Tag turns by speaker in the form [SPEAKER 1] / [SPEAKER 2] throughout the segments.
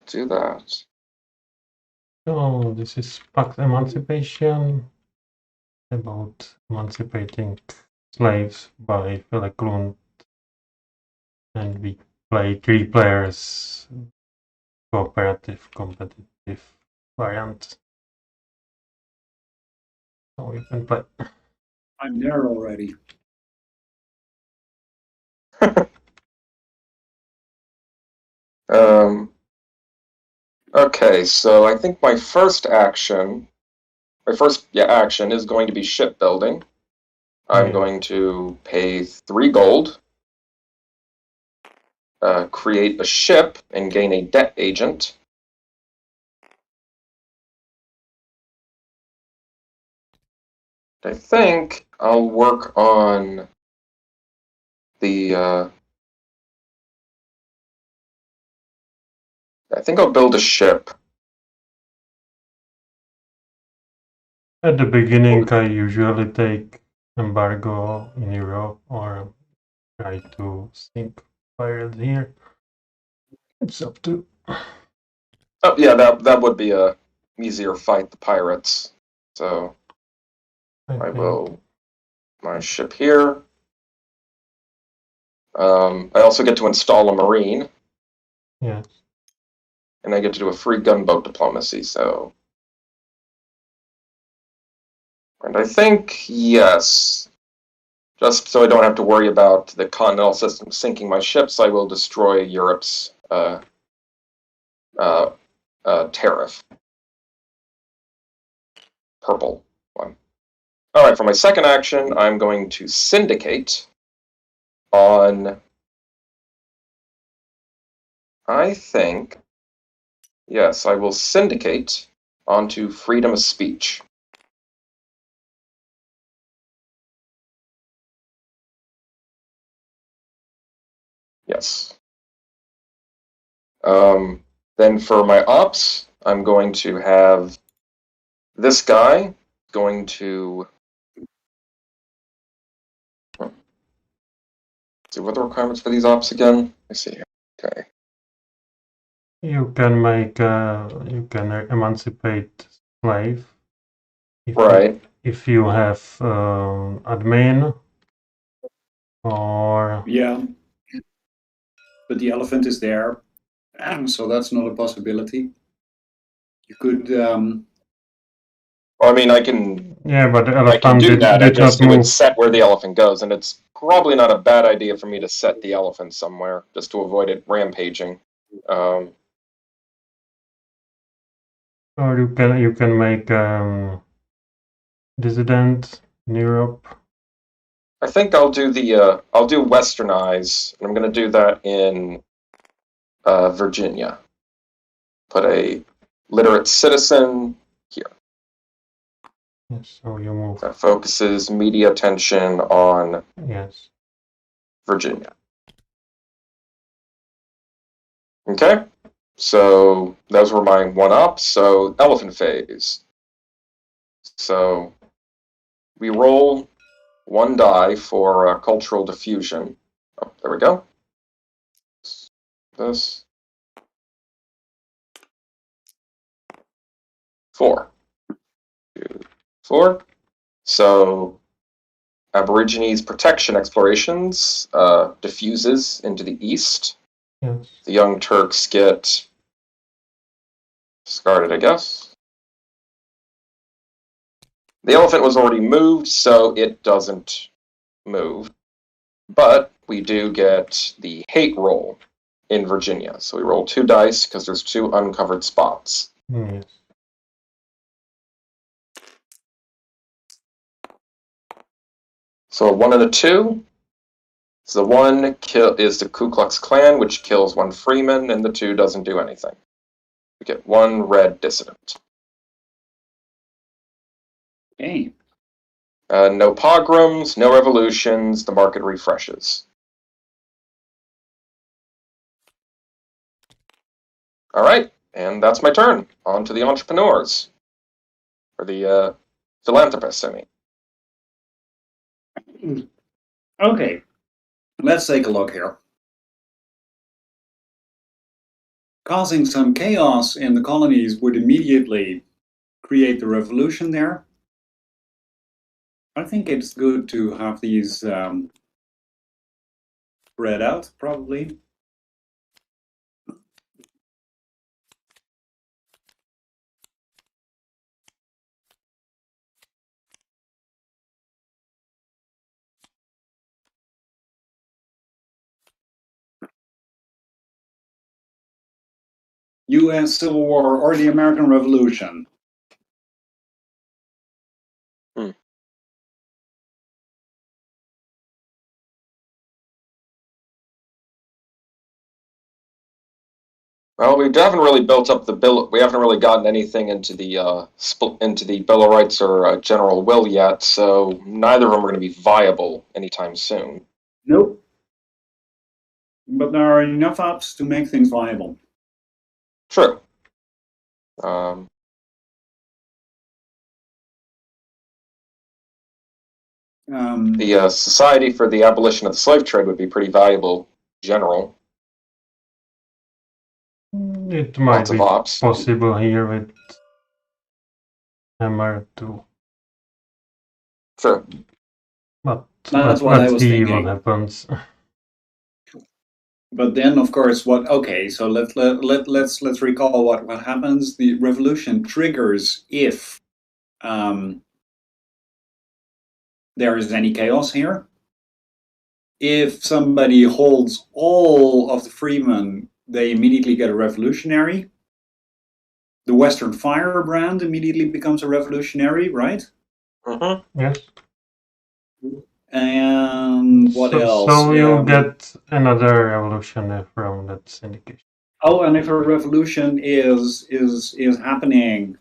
[SPEAKER 1] do that.
[SPEAKER 2] So this is Pax Emancipation, about emancipating slaves by Phil Eklund, and we play 3 players, cooperative, competitive variant. So you can play.
[SPEAKER 3] I'm there already.
[SPEAKER 1] Okay, so I think my first action is going to be shipbuilding. I'm going to pay 3 gold, create a ship, and gain a debt agent. I think I'll work on the. I think I'll build a ship.
[SPEAKER 2] At the beginning, I usually take embargo in Europe or try to sink pirates here. It's up to.
[SPEAKER 1] Oh yeah, that would be a easier fight, the pirates. So I will my ship here. I also get to install a marine.
[SPEAKER 2] Yes.
[SPEAKER 1] And I get to do a free gunboat diplomacy. So, and I think yes. Just so I don't have to worry about the continental system sinking my ships, I will destroy Europe's tariff. Purple one. All right, for my second action, I'm going to syndicate on. I think, yes, I will syndicate onto freedom of speech. Yes. Then for my ops, I'm going to have this guy going to. See what are the requirements for these ops again? Let's see here. Okay.
[SPEAKER 2] You can make you can emancipate slave.
[SPEAKER 1] Right.
[SPEAKER 2] If you have admin or
[SPEAKER 3] Yeah, but the elephant is there, so that's not a possibility. You could.
[SPEAKER 1] Well, I mean, I can.
[SPEAKER 2] Yeah, but the
[SPEAKER 1] I
[SPEAKER 2] elephant
[SPEAKER 1] can do that.
[SPEAKER 2] did not
[SPEAKER 1] It would
[SPEAKER 2] move.
[SPEAKER 1] set where the elephant goes, and it's probably not a bad idea for me to set the elephant somewhere just to avoid it rampaging.
[SPEAKER 2] Or you can make dissident in Europe.
[SPEAKER 1] I think I'll do the I'll do westernize, and I'm going to do that in Virginia. Put a literate citizen here.
[SPEAKER 2] Yes, so you move.
[SPEAKER 1] That focuses media attention on
[SPEAKER 2] Yes.
[SPEAKER 1] Virginia. Okay, so those were my one-ups. So elephant phase. So we roll 1 die for cultural diffusion. Oh, there we go. This 4. 2, 4. So Aborigines protection explorations diffuses into the east.
[SPEAKER 2] Yes.
[SPEAKER 1] The Young Turks get discarded, I guess. The elephant was already moved, so it doesn't move. But we do get the hate roll in Virginia. So we roll 2 dice because there's 2 uncovered spots.
[SPEAKER 2] Yes.
[SPEAKER 1] So a 1 and a 2. So the 1 is the Ku Klux Klan, which kills 1 freeman, and the 2 doesn't do anything. We get 1 red dissident.
[SPEAKER 3] Okay.
[SPEAKER 1] No pogroms, no revolutions, the market refreshes. All right, and that's my turn. On to the entrepreneurs. Or the philanthropists, I mean.
[SPEAKER 3] Okay, let's take a look here. causing some chaos in the colonies would immediately create the revolution there. I think it's good to have these spread out, probably. U.S. Civil War or the American Revolution.
[SPEAKER 1] Well, we haven't really built up the bill. We haven't really gotten anything into the Bill of Rights or General Will yet, so neither of them are going to be viable anytime soon.
[SPEAKER 3] Nope. But there are enough apps to make things viable.
[SPEAKER 1] True. The Society for the Abolition of the Slave Trade would be pretty valuable, in general.
[SPEAKER 2] It might be possible here with Hammer too.
[SPEAKER 1] Sure.
[SPEAKER 2] But
[SPEAKER 3] that's what I was thinking.
[SPEAKER 2] What happens.
[SPEAKER 3] But then, of course, okay, so let's recall what happens. The revolution triggers if there is any chaos here. If somebody holds all of the freemen, they immediately get a revolutionary. The Western Firebrand immediately becomes a revolutionary, right?
[SPEAKER 1] Mm-hmm.
[SPEAKER 2] Yes.
[SPEAKER 3] And what else?
[SPEAKER 2] So you get another revolution from that syndication.
[SPEAKER 3] Oh, and if a revolution is happening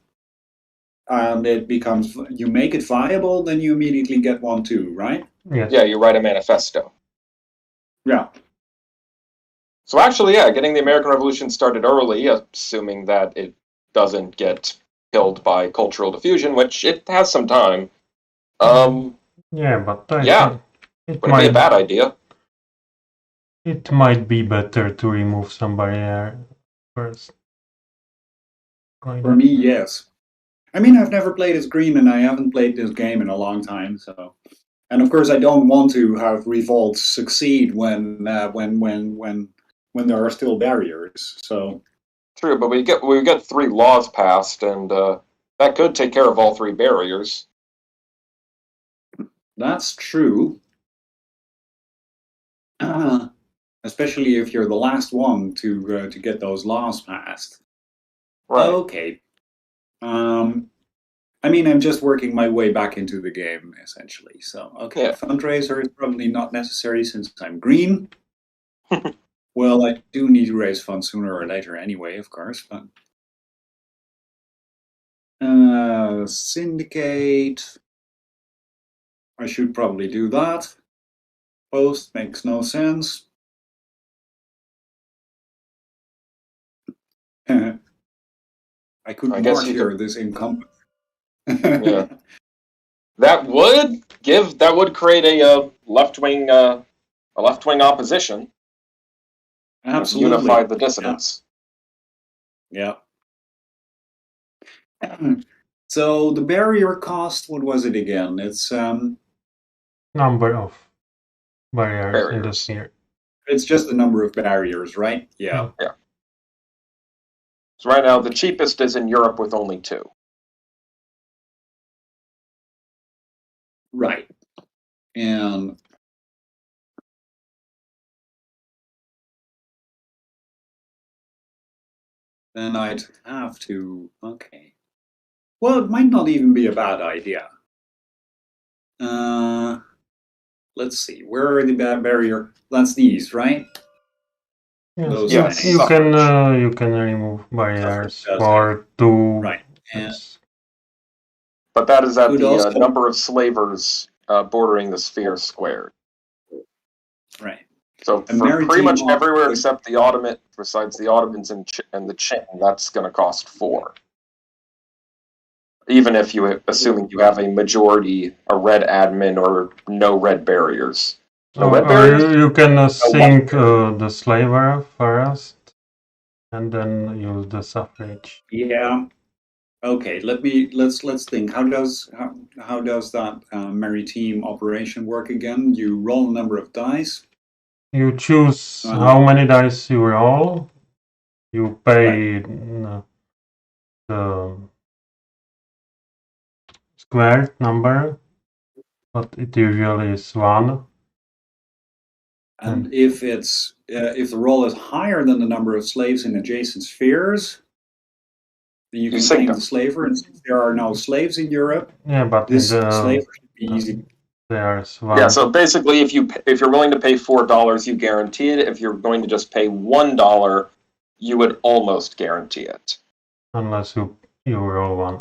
[SPEAKER 3] and it becomes, you make it viable, then you immediately get one too, right?
[SPEAKER 2] Yes.
[SPEAKER 1] Yeah, you write a manifesto.
[SPEAKER 3] Yeah.
[SPEAKER 1] So actually, yeah, getting the American Revolution started early, assuming that it doesn't get killed by cultural diffusion, which it has some time.
[SPEAKER 2] Yeah, but
[SPEAKER 1] it might be a bad idea.
[SPEAKER 2] It might be better to remove some barrier first.
[SPEAKER 3] For me, yes. I mean, I've never played as Green, and I haven't played this game in a long time, so. And of course, I don't want to have revolts succeed when there are still barriers. So.
[SPEAKER 1] True, but we get 3 laws passed, and that could take care of all 3 barriers.
[SPEAKER 3] That's true. Especially if you're the last one to get those laws passed.
[SPEAKER 1] Right.
[SPEAKER 3] Okay. I mean, I'm just working my way back into the game, essentially. So, okay, yeah. Fundraiser is probably not necessary since I'm green. Well, I do need to raise funds sooner or later anyway, of course. But syndicate. I should probably do that. Post makes no sense. I could march here this incumbent.
[SPEAKER 1] Yeah. That would create a left-wing opposition.
[SPEAKER 3] Absolutely.
[SPEAKER 1] Unify the dissidents.
[SPEAKER 3] Yeah. So the barrier cost, what was it again? It's
[SPEAKER 2] number of barriers in the sphere.
[SPEAKER 3] It's just the number of barriers, right? Yeah.
[SPEAKER 1] Yeah. So right now the cheapest is in Europe with only 2.
[SPEAKER 3] Right. And then I'd have to, okay. Well, it might not even be a bad idea. Let's see, where are the barrier? That's these, right?
[SPEAKER 2] Yes, you can remove barriers for 2.
[SPEAKER 3] Right. And
[SPEAKER 1] but that is at the number of slavers bordering the sphere squared.
[SPEAKER 3] Right.
[SPEAKER 1] So for pretty much everywhere except the Ottoman, besides the Ottomans and the Qing, that's going to cost 4. Even if assuming you have a majority, a red admin, or no red barriers.
[SPEAKER 2] No red barriers? You can sink the slaver first. and then use the suffrage.
[SPEAKER 3] Yeah. Okay. Let's think. How does that maritime operation work again? You roll a number of dice.
[SPEAKER 2] You choose how many dice you roll. You pay the squared number, but it usually is 1.
[SPEAKER 3] And if it's if the roll is higher than the number of slaves in adjacent spheres, then you can claim the slaver. And since there are no slaves in Europe,
[SPEAKER 2] yeah, but
[SPEAKER 3] this slaver should be easy.
[SPEAKER 2] There's 1.
[SPEAKER 1] Yeah, so basically, if you're willing to pay $4, you guarantee it. If you're going to just pay $1, you would almost guarantee it.
[SPEAKER 2] Unless you roll 1.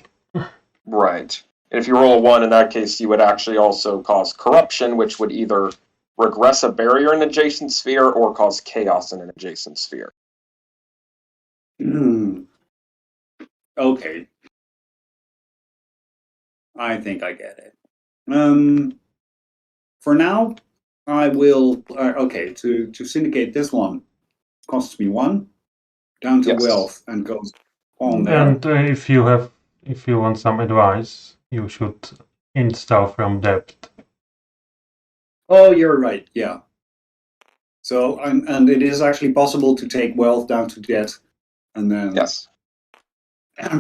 [SPEAKER 1] Right. If you roll a 1, in that case, you would actually also cause corruption, which would either regress a barrier in an adjacent sphere or cause chaos in an adjacent sphere.
[SPEAKER 3] Okay. I think I get it. For now, I will. Okay, to syndicate this one costs me 1 down to wealth and goes on there.
[SPEAKER 2] And if you want some advice, you should install from debt.
[SPEAKER 3] Oh, you're right. Yeah. So and it is actually possible to take wealth down to debt, and then
[SPEAKER 1] yes,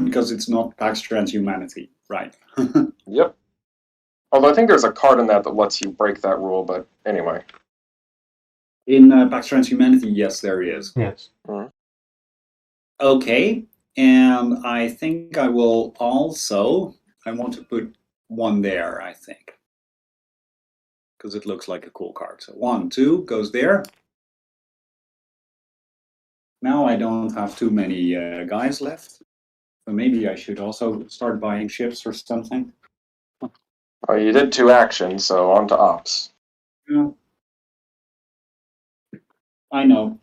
[SPEAKER 3] because it's not Pax Transhumanity, right?
[SPEAKER 1] Yep. Although I think there's a card in that lets you break that rule, but anyway.
[SPEAKER 3] In Pax Transhumanity, yes, there is.
[SPEAKER 2] Yes.
[SPEAKER 1] Mm-hmm.
[SPEAKER 3] Okay, and I think I will also. I want to put 1 there. I think because it looks like a cool card. So 1, 2 goes there. Now I don't have too many guys left, so maybe I should also start buying ships or something.
[SPEAKER 1] Oh, you did 2 actions, so on to ops.
[SPEAKER 3] Yeah. I know.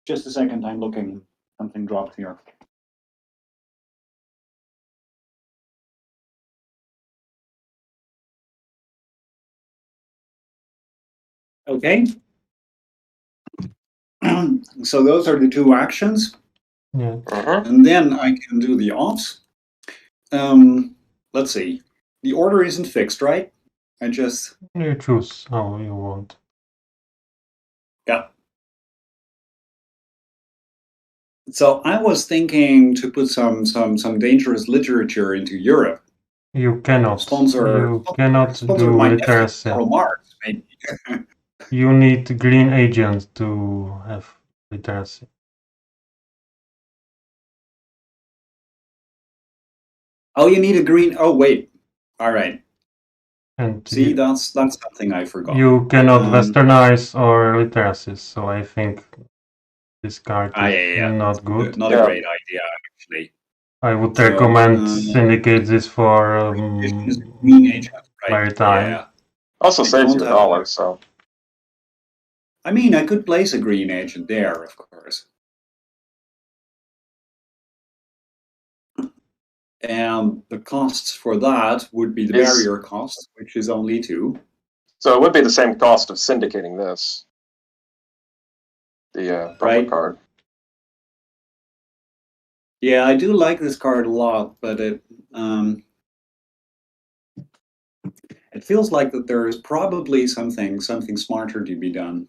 [SPEAKER 3] Just a second, I'm looking. Something dropped here. Okay. So those are the 2 actions.
[SPEAKER 2] Yeah.
[SPEAKER 3] And then I can do the ops. Let's see. The order isn't fixed, right?
[SPEAKER 2] You choose how you want.
[SPEAKER 3] Yeah. So I was thinking to put some dangerous literature into Europe.
[SPEAKER 2] You cannot. You cannot do literacy.
[SPEAKER 3] Marx, maybe.
[SPEAKER 2] You need green agents to have literacy.
[SPEAKER 3] Oh, you need a green. Oh, wait. All right.
[SPEAKER 2] And
[SPEAKER 3] see, that's something I forgot.
[SPEAKER 2] You cannot westernize or literacy, so I think this card is not good.
[SPEAKER 3] Not a great idea, actually.
[SPEAKER 2] I would recommend syndicate this for maritime.
[SPEAKER 3] Yeah.
[SPEAKER 1] Also saves you $1, so.
[SPEAKER 3] I mean, I could place a green agent there, of course. And the costs for that would be the barrier cost, which is only 2.
[SPEAKER 1] So it would be the same cost of syndicating this. The purple card.
[SPEAKER 3] Yeah, I do like this card a lot, but it feels like that there is probably something smarter to be done.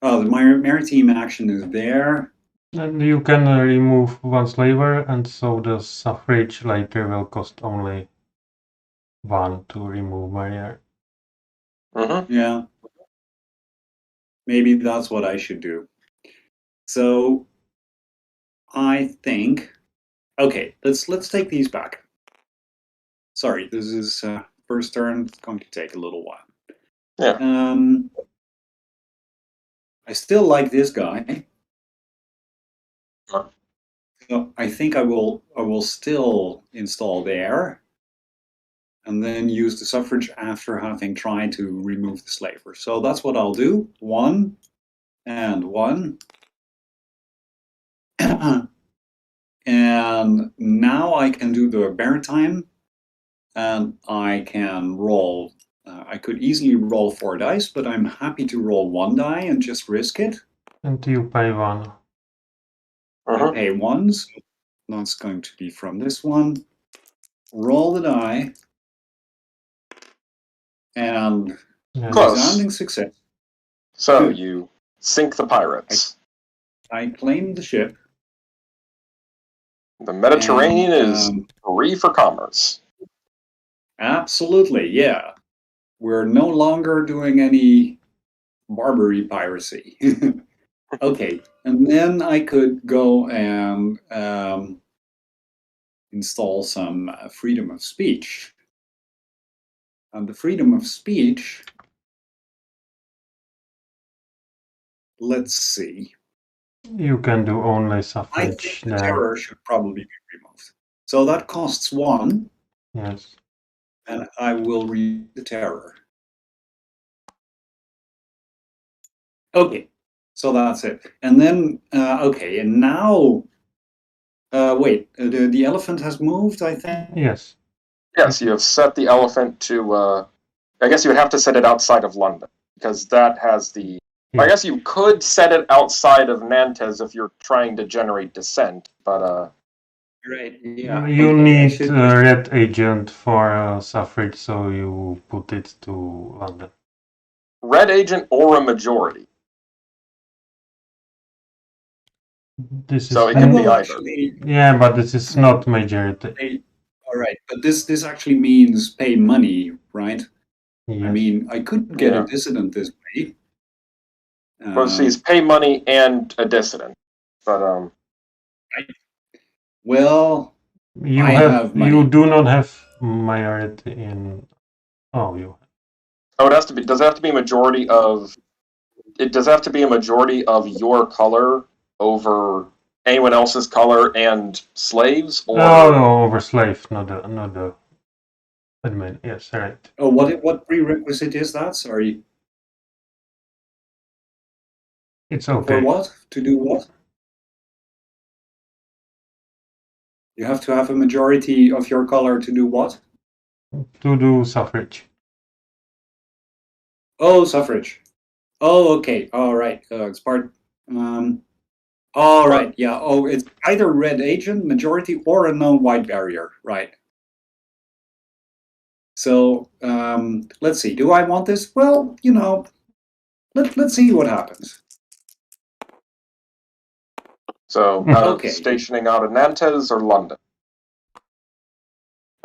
[SPEAKER 3] Oh, the maritime action is there.
[SPEAKER 2] And you can remove 1 slaver, and so the suffrage later will cost only 1 to remove barrier.
[SPEAKER 3] Yeah. Maybe that's what I should do. So I think, okay, let's take these back. Sorry, this is first turn. It's going to take a little while.
[SPEAKER 1] Yeah.
[SPEAKER 3] I still like this guy. So I think I will still install there, and then use the suffrage after having tried to remove the slaver. So that's what I'll do. 1 and 1. And now I can do the maritime, and I can roll I could easily roll 4 dice, but I'm happy to roll 1 die and just risk it.
[SPEAKER 2] And you pay 1.
[SPEAKER 3] I pay 1, so that's going to be from this one. Roll the die. And
[SPEAKER 1] Close.
[SPEAKER 3] resounding success.
[SPEAKER 1] So you sink the pirates.
[SPEAKER 3] I claim the ship.
[SPEAKER 1] The Mediterranean is free for commerce.
[SPEAKER 3] Absolutely, yeah. We're no longer doing any Barbary piracy. Okay, and then I could go and install some freedom of speech. And the freedom of speech, let's see.
[SPEAKER 2] You can do only
[SPEAKER 3] I
[SPEAKER 2] suffrage
[SPEAKER 3] think the
[SPEAKER 2] there.
[SPEAKER 3] terror should probably be removed. So that costs 1.
[SPEAKER 2] Yes.
[SPEAKER 3] And I will read the terror. Okay, so that's it. And then, okay, and now, wait, the elephant has moved, I think?
[SPEAKER 2] Yes.
[SPEAKER 1] Yes, you have set the elephant to, I guess you would have to set it outside of London, because that has the...
[SPEAKER 2] Yeah.
[SPEAKER 1] I guess you could set it outside of Nantes if you're trying to generate dissent, but...
[SPEAKER 3] Right, yeah.
[SPEAKER 2] You
[SPEAKER 3] okay,
[SPEAKER 2] need a red agent for suffrage, so you put it to London.
[SPEAKER 1] Red agent or a majority.
[SPEAKER 2] This
[SPEAKER 1] So
[SPEAKER 2] is
[SPEAKER 1] it can be
[SPEAKER 3] well,
[SPEAKER 1] either.
[SPEAKER 3] actually,
[SPEAKER 2] yeah, but this is not majority.
[SPEAKER 3] all right, but this actually means pay money, right?
[SPEAKER 2] Yes.
[SPEAKER 3] I mean, I could get a dissident this way.
[SPEAKER 1] Well, see, it's pay money and a dissident, but
[SPEAKER 3] well,
[SPEAKER 2] you
[SPEAKER 3] I have money.
[SPEAKER 2] You do not have majority in. Oh, you.
[SPEAKER 1] Oh, it has to be. Does it have to be a majority of? It does have to be a majority of your color over anyone else's color and slaves, or
[SPEAKER 2] No, over slave, not the admin. Yes, right.
[SPEAKER 3] Oh, what prerequisite is that? Sorry.
[SPEAKER 2] It's okay.
[SPEAKER 3] For what? To do what? You have to have a majority of your color to do what?
[SPEAKER 2] To do suffrage.
[SPEAKER 3] Oh, suffrage. Oh, okay. All right. It's part. All right. Yeah. Oh, it's either red agent, majority, or a non-white barrier. Right. So let's see. Do I want this? Well, you know, let's see what happens.
[SPEAKER 1] So,
[SPEAKER 3] Okay.
[SPEAKER 1] stationing out of Nantes or London?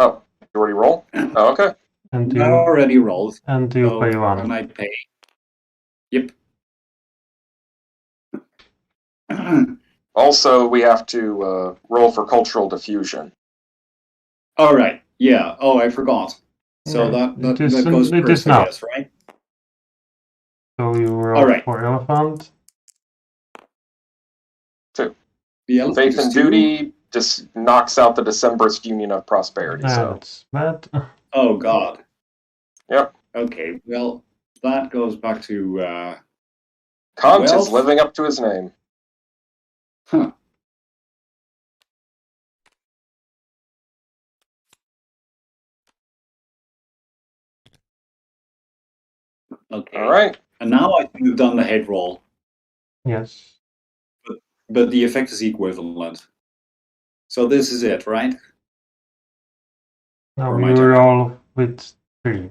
[SPEAKER 1] Oh, you already roll? Oh, okay.
[SPEAKER 2] And
[SPEAKER 3] I already rolled.
[SPEAKER 2] And you pay 1.
[SPEAKER 3] And I pay. Yep.
[SPEAKER 1] Also, we have to roll for cultural diffusion.
[SPEAKER 3] All right. Yeah. Oh, I forgot. So that goes first, I guess, right?
[SPEAKER 2] So you roll for elephant.
[SPEAKER 1] 2.
[SPEAKER 3] The elephant
[SPEAKER 1] Faith
[SPEAKER 3] is
[SPEAKER 1] and
[SPEAKER 3] 2.
[SPEAKER 1] duty just knocks out the Decemberist Union of Prosperity. So
[SPEAKER 2] That's bad.
[SPEAKER 3] Oh God.
[SPEAKER 1] Yep.
[SPEAKER 3] Okay. Well, that goes back to.
[SPEAKER 1] Kant is living up to his name.
[SPEAKER 3] Huh. Okay.
[SPEAKER 1] All right.
[SPEAKER 3] And now I think we've done the head roll.
[SPEAKER 2] Yes.
[SPEAKER 3] But the effect is equivalent. So this is it, right?
[SPEAKER 2] Now we roll with 3.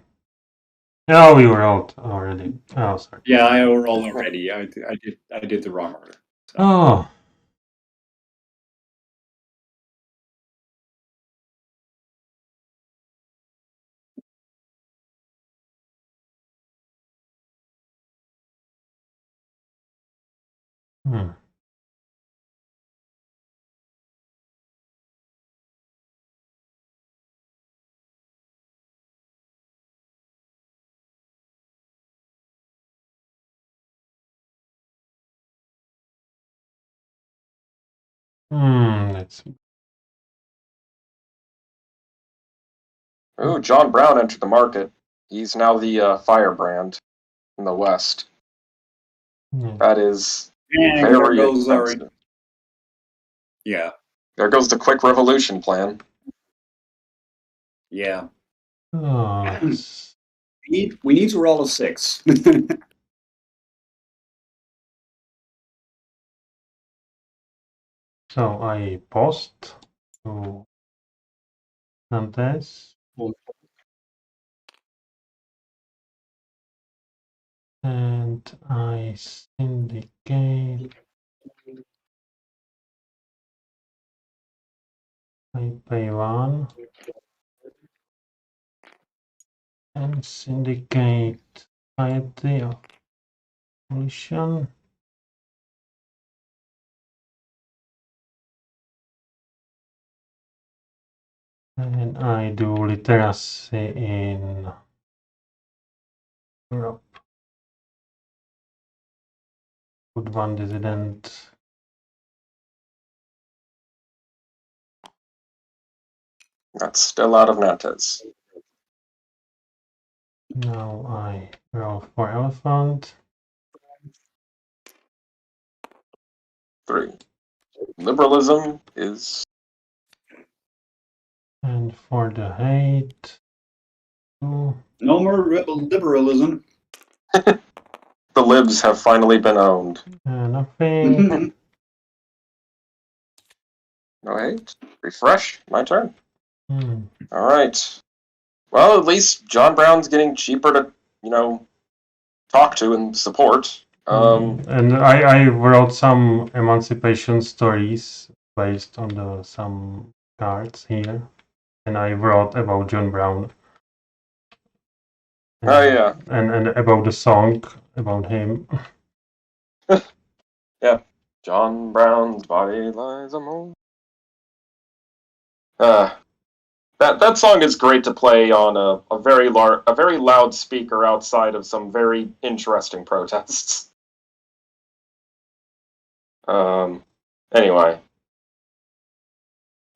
[SPEAKER 2] No, you rolled already. Oh, sorry.
[SPEAKER 3] Yeah, I rolled already. I did the wrong order. So.
[SPEAKER 2] Oh. Let's see.
[SPEAKER 1] Oh, John Brown entered the market. He's now the firebrand in the West. That is very expensive.
[SPEAKER 3] Yeah.
[SPEAKER 1] There goes the quick revolution plan.
[SPEAKER 3] Yeah.
[SPEAKER 2] Oh,
[SPEAKER 3] We need to roll a 6.
[SPEAKER 2] So I post to Nantes. And I syndicate. I pay 1. And syndicate Society of Abolition. And I do literacy in Europe. Put 1 dissident.
[SPEAKER 1] That's still out of Nantes.
[SPEAKER 2] Now I roll for elephant.
[SPEAKER 1] 3. Liberalism is...
[SPEAKER 2] And for the hate, 2.
[SPEAKER 3] No more liberalism.
[SPEAKER 1] The libs have finally been owned.
[SPEAKER 2] Nothing.
[SPEAKER 1] No hate. Refresh. My turn.
[SPEAKER 2] Hmm.
[SPEAKER 1] All right. Well, at least John Brown's getting cheaper to, talk to and support.
[SPEAKER 2] And I wrote some emancipation stories based on some cards here, and I wrote about John Brown.
[SPEAKER 1] Oh yeah,
[SPEAKER 2] and about the song about him.
[SPEAKER 1] yeah. John Brown's body lies among. That song is great to play on a very loud speaker outside of some very interesting protests. Anyway,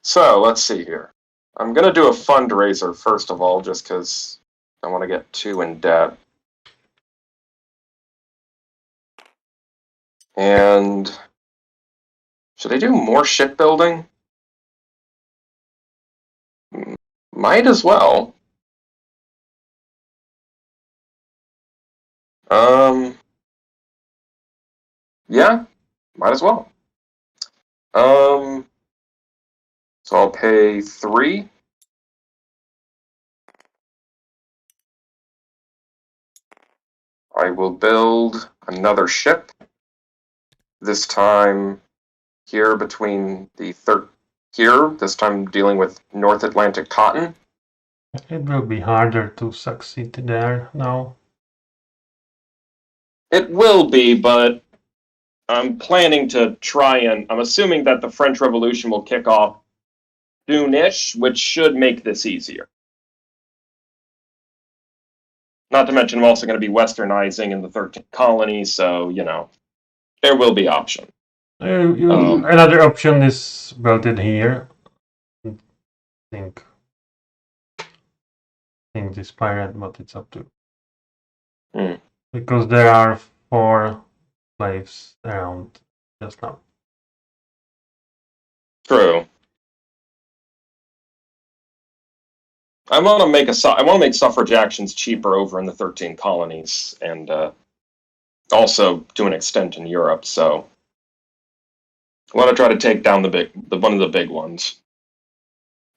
[SPEAKER 1] so let's see here. I'm gonna do a fundraiser first of all, just because I want to get too in debt. And should I do more shipbuilding? Might as well. Yeah, might as well. So I'll pay 3. I will build another ship. This time here between the here. This time dealing with North Atlantic cotton.
[SPEAKER 2] It will be harder to succeed there now.
[SPEAKER 1] It will be, but I'm planning to try and... I'm assuming that the French Revolution will kick off soon-ish, which should make this easier. Not to mention I'm also going to be westernizing in the 13th colony, so, there will be options.
[SPEAKER 2] Another option is built in here. I think this pirate, but it's up to. Because there are 4 slaves around just now.
[SPEAKER 1] True. I want to make suffrage actions cheaper over in the 13 colonies, and also to an extent in Europe. So I want to try to take down one of the big ones.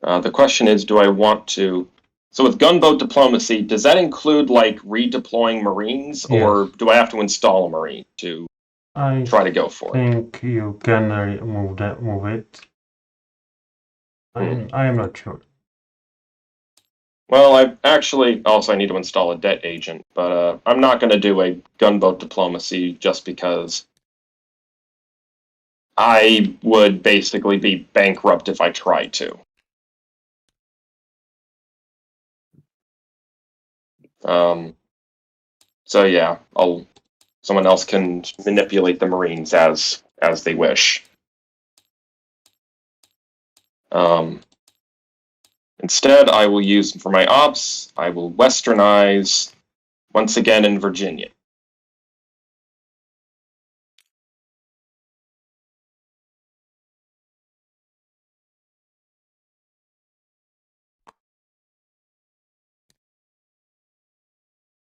[SPEAKER 1] The question is, do I want to? So with gunboat diplomacy, does that include like redeploying Marines, or do I have to install a Marine to try to go for it?
[SPEAKER 2] I think you can move it. I am not sure.
[SPEAKER 1] Well, I actually also need to install a debt agent, but I'm not going to do a gunboat diplomacy just because I would basically be bankrupt if I tried to. So yeah, someone else can manipulate the Marines as they wish. Instead, I will use for my ops, I will westernize once again in Virginia.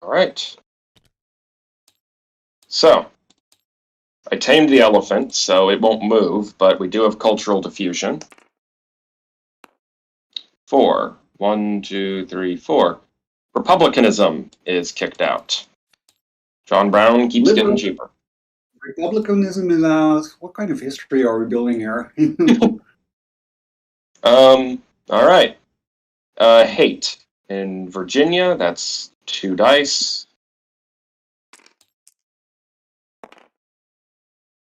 [SPEAKER 1] All right. So, I tamed the elephant, so it won't move, but we do have cultural diffusion. 4. 1, 2, 3, 4. Republicanism is kicked out. John Brown keeps getting cheaper.
[SPEAKER 3] Republicanism is what kind of history are we building here?
[SPEAKER 1] All right. Hate. In Virginia, that's 2 dice.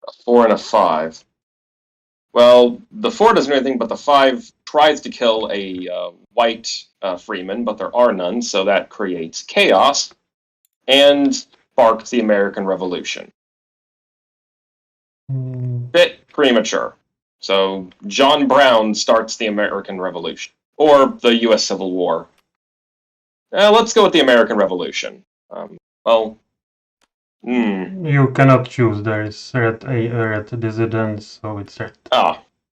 [SPEAKER 1] A 4 and a 5. Well, the 4 doesn't do anything, but the 5 tries to kill a white freeman, but there are none, so that creates chaos and sparks the American Revolution. Bit premature. So John Brown starts the American Revolution, or the U.S. Civil War. Let's go with the American Revolution.
[SPEAKER 2] You cannot choose. There is red dissidents, so it's red.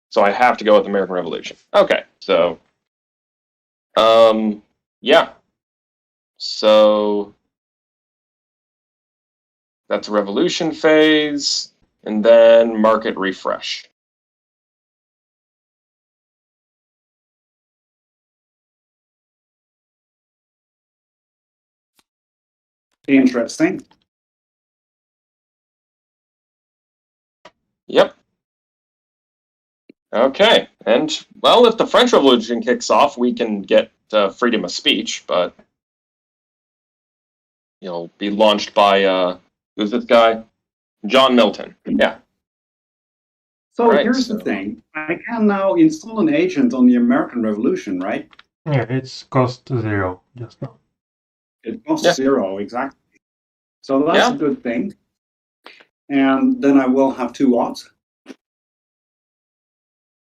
[SPEAKER 1] So I have to go with the American Revolution. Okay, so yeah. So that's revolution phase, and then market refresh.
[SPEAKER 3] Interesting.
[SPEAKER 1] Yep. Okay, and well, if the French Revolution kicks off, we can get freedom of speech, but you'll be launched by who's this guy? John Milton. Yeah.
[SPEAKER 3] So here's the thing. I can now install an agent on the American Revolution, right?
[SPEAKER 2] Yeah, it's cost 0 just now.
[SPEAKER 3] It costs 0, exactly. So that's a good thing. And then I will have 2 odds.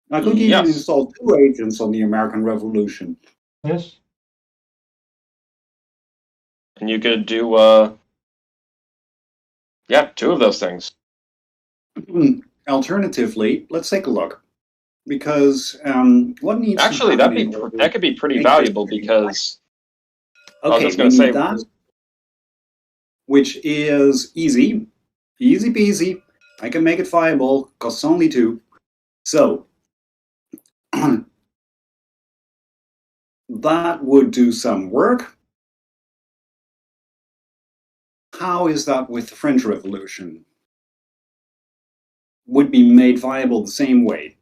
[SPEAKER 3] I could even install 2 agents on the American Revolution.
[SPEAKER 2] Yes.
[SPEAKER 1] And you could do 2 of those things.
[SPEAKER 3] Alternatively, let's take a look. Because what needs
[SPEAKER 1] actually
[SPEAKER 3] to
[SPEAKER 1] that could be pretty valuable because
[SPEAKER 3] okay, I was just going to say that, which is easy peasy. I can make it viable. Costs only 2. So that would do some work. How is that with the French Revolution? Would be made viable the same way.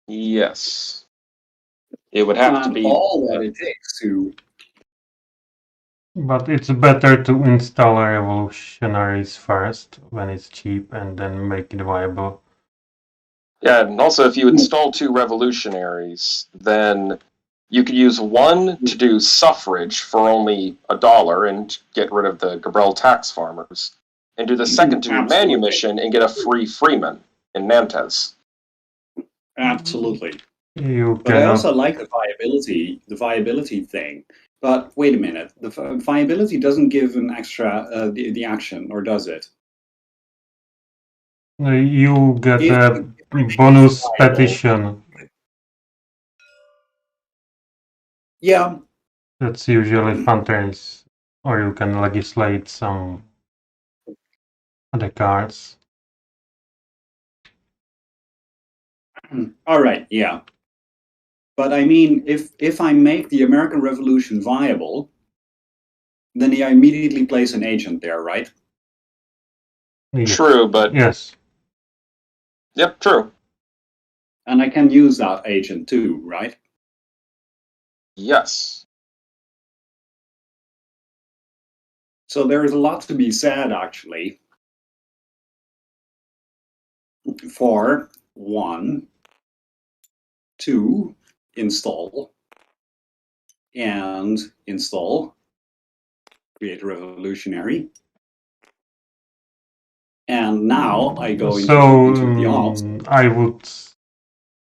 [SPEAKER 1] Yes. It would have to be
[SPEAKER 3] all that it takes to.
[SPEAKER 2] But it's better to install revolutionaries first when it's cheap and then make it viable.
[SPEAKER 1] Yeah, and also if you install 2 revolutionaries, then you could use 1 to do suffrage for only $1 and get rid of the Gabriel tax farmers, and do the second to do manumission and get a free freeman in Nantes.
[SPEAKER 3] Absolutely.
[SPEAKER 2] But
[SPEAKER 3] I also like the viability thing. But wait a minute, the viability doesn't give an extra the action, or does it?
[SPEAKER 2] You get a bonus petition.
[SPEAKER 3] Yeah.
[SPEAKER 2] That's usually fountains, or you can legislate some other cards.
[SPEAKER 3] All right, yeah. But I mean, if I make the American Revolution viable, then I immediately place an agent there, right?
[SPEAKER 2] Yeah.
[SPEAKER 1] True, but
[SPEAKER 2] yes.
[SPEAKER 1] Yep, true.
[SPEAKER 3] And I can use that agent too, right?
[SPEAKER 1] Yes.
[SPEAKER 3] So there's a lot to be said, actually, for 1, 2, install, and install, create a revolutionary. And now I go into the odds.
[SPEAKER 2] I would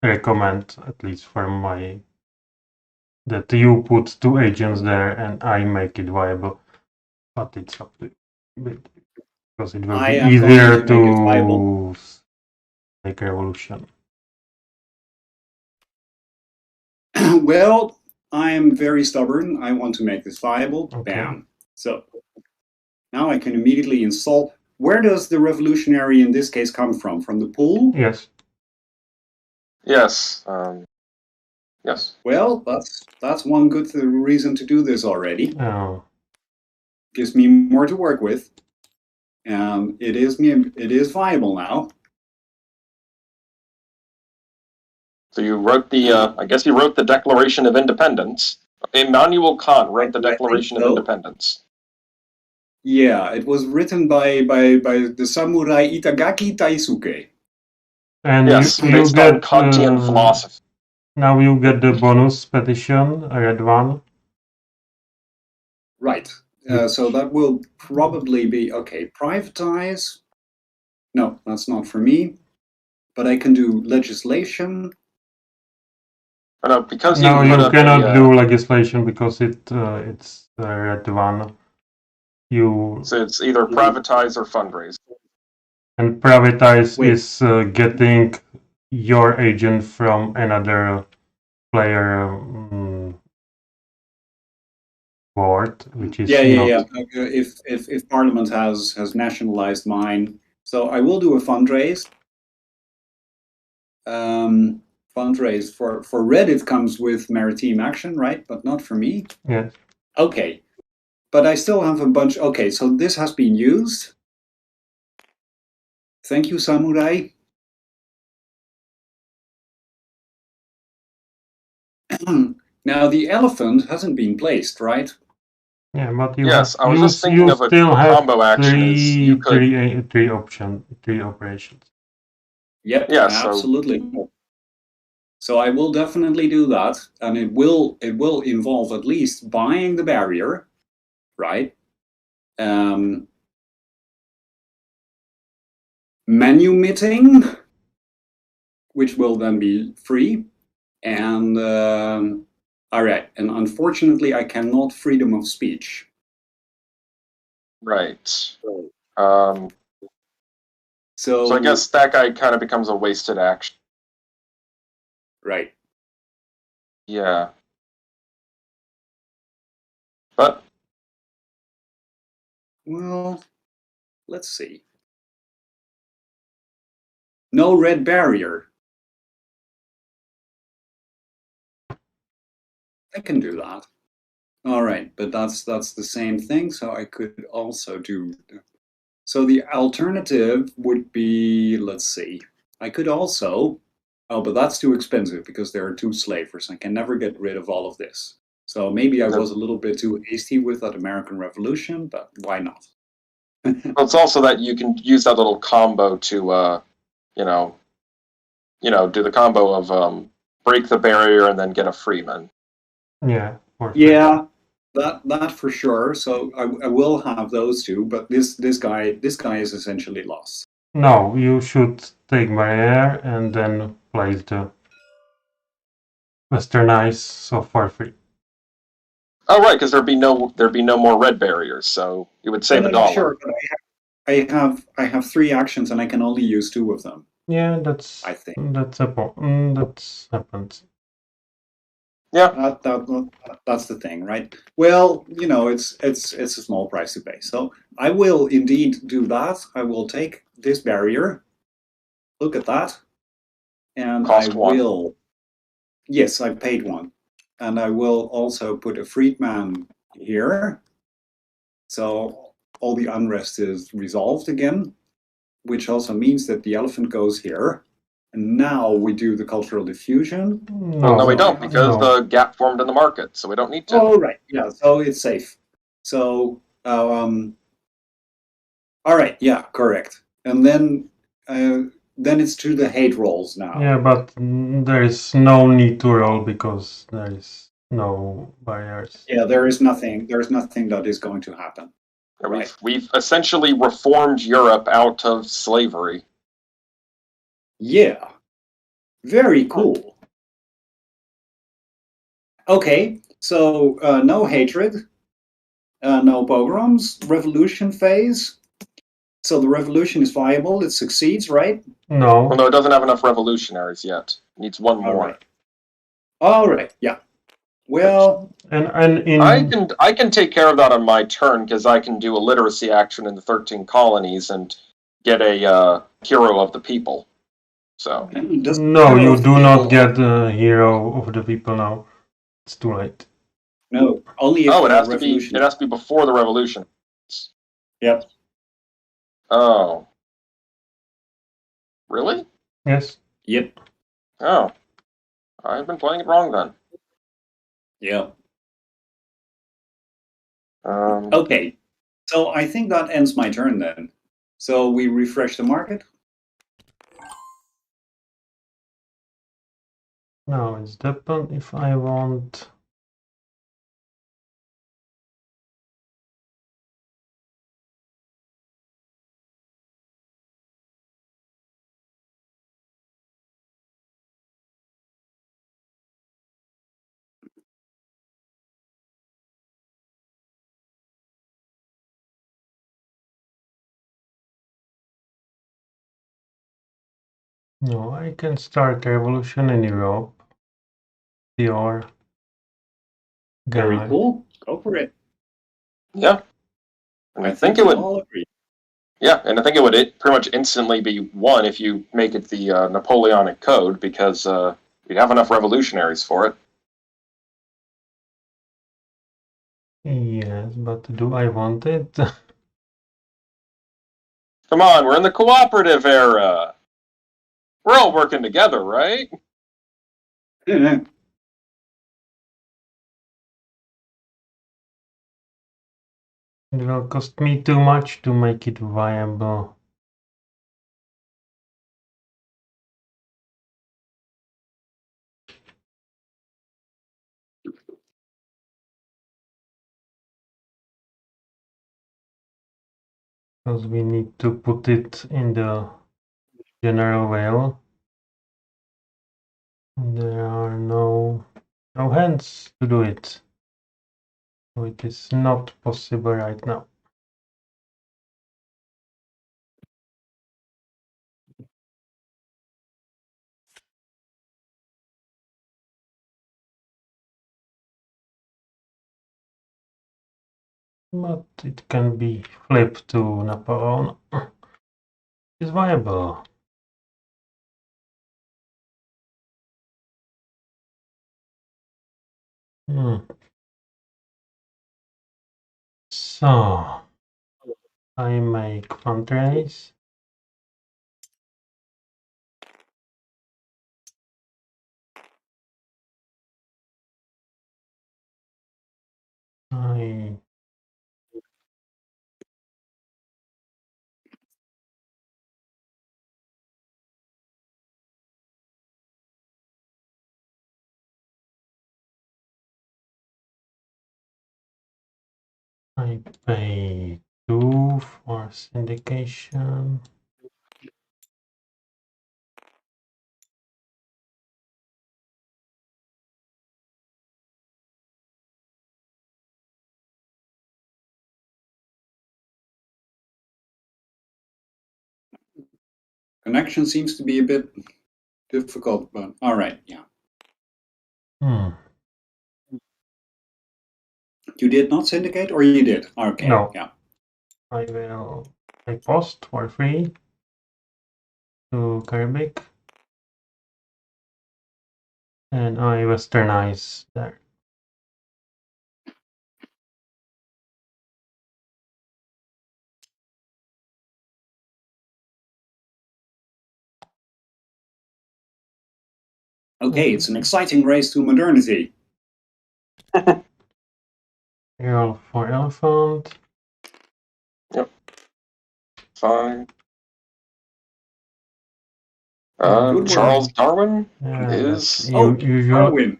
[SPEAKER 2] recommend, at least for my, that you put 2 agents there and I make it viable. But it's up to you. Because it will be easier to make a revolution.
[SPEAKER 3] Well, I'm very stubborn. I want to make this viable.
[SPEAKER 2] Okay.
[SPEAKER 3] Bam. So now I can immediately install. Where does the revolutionary in this case come from? From the pool?
[SPEAKER 2] Yes.
[SPEAKER 1] Yes. Yes.
[SPEAKER 3] Well, that's one good reason to do this already.
[SPEAKER 2] Oh.
[SPEAKER 3] Gives me more to work with, and it is viable now.
[SPEAKER 1] So you wrote the, I guess you wrote the Declaration of Independence. Immanuel Kant wrote the Declaration of Independence.
[SPEAKER 3] Yeah, it was written by the samurai Itagaki Taisuke.
[SPEAKER 2] And
[SPEAKER 1] yes,
[SPEAKER 2] you
[SPEAKER 1] based
[SPEAKER 2] get
[SPEAKER 1] on Kantian philosophy.
[SPEAKER 2] Now you get the bonus petition, a red one.
[SPEAKER 3] Right. So that will probably be okay. Privatize. No, that's not for me. But I can do legislation.
[SPEAKER 1] No, because
[SPEAKER 2] no,
[SPEAKER 1] you
[SPEAKER 2] cannot do legislation because it's a red one.
[SPEAKER 1] So it's either privatize or fundraise.
[SPEAKER 2] And privatize is getting your agent from another player board, which is
[SPEAKER 3] yeah. If Parliament has nationalized mine, so I will do a fundraise. Fundraise for red, it comes with maritime action, right? But not for me.
[SPEAKER 2] Yes.
[SPEAKER 3] Okay, but I still have a bunch. Okay, so this has been used. Thank you, Samurai. Now the elephant hasn't been placed, right?
[SPEAKER 2] Yeah, but
[SPEAKER 1] yes, I was just thinking of a combo action.
[SPEAKER 2] three operations.
[SPEAKER 3] Yep. Yeah. Absolutely. So I will definitely do that, and it will involve at least buying the barrier, right? Manumitting, which will then be free, and all right. And unfortunately, I cannot freedom of speech.
[SPEAKER 1] Right. So I guess that guy kind of becomes a wasted action.
[SPEAKER 3] Right.
[SPEAKER 1] Yeah. But
[SPEAKER 3] well, let's see. No red barrier. I can do that. All right, but that's the same thing. So I could also do. So the alternative would be, let's see. I could also. Oh, but that's too expensive because there are 2 slavers. I can never get rid of all of this. So maybe I was a little bit too hasty with that American Revolution, but why not?
[SPEAKER 1] Well, it's also that you can use that little combo to, do the combo of break the barrier and then get a freeman.
[SPEAKER 2] Yeah.
[SPEAKER 3] Yeah, that for sure. So I will have those 2, but this guy is essentially lost.
[SPEAKER 2] No, you should take barrier and then place the westernize so for free.
[SPEAKER 1] Oh right, because there'd be no more red barriers, so you would save $1.
[SPEAKER 3] Sure, but I have 3 actions and I can only use 2 of them.
[SPEAKER 2] Yeah, that's happens.
[SPEAKER 1] Yeah,
[SPEAKER 3] that's the thing, right? Well, it's a small price to pay. So I will indeed do that. I will take this barrier. Look at that, and
[SPEAKER 1] cost
[SPEAKER 3] I
[SPEAKER 1] 1.
[SPEAKER 3] will. Yes, I paid 1, and I will also put a freedman here. So all the unrest is resolved again, which also means that the elephant goes here. And now we do the cultural diffusion.
[SPEAKER 1] No, we don't, because the gap formed in the market, so we don't need to.
[SPEAKER 3] Oh, right. Yeah, so it's safe. So, all right. Yeah, correct. And then it's to the hate rolls now.
[SPEAKER 2] Yeah, but there is no need to roll because there is no barriers.
[SPEAKER 3] Yeah, there is nothing that is going to happen.
[SPEAKER 1] Right. We've essentially reformed Europe out of slavery.
[SPEAKER 3] Yeah. Very cool. Okay, so no hatred, no pogroms, revolution phase. So the revolution is viable, it succeeds, right?
[SPEAKER 2] No.
[SPEAKER 1] Well, no, it doesn't have enough revolutionaries yet. It needs 1 more.
[SPEAKER 3] All right, yeah. Well,
[SPEAKER 2] and in
[SPEAKER 1] I can take care of that on my turn because I can do a literacy action in the 13 colonies and get a hero of the people. So
[SPEAKER 2] no, you do not get a hero of the people now. It's too late.
[SPEAKER 3] No, only if
[SPEAKER 1] it
[SPEAKER 3] the
[SPEAKER 1] has
[SPEAKER 3] revolution.
[SPEAKER 1] to be before the revolution.
[SPEAKER 3] Yep.
[SPEAKER 1] Oh, really?
[SPEAKER 2] Yes.
[SPEAKER 3] Yep.
[SPEAKER 1] Oh, I've been playing it wrong then.
[SPEAKER 3] Yep.
[SPEAKER 1] Um,
[SPEAKER 3] Okay, so I think that ends my turn then. So we refresh the market.
[SPEAKER 2] Now it's depend if I want. No, I can start a revolution in Europe. Your guy.
[SPEAKER 3] Very cool. Go for it.
[SPEAKER 1] yeah. And
[SPEAKER 3] I think
[SPEAKER 1] it
[SPEAKER 3] we
[SPEAKER 1] would.
[SPEAKER 3] all agree.
[SPEAKER 1] Yeah, and I think it would pretty much instantly be won if you make it the Napoleonic Code because you'd have enough revolutionaries for it.
[SPEAKER 2] Yes, but do I want it?
[SPEAKER 1] Come on, we're in the cooperative era. We're all working together, right?
[SPEAKER 2] It will cost me too much to make it viable. Because we need to put it in the general whale. There are no hands to do it. So it is not possible right now. But it can be flipped to Napoleon. It's viable. So I make fundraise. I pay 2 for syndication.
[SPEAKER 3] Connection seems to be a bit difficult, but all right, yeah. You did not syndicate, or you did? Okay,
[SPEAKER 2] no.
[SPEAKER 3] Yeah.
[SPEAKER 2] I post for free to Caribbean. And I westernize there.
[SPEAKER 3] Okay, it's an exciting race to modernity.
[SPEAKER 2] Roll for elephant.
[SPEAKER 1] Yep. Fine.
[SPEAKER 3] Good
[SPEAKER 1] Charles
[SPEAKER 3] work.
[SPEAKER 1] Darwin
[SPEAKER 2] Yeah,
[SPEAKER 1] is.
[SPEAKER 3] Darwin.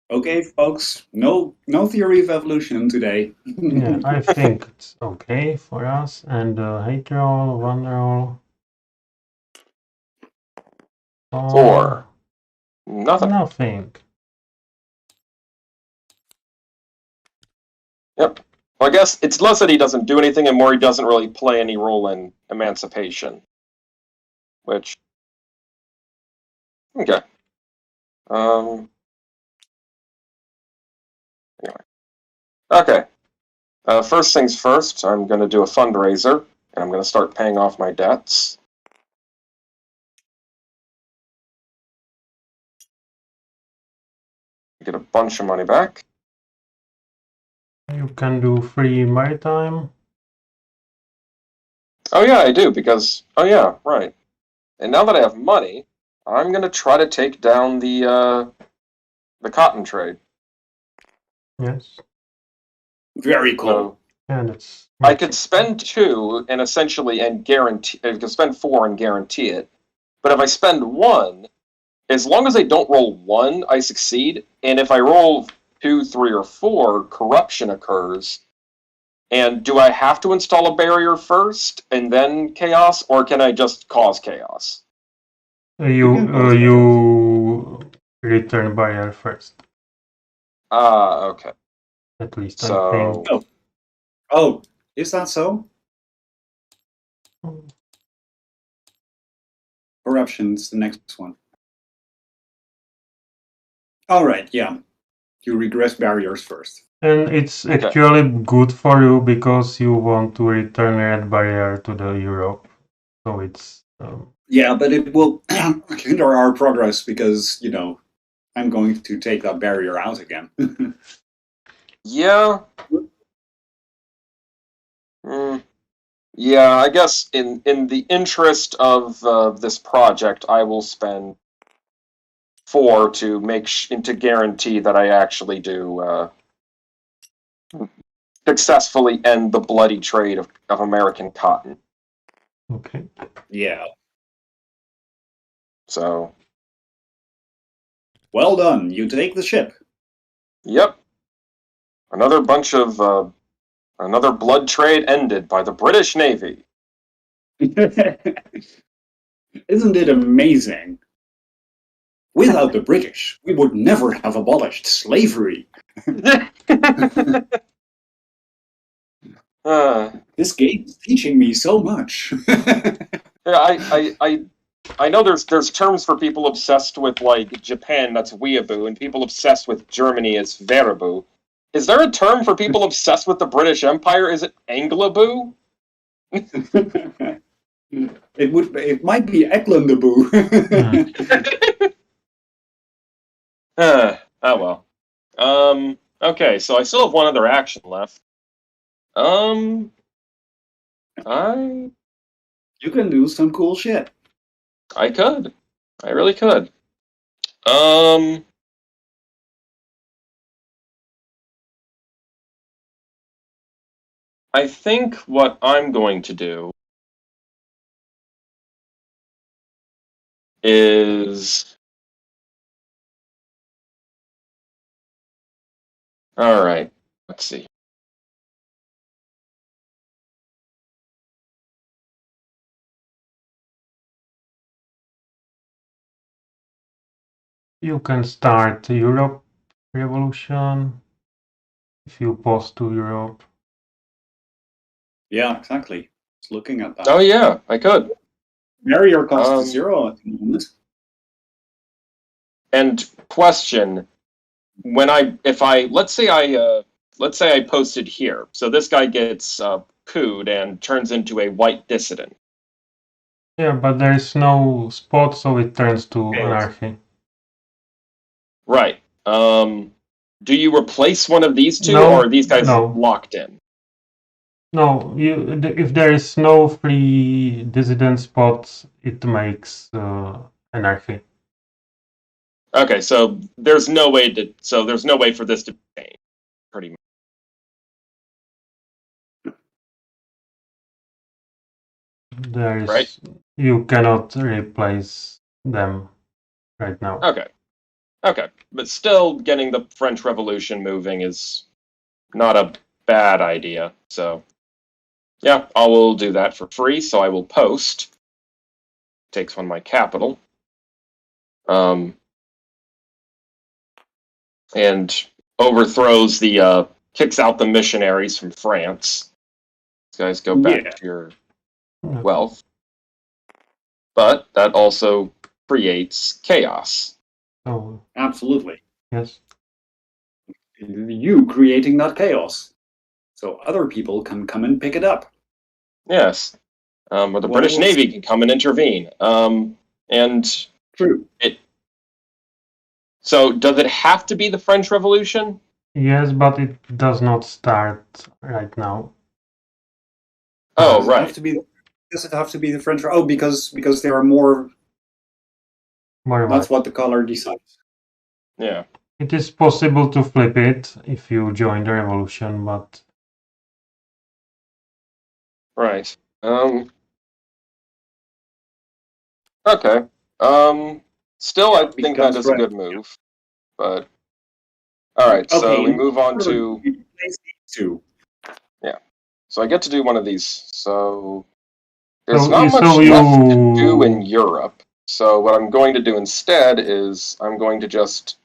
[SPEAKER 3] Okay, folks. No theory of evolution today.
[SPEAKER 2] Yeah, I think it's okay for us. And hate roll, 1 roll.
[SPEAKER 1] 4. Nothing.
[SPEAKER 2] Nothing.
[SPEAKER 1] Yep. Well, I guess it's less that he doesn't do anything and more he doesn't really play any role in emancipation. Which. Okay. Anyway. Okay. First things first, I'm going to do a fundraiser, and I'm going to start paying off my debts. Get a bunch of money back.
[SPEAKER 2] You can do free maritime.
[SPEAKER 1] Oh yeah, I do, because... Oh yeah, right. And now that I have money, I'm going to try to take down the cotton trade.
[SPEAKER 2] Yes.
[SPEAKER 3] Very cool.
[SPEAKER 1] So,
[SPEAKER 2] And it's...
[SPEAKER 1] I could spend 2 and essentially guarantee... I could spend 4 and guarantee it. But if I spend 1, as long as I don't roll 1, I succeed. And if I roll 2, 3, or 4, corruption occurs. And do I have to install a barrier first and then chaos, or can I just cause chaos?
[SPEAKER 2] You return barrier first.
[SPEAKER 1] Okay.
[SPEAKER 2] At least I
[SPEAKER 1] So,
[SPEAKER 2] think.
[SPEAKER 3] Oh, is that so? Corruption's the next one. All right, yeah. You regress barriers first.
[SPEAKER 2] And it's
[SPEAKER 1] Okay.
[SPEAKER 2] actually good for you because you want to return red barrier to the Europe. So it's...
[SPEAKER 3] Yeah, but it will hinder our progress because, you know, I'm going to take that barrier out again.
[SPEAKER 1] yeah. Yeah, I guess in the interest of this project, I will spend 4 to to guarantee that I actually do successfully end the bloody trade of American cotton.
[SPEAKER 2] Okay.
[SPEAKER 3] Yeah.
[SPEAKER 1] So,
[SPEAKER 3] Well done. You take the ship.
[SPEAKER 1] yep. Another bunch of another blood trade ended by the British Navy.
[SPEAKER 3] Isn't it amazing? Without the British, we would never have abolished slavery. This game is teaching me so much.
[SPEAKER 1] Yeah, I know there's terms for people obsessed with like Japan, that's weeaboo, and people obsessed with Germany is veraboo. Is there a term for people obsessed with the British Empire? Is it Anglaboo?
[SPEAKER 3] It might be Eklundaboo.
[SPEAKER 1] Oh well. Okay, so I still have one other action left.
[SPEAKER 3] You can do some cool shit.
[SPEAKER 1] I could. I really could. I think what I'm going to do is... Alright, let's see.
[SPEAKER 2] You can start Europe Revolution if you post to Europe.
[SPEAKER 3] Yeah, exactly. Just looking at that.
[SPEAKER 1] Oh yeah, I could.
[SPEAKER 3] Barrier cost is 0 at the moment.
[SPEAKER 1] And question, let's say I posted here, so this guy gets cooed and turns into a white dissident.
[SPEAKER 2] Yeah, but there is no spot, so it turns to anarchy.
[SPEAKER 1] Right. Do you replace one of these two,
[SPEAKER 2] No,
[SPEAKER 1] or are these guys
[SPEAKER 2] no.
[SPEAKER 1] locked in?
[SPEAKER 2] No, if there is no free dissident spots, it makes anarchy.
[SPEAKER 1] Okay, so there's no way for this to change, pretty much.
[SPEAKER 2] There is,
[SPEAKER 1] right?
[SPEAKER 2] You cannot replace them right now.
[SPEAKER 1] Okay, but still getting the French Revolution moving is not a bad idea. So, yeah, I will do that for free. So I will post. Takes one of my capital. And overthrows kicks out the missionaries from France. These guys go back to your wealth. But that also creates chaos.
[SPEAKER 2] Oh,
[SPEAKER 3] absolutely.
[SPEAKER 2] Yes.
[SPEAKER 3] you creating that chaos, so other people can come and pick it up.
[SPEAKER 1] Yes. Or the British Navy can come and intervene. And
[SPEAKER 3] true.
[SPEAKER 1] So does it have to be the French Revolution?
[SPEAKER 2] Yes, but it does not start right now.
[SPEAKER 1] Oh,
[SPEAKER 3] Does
[SPEAKER 1] right.
[SPEAKER 3] Does it have to be the French? Oh, because there are more. That's what the color decides.
[SPEAKER 1] Yeah.
[SPEAKER 2] It is possible to flip it if you join the revolution, but
[SPEAKER 1] right. Okay. Still, I think that is a good move, but all right.
[SPEAKER 3] Okay,
[SPEAKER 1] so we move on to.
[SPEAKER 3] Yeah.
[SPEAKER 1] So I get to do one of these. So there's not much left to do in Europe. So what I'm going to do instead is I'm going to just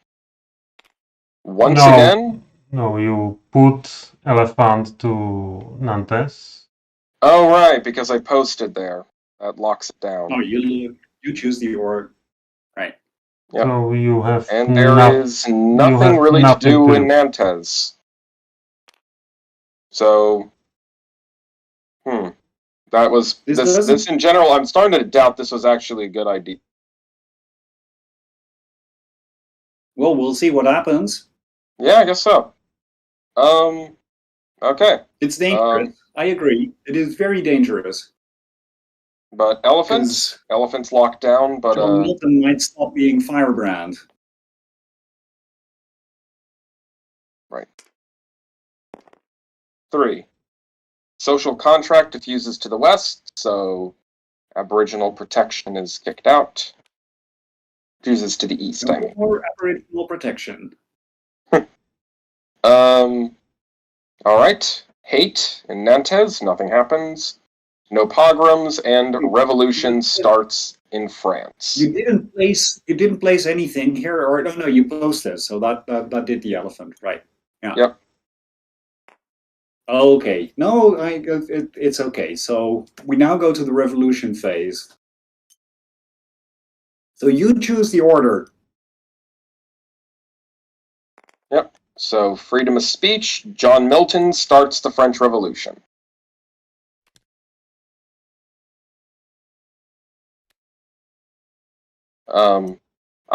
[SPEAKER 1] again.
[SPEAKER 2] No, you put elephant to Nantes.
[SPEAKER 1] Oh right, because I posted there. That locks it down.
[SPEAKER 3] Oh, you choose the order, right?
[SPEAKER 1] Yep.
[SPEAKER 2] So you have.
[SPEAKER 1] And there is nothing really to do in Nantes. So, that was this in general. I'm starting to doubt this was actually a good idea.
[SPEAKER 3] Well, we'll see what happens.
[SPEAKER 1] Yeah, I guess so. Okay.
[SPEAKER 3] It's dangerous. I agree. It is very dangerous.
[SPEAKER 1] But elephants locked down. But
[SPEAKER 3] John Milton might stop being firebrand.
[SPEAKER 1] Right. 3. Social contract diffuses to the west, so Aboriginal protection is kicked out. Diffuses to the east.
[SPEAKER 3] No more Aboriginal protection.
[SPEAKER 1] All right. Hate in Nantes. Nothing happens. No pogroms, and revolution starts in France.
[SPEAKER 3] You didn't place anything here, or no, you posted. So that did the elephant, right? Yeah.
[SPEAKER 1] Yep.
[SPEAKER 3] Okay. No, it's okay. So we now go to the revolution phase. So you choose the order.
[SPEAKER 1] Yep. So freedom of speech. John Milton starts the French Revolution.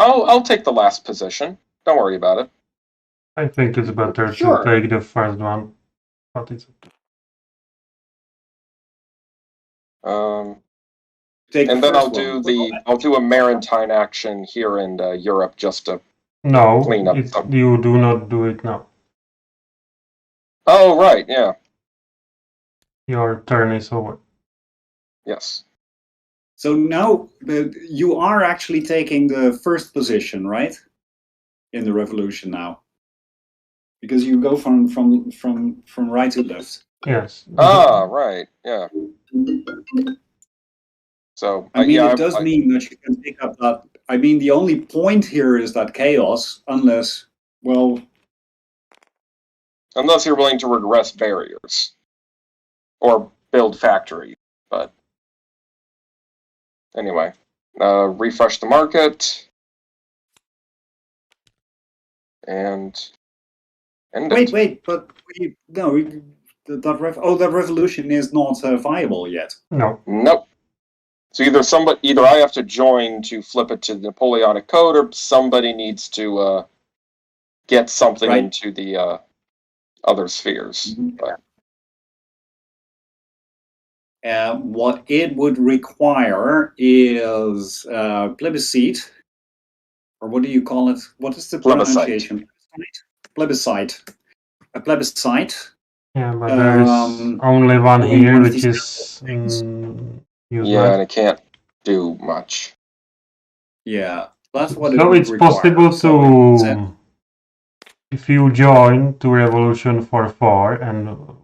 [SPEAKER 1] I'll take the last position. Don't worry about it.
[SPEAKER 2] I think it's better to take the first one, but it's okay.
[SPEAKER 1] And then I'll do a maritime action here in Europe just to clean up.
[SPEAKER 2] You do not do it now.
[SPEAKER 1] Oh right, yeah.
[SPEAKER 2] Your turn is over.
[SPEAKER 1] Yes.
[SPEAKER 3] So now you are actually taking the first position, right? In the revolution now, because you go from right to left.
[SPEAKER 2] Yes.
[SPEAKER 1] Ah, right. Yeah. So
[SPEAKER 3] I mean, it does mean that you can pick up that. I mean, the only point here is that chaos, unless you're
[SPEAKER 1] willing to regress barriers or build factories. But anyway, refresh the market and end it.
[SPEAKER 3] Wait, but that revolution is not viable yet.
[SPEAKER 2] No.
[SPEAKER 1] Nope. So either I have to join to flip it to the Napoleonic Code, or somebody needs to get something into the other spheres.
[SPEAKER 3] Mm-hmm. What it would require is plebiscite, or what do you call it? What is the pronunciation? Plebiscite. A plebiscite.
[SPEAKER 2] Yeah, but there is only one here, which is useless.
[SPEAKER 1] Yeah, and it can't do much.
[SPEAKER 3] Yeah, that's what
[SPEAKER 2] it would require. So it's possible to, if you join to Revolution for 4 and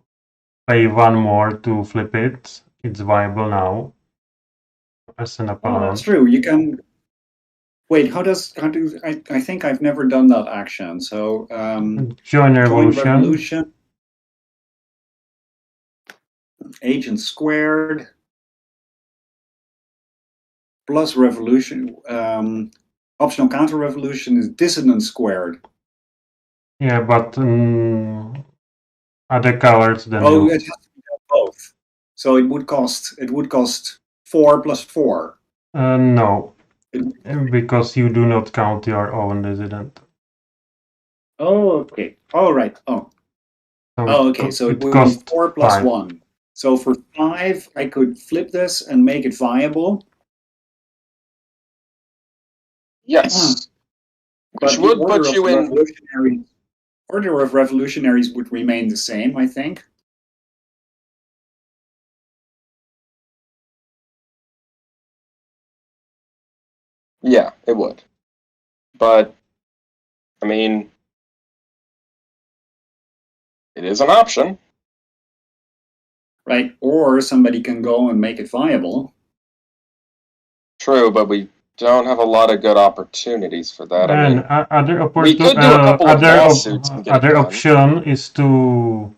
[SPEAKER 2] pay one more to flip it, it's viable now as an opponent.
[SPEAKER 3] Oh, that's true. You can. Wait, how do I think I've never done that action. So
[SPEAKER 2] join revolution.
[SPEAKER 3] Agent squared plus revolution. Optional counter revolution is dissonance squared.
[SPEAKER 2] Yeah, but other colors than
[SPEAKER 3] Oh,
[SPEAKER 2] you.
[SPEAKER 3] it has to be both. So it would cost 4 plus 4.
[SPEAKER 2] No,
[SPEAKER 3] It-
[SPEAKER 2] because you do not count your own resident.
[SPEAKER 3] Oh, okay. Oh, right. Oh,
[SPEAKER 2] So
[SPEAKER 3] okay. So it
[SPEAKER 2] it
[SPEAKER 3] would be
[SPEAKER 2] costs
[SPEAKER 3] 4 plus
[SPEAKER 2] 5.
[SPEAKER 3] 1. So for 5, I could flip this and make it viable.
[SPEAKER 1] Yes. Which
[SPEAKER 3] But the
[SPEAKER 1] would put you in.
[SPEAKER 3] order of revolutionaries would remain the same, I think.
[SPEAKER 1] Yeah, it would. But, I mean, it is an option.
[SPEAKER 3] Right? Or somebody can go and make it viable.
[SPEAKER 1] True, but we don't have a lot of good opportunities for that. I
[SPEAKER 2] And
[SPEAKER 1] mean, we could do a couple of
[SPEAKER 2] other
[SPEAKER 1] lawsuits and get it
[SPEAKER 2] other
[SPEAKER 1] done.
[SPEAKER 2] option is to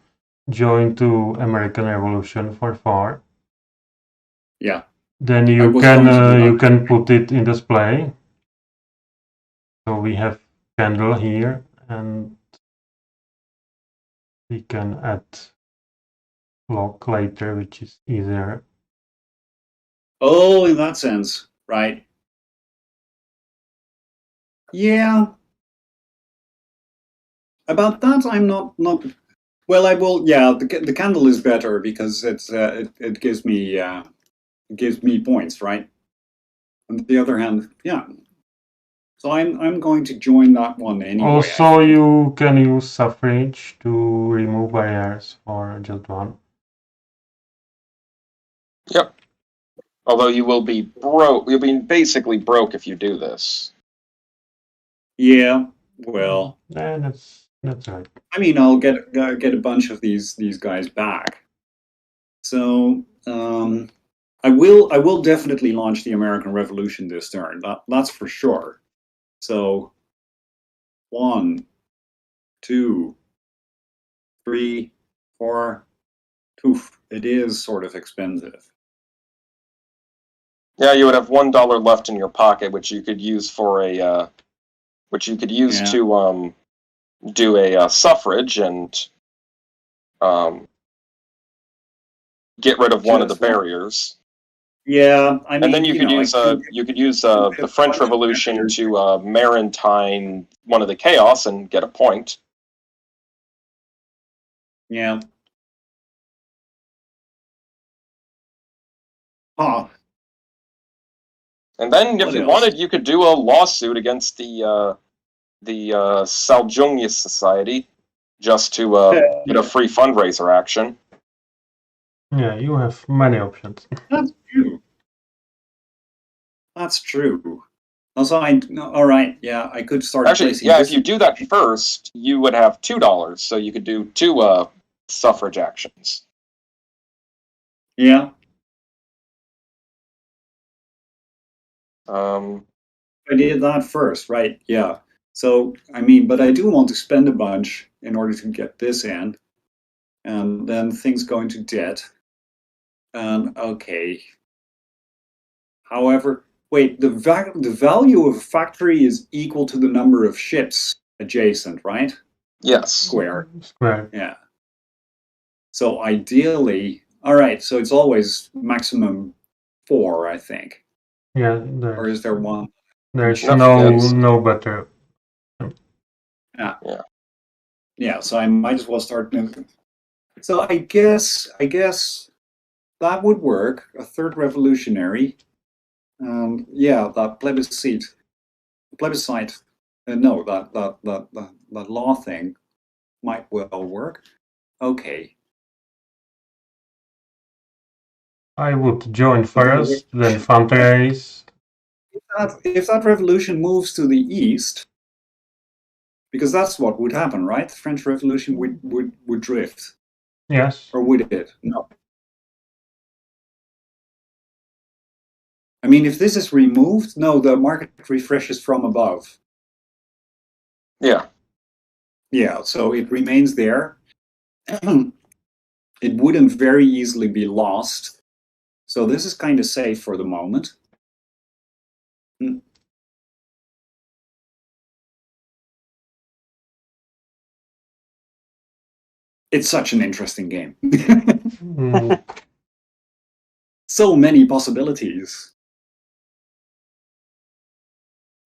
[SPEAKER 2] join to American Revolution for 4.
[SPEAKER 3] Yeah.
[SPEAKER 2] Then
[SPEAKER 3] I was going to do
[SPEAKER 2] you
[SPEAKER 3] that.
[SPEAKER 2] can put it in display. So we have candle here, and we can add lock later, which is easier.
[SPEAKER 3] Oh, in that sense, right? Yeah. About that, I'm not. Well, I will. Yeah, the candle is better because it gives me points, right? On the other hand, yeah. So I'm going to join that one anyway.
[SPEAKER 2] Also, you can use suffrage to remove barriers for just one.
[SPEAKER 1] Yep. Although you will be broke. You'll be basically broke if you do this.
[SPEAKER 3] Yeah. Well,
[SPEAKER 2] Yeah, that's right.
[SPEAKER 3] I mean, I'll get a bunch of these guys back. So I will definitely launch the American Revolution this turn. That's for sure. So 1, 2, 3, 4. Oof, it is sort of expensive.
[SPEAKER 1] Yeah, you would have $1 left in your pocket, which you could use for a, to do a suffrage and get rid of one of the
[SPEAKER 3] Just one.
[SPEAKER 1] barriers.
[SPEAKER 3] Yeah, I mean,
[SPEAKER 1] And then you could
[SPEAKER 3] I
[SPEAKER 1] use
[SPEAKER 3] could
[SPEAKER 1] the French Revolution to Maritime one of the chaos and get a point.
[SPEAKER 3] Yeah. Huh.
[SPEAKER 1] And then, if
[SPEAKER 3] What
[SPEAKER 1] you
[SPEAKER 3] else?
[SPEAKER 1] wanted, you could do a lawsuit against the Saljungius Society just to get a free fundraiser action.
[SPEAKER 2] Yeah, you have many options.
[SPEAKER 3] That's true. That's true. Also, all right. Yeah, I could start
[SPEAKER 1] Actually,
[SPEAKER 3] placing.
[SPEAKER 1] yeah, if you do that first, you would have $2, so you could do 2 suffrage actions.
[SPEAKER 3] Yeah. I did that first, right? Yeah. So, I mean, but I do want to spend a bunch in order to get this in, and then things go into debt. And okay. However, wait, the value of a factory is equal to the number of ships adjacent, right?
[SPEAKER 1] Yes.
[SPEAKER 3] Square.
[SPEAKER 2] Square.
[SPEAKER 3] Yeah. So ideally, all right. So it's always maximum 4, I think.
[SPEAKER 2] Yeah,
[SPEAKER 3] Or is there one?
[SPEAKER 2] There's
[SPEAKER 1] No,
[SPEAKER 2] no better.
[SPEAKER 3] Yeah.
[SPEAKER 1] Yeah.
[SPEAKER 3] Yeah. So I might as well start. So I guess that would work. A third revolutionary. Yeah, that plebiscite. No, that law thing might well work. Okay.
[SPEAKER 2] I would join first, then fundraise.
[SPEAKER 3] If that revolution moves to the east, because that's what would happen, right? The French Revolution would drift.
[SPEAKER 2] Yes.
[SPEAKER 3] Or would it? No. I mean, if this is removed, no, the market refreshes from above.
[SPEAKER 1] Yeah.
[SPEAKER 3] Yeah, so it remains there. It wouldn't very easily be lost. So this is kind of safe for the moment. It's such an interesting game.
[SPEAKER 2] Mm,
[SPEAKER 3] So many possibilities.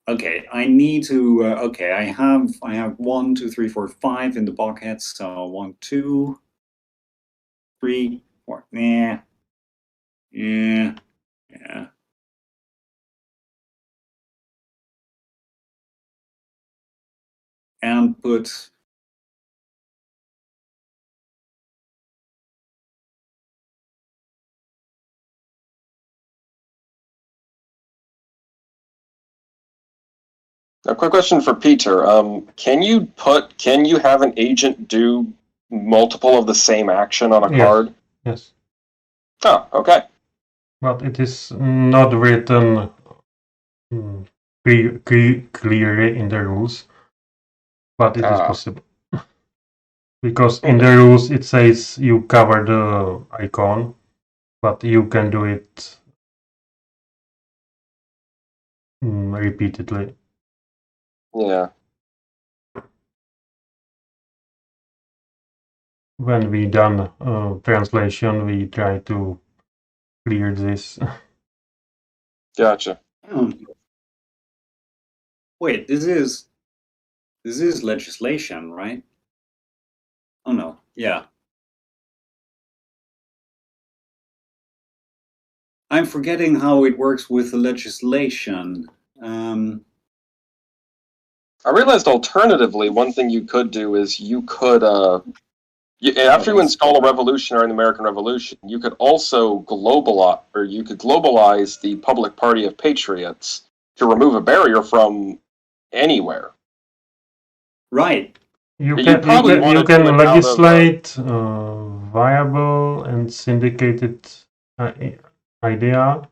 [SPEAKER 3] Okay, I need to. Okay, I have 1, 2, 3, 4, 5 in the pocket. So 1, 2, 3, 4. Yeah, yeah, yeah. And put.
[SPEAKER 1] A quick question for Peter. Can you have an agent do multiple of the same action on a
[SPEAKER 2] yes,
[SPEAKER 1] card?
[SPEAKER 2] yes.
[SPEAKER 1] Oh, okay.
[SPEAKER 2] But it is not written clearly in the rules, but it is possible. Because in the rules it says you cover the icon, but you can do it repeatedly.
[SPEAKER 1] Yeah.
[SPEAKER 2] When we done translation, we try to clear this.
[SPEAKER 1] Gotcha.
[SPEAKER 3] Wait, this is legislation, right? Oh no, yeah. I'm forgetting how it works with the legislation.
[SPEAKER 1] I realized alternatively, one thing you could do is you could, after you install a revolutionary in the American Revolution, you could also globalize the Public Party of Patriots to remove a barrier from anywhere.
[SPEAKER 3] Right.
[SPEAKER 2] You
[SPEAKER 1] You
[SPEAKER 2] can
[SPEAKER 1] probably want to do it out of,
[SPEAKER 2] legislate viable and syndicated idea,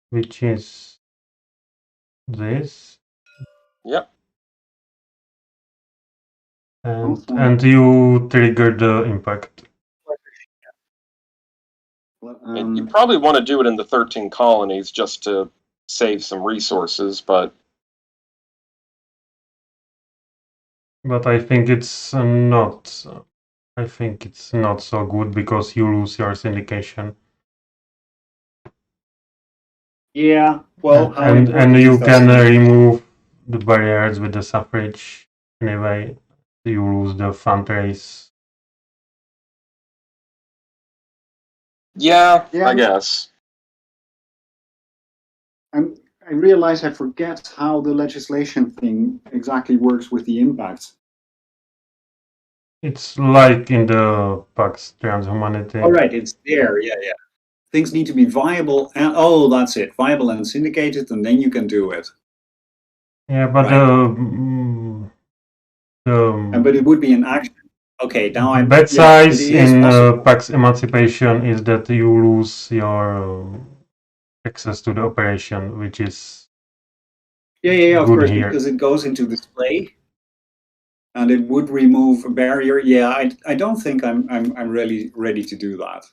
[SPEAKER 2] which is this.
[SPEAKER 1] Yep.
[SPEAKER 2] And you trigger the impact.
[SPEAKER 1] You probably want to do it in the 13 colonies just to save some resources, but
[SPEAKER 2] I think it's not. I think it's not so good because you lose your syndication.
[SPEAKER 3] Yeah. Well,
[SPEAKER 2] and you can remove the barriers with the suffrage. Anyway, you lose the fundraise.
[SPEAKER 1] yeah, I guess.
[SPEAKER 3] I realize I forget how the legislation thing exactly works with the impact.
[SPEAKER 2] It's like in the Pax Transhumanity.
[SPEAKER 3] All right, it's there. Yeah, yeah. Things need to be viable, and that's it. Viable and syndicated, and then you can do it.
[SPEAKER 2] Yeah, but
[SPEAKER 3] right. But it would be an action. Okay, now I'm.
[SPEAKER 2] Bad size in Pax Emancipation is that you lose your access to the operation, which is
[SPEAKER 3] yeah, of course,
[SPEAKER 2] here.
[SPEAKER 3] because it goes into display, and it would remove a barrier. Yeah, I don't think I'm really ready to do that.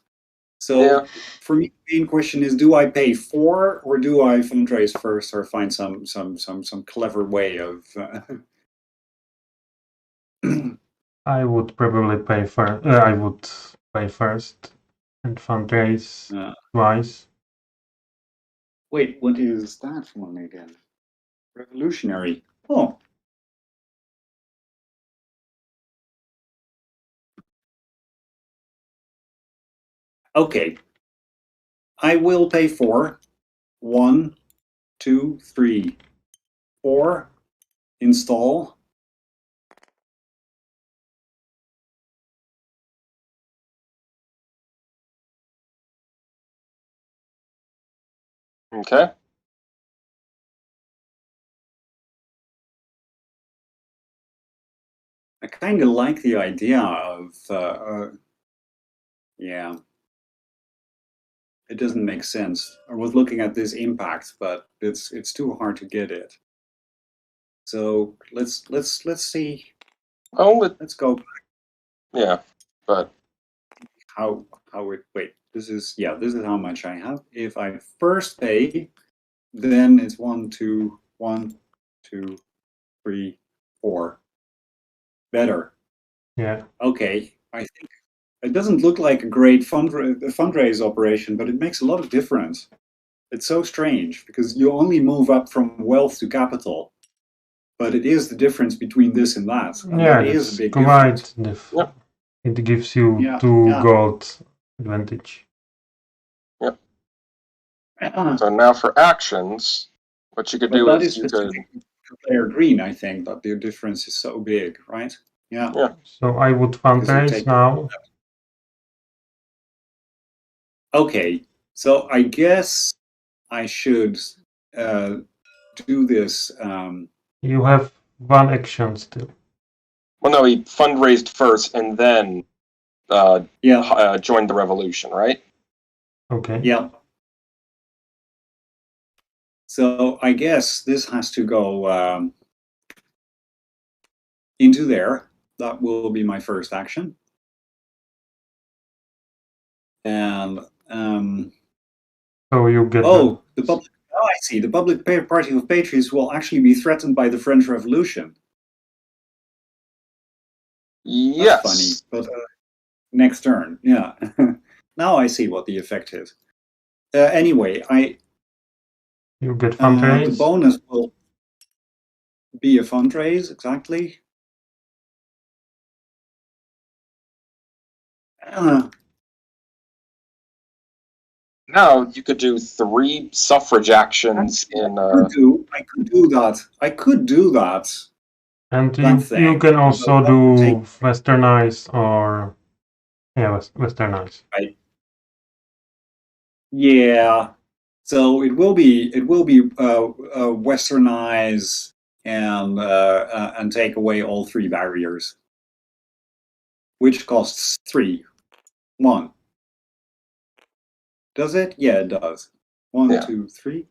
[SPEAKER 3] So for me, the main question is: do I pay 4 or do I fundraise first, or find some clever way of?
[SPEAKER 2] I would probably pay first. I would pay first and fundraise twice.
[SPEAKER 3] Wait, what is that one again? Revolutionary. Oh. Okay. I will pay 4. 1, 2, 3, 4. Install.
[SPEAKER 1] Okay.
[SPEAKER 3] I kind of like the idea of, yeah. It doesn't make sense. I was looking at this impact, but it's too hard to get it. So let's see.
[SPEAKER 1] Oh,
[SPEAKER 3] let's go back.
[SPEAKER 1] Yeah, but
[SPEAKER 3] how it? Wait, this is how much I have. If I first pay, then it's 1, 2, 1, 2, 3, 4. Better.
[SPEAKER 2] Yeah.
[SPEAKER 3] Okay, I think it doesn't look like a great fundraise operation, but it makes a lot of difference. It's so strange because you only move up from wealth to capital, but it is the difference between this and that, and
[SPEAKER 2] Yeah,
[SPEAKER 3] that is a
[SPEAKER 2] that's
[SPEAKER 3] big
[SPEAKER 2] quite
[SPEAKER 3] difference.
[SPEAKER 1] Yep.
[SPEAKER 2] It gives you
[SPEAKER 3] Yeah,
[SPEAKER 2] 2
[SPEAKER 3] yeah.
[SPEAKER 2] gold advantage.
[SPEAKER 1] Yep. So now for actions, what you could
[SPEAKER 3] But
[SPEAKER 1] do
[SPEAKER 3] that
[SPEAKER 1] is
[SPEAKER 3] is
[SPEAKER 1] you could.
[SPEAKER 3] specific to player green, I think, that the difference is so big, right? Yeah.
[SPEAKER 1] Yeah.
[SPEAKER 2] So I would
[SPEAKER 3] Because you
[SPEAKER 2] fundraise
[SPEAKER 3] take
[SPEAKER 2] now.
[SPEAKER 3] Okay, so I guess I should do this.
[SPEAKER 2] You have 1 action still.
[SPEAKER 1] Well, no, he fundraised first and then
[SPEAKER 3] Yeah,
[SPEAKER 1] joined the revolution, right?
[SPEAKER 2] Okay.
[SPEAKER 3] yeah. So I guess this has to go into there. That will be my first action. And
[SPEAKER 2] So you get
[SPEAKER 3] oh, the public. Oh, I see. The Public Party of Patriots will actually be threatened by the French Revolution. That's funny,
[SPEAKER 1] Yes.
[SPEAKER 3] but next turn, yeah. Now I see what the effect is. Anyway,
[SPEAKER 2] you get
[SPEAKER 3] the
[SPEAKER 2] fundraise.
[SPEAKER 3] bonus will be a fundraise, exactly.
[SPEAKER 1] Now you could do 3 suffrage actions in.
[SPEAKER 3] I could do that. I could do that.
[SPEAKER 2] And
[SPEAKER 3] That
[SPEAKER 2] you
[SPEAKER 3] thing.
[SPEAKER 2] can
[SPEAKER 3] But
[SPEAKER 2] also
[SPEAKER 3] that would take.
[SPEAKER 2] do westernize or westernize.
[SPEAKER 3] Yeah. So it will be westernize and take away all 3 barriers, which costs 3. 1. Does it? Yeah, it does. 1,
[SPEAKER 1] Yeah.
[SPEAKER 3] 2, 3.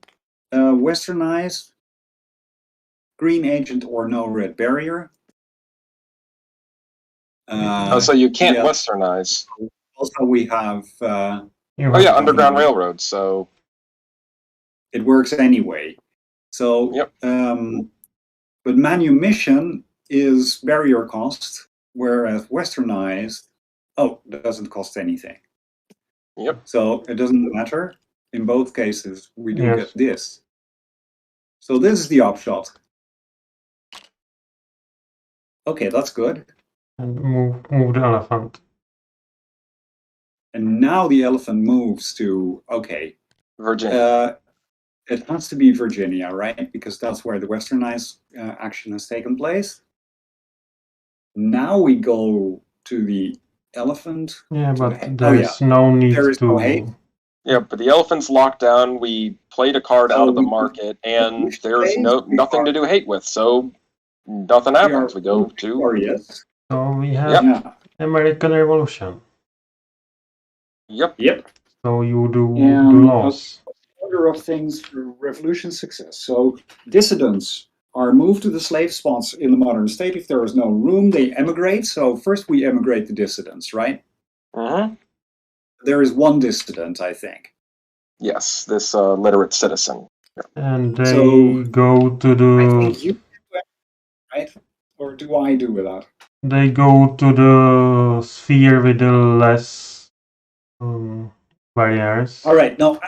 [SPEAKER 3] Westernize, green agent or no red barrier.
[SPEAKER 1] So you can't
[SPEAKER 3] Yeah.
[SPEAKER 1] westernize.
[SPEAKER 3] Also, we have.
[SPEAKER 1] Oh yeah, Underground Railroad. So
[SPEAKER 3] it works anyway. So,
[SPEAKER 1] yep.
[SPEAKER 3] But manumission is barrier cost, whereas westernize, doesn't cost anything.
[SPEAKER 1] Yep.
[SPEAKER 3] So it doesn't matter. In both cases, we do
[SPEAKER 2] Yes.
[SPEAKER 3] get this. So this is the upshot. Okay, that's good.
[SPEAKER 2] And move the elephant.
[SPEAKER 3] And now the elephant moves to, okay.
[SPEAKER 1] Virginia.
[SPEAKER 3] It has to be Virginia, right? Because that's where the westernize action has taken place. Now we go to the elephant.
[SPEAKER 2] Yeah, but there's no need
[SPEAKER 3] there is
[SPEAKER 2] to.
[SPEAKER 3] no hate.
[SPEAKER 1] Yeah, but the elephant's locked down. We played a card out of the market, and there's nothing to do hate with. So nothing happens. We go to.
[SPEAKER 3] Glorious.
[SPEAKER 2] So we have American Revolution.
[SPEAKER 1] Yep.
[SPEAKER 2] So you do
[SPEAKER 3] And
[SPEAKER 2] the laws.
[SPEAKER 3] Order of things for revolution success. So dissidents are moved to the slave spots in the modern state. If there is no room, they emigrate. So first we emigrate the dissidents, right?
[SPEAKER 1] Mm-hmm.
[SPEAKER 3] There is 1 dissident, I think.
[SPEAKER 1] Yes, this literate citizen.
[SPEAKER 2] And they go to the.
[SPEAKER 3] I think you do it, right? Or do I do that?
[SPEAKER 2] They go to the sphere with the less barriers.
[SPEAKER 3] All right. No,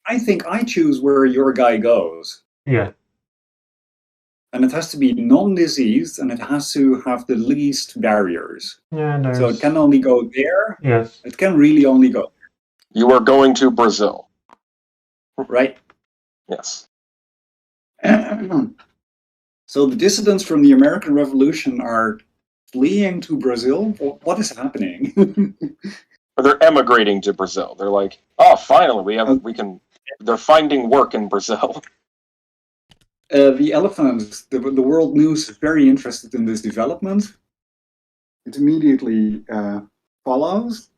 [SPEAKER 3] I think I choose where your guy goes.
[SPEAKER 2] Yeah.
[SPEAKER 3] And it has to be non-diseased, and it has to have the least barriers.
[SPEAKER 2] Yeah,
[SPEAKER 3] so it can only go there.
[SPEAKER 2] Yes.
[SPEAKER 3] It can really only go there.
[SPEAKER 1] You are going to Brazil.
[SPEAKER 3] Right?
[SPEAKER 1] Yes.
[SPEAKER 3] So the dissidents from the American Revolution are fleeing to Brazil? What is happening?
[SPEAKER 1] Or they're emigrating to Brazil. They're like, oh, finally, we can. They're finding work in Brazil.
[SPEAKER 3] The elephant, the world news is very interested in this development. It immediately follows.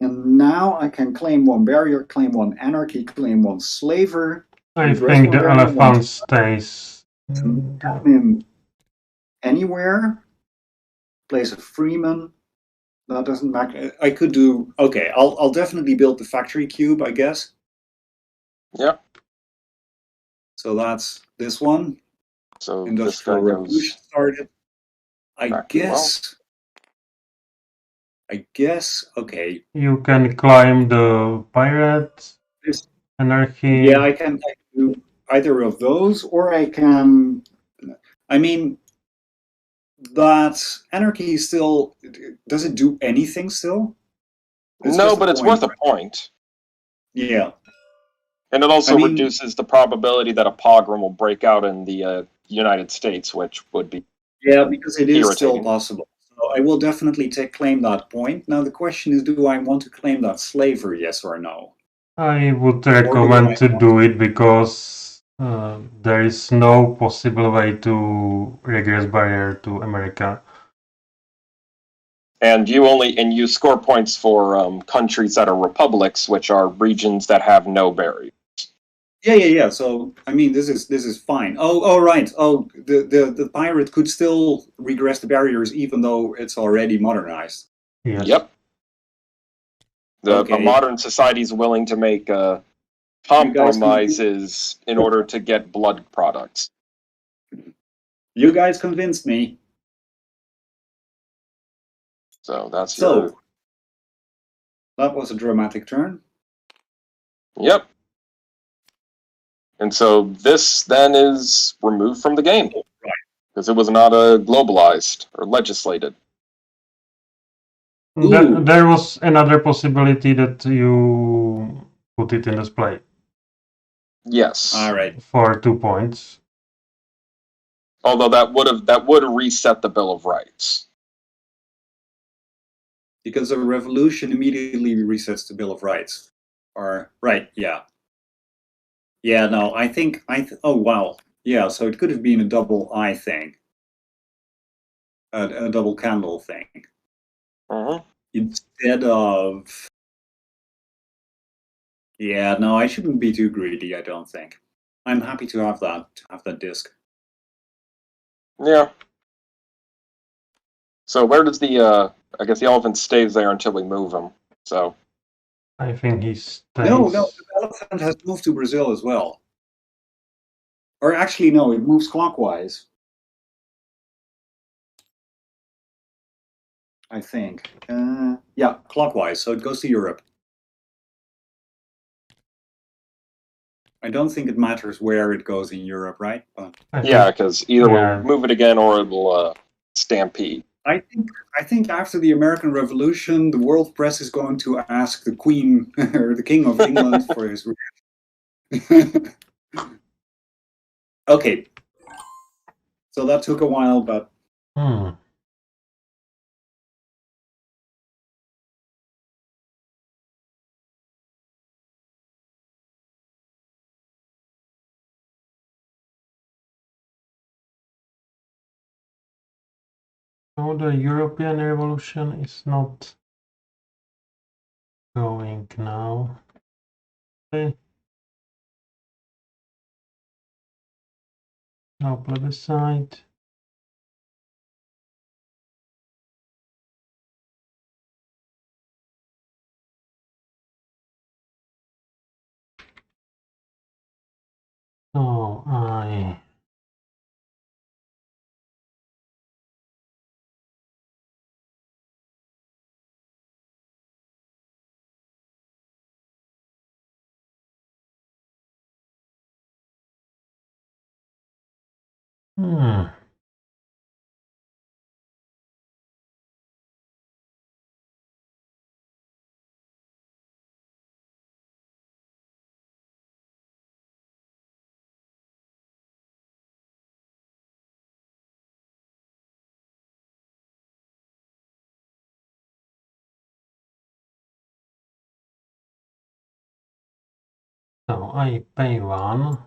[SPEAKER 3] And now I can claim 1 barrier, claim 1 anarchy, claim 1 slaver.
[SPEAKER 2] I think the elephant stays.
[SPEAKER 3] Admin anywhere. Place a freeman. That doesn't matter. I could do. Okay, I'll definitely build the factory cube, I guess.
[SPEAKER 1] Yeah.
[SPEAKER 3] So that's this one.
[SPEAKER 1] So
[SPEAKER 3] Industrial Revolution started. I guess I guess, okay.
[SPEAKER 2] You can climb the pirate anarchy.
[SPEAKER 3] Yeah, I can do either of those, or I can. I mean, that anarchy still does it do anything still?
[SPEAKER 1] No, but it's worth a point.
[SPEAKER 3] Yeah.
[SPEAKER 1] And it also
[SPEAKER 3] I mean,
[SPEAKER 1] reduces the probability that a pogrom will break out in the United States, which would be
[SPEAKER 3] yeah, because it is still
[SPEAKER 1] irritating.
[SPEAKER 3] possible. So I will definitely claim that point. Now the question is, do I want to claim that slavery, yes or no?
[SPEAKER 2] I would recommend to do it because there is no possible way to regress barrier to America.
[SPEAKER 1] And you score points for countries that are republics, which are regions that have no barrier.
[SPEAKER 3] Yeah. So I mean, this is fine. Oh, right. Oh, the pirate could still regress the barriers even though it's already modernized.
[SPEAKER 2] Yes.
[SPEAKER 1] Yep. A
[SPEAKER 3] Okay.
[SPEAKER 1] modern society is willing to make compromises in order to get blood products.
[SPEAKER 3] You guys convinced me.
[SPEAKER 1] So that's
[SPEAKER 3] So that was a dramatic turn.
[SPEAKER 1] Yep. And so this then is removed from the game.
[SPEAKER 3] Right.
[SPEAKER 1] Because it was not globalized or legislated.
[SPEAKER 2] There was another possibility that you put it in display.
[SPEAKER 1] Yes.
[SPEAKER 3] All right.
[SPEAKER 2] For 2 points.
[SPEAKER 1] Although that would reset the Bill of Rights.
[SPEAKER 3] Because a revolution immediately resets the Bill of Rights. Or right, yeah. Yeah, no, I think oh wow. Yeah, so it could have been a double eye thing. A double candle thing. Instead of yeah, no, I shouldn't be too greedy, I don't think. I'm happy to have that disc.
[SPEAKER 1] Yeah. So where does the I guess the elephant stays there until we move him. So
[SPEAKER 2] I think he stays.
[SPEAKER 3] No, the elephant has moved to Brazil as well. Or actually no, it moves clockwise. I think. Yeah, clockwise, so it goes to Europe. I don't think it matters where it goes in Europe, right? But
[SPEAKER 1] yeah, because either we'll move it again or it will stampede.
[SPEAKER 3] I think after the American Revolution, the world press is going to ask the Queen or the King of England for his. Okay, so that took a while, but.
[SPEAKER 2] No, the European Revolution is not going now. Okay. No plebiscite. So I pay 1.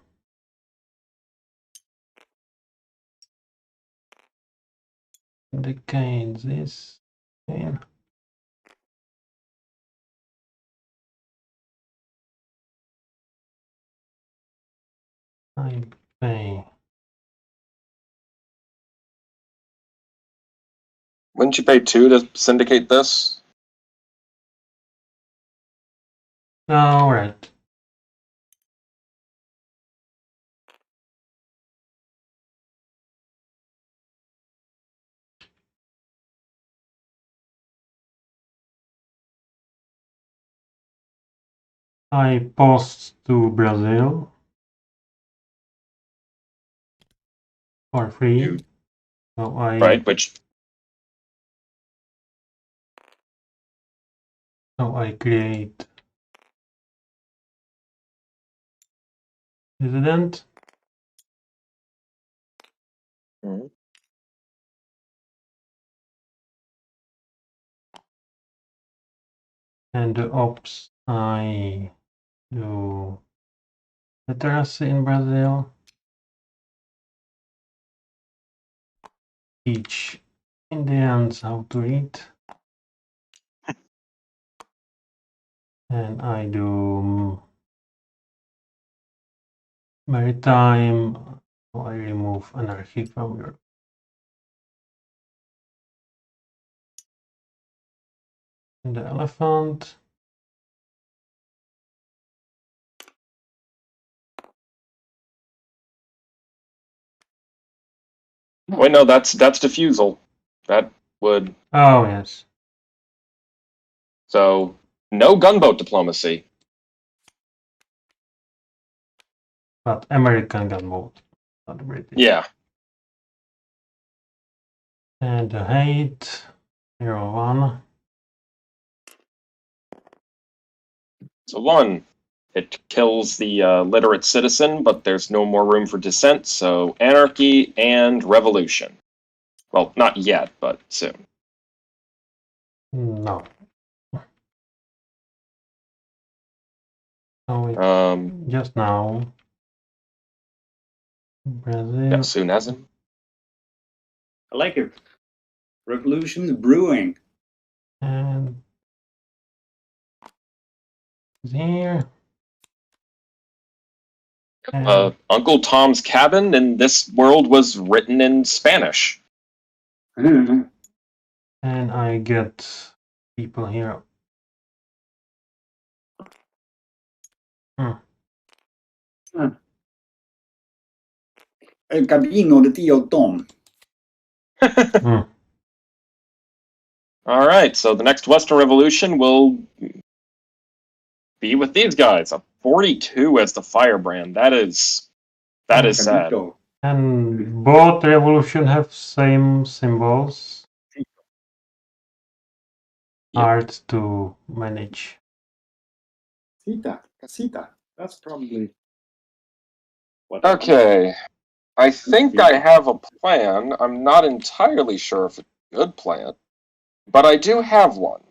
[SPEAKER 2] Indicate this again. I pay.
[SPEAKER 1] Wouldn't you pay 2 to syndicate this?
[SPEAKER 2] All right. I post to Brazil for free.
[SPEAKER 1] You-
[SPEAKER 2] So I
[SPEAKER 1] Right, which
[SPEAKER 2] create resident.
[SPEAKER 1] Mhm.
[SPEAKER 2] And the ops I do literacy in Brazil. Teach Indians how to read. And I do maritime. So I remove anarchy from Europe. And the elephant.
[SPEAKER 1] wait, no, that's diffusal. That would
[SPEAKER 2] Oh yes,
[SPEAKER 1] so no gunboat diplomacy.
[SPEAKER 2] but American gunboat, not British.
[SPEAKER 1] Yeah.
[SPEAKER 2] And the hate 01.
[SPEAKER 1] So 1, it kills the literate citizen, but there's no more room for dissent, so anarchy and revolution. Well, not yet, but soon.
[SPEAKER 2] No. Oh, just now. Brazil.
[SPEAKER 1] Yeah, soon as in.
[SPEAKER 3] I like it. Revolution's brewing.
[SPEAKER 2] And here. And
[SPEAKER 1] Uncle Tom's Cabin in this world was written in Spanish.
[SPEAKER 2] and I get people here.
[SPEAKER 3] El Camino de Tío Tom.
[SPEAKER 1] All right, so the next Western Revolution will be with these guys. A 42 as the firebrand. That is sad.
[SPEAKER 2] And both revolution have same symbols.
[SPEAKER 1] Yep.
[SPEAKER 2] Hard to manage.
[SPEAKER 3] Casita. That's probably what.
[SPEAKER 1] Okay. I think I have a plan. I'm not entirely sure if it's a good plan, but I do have one.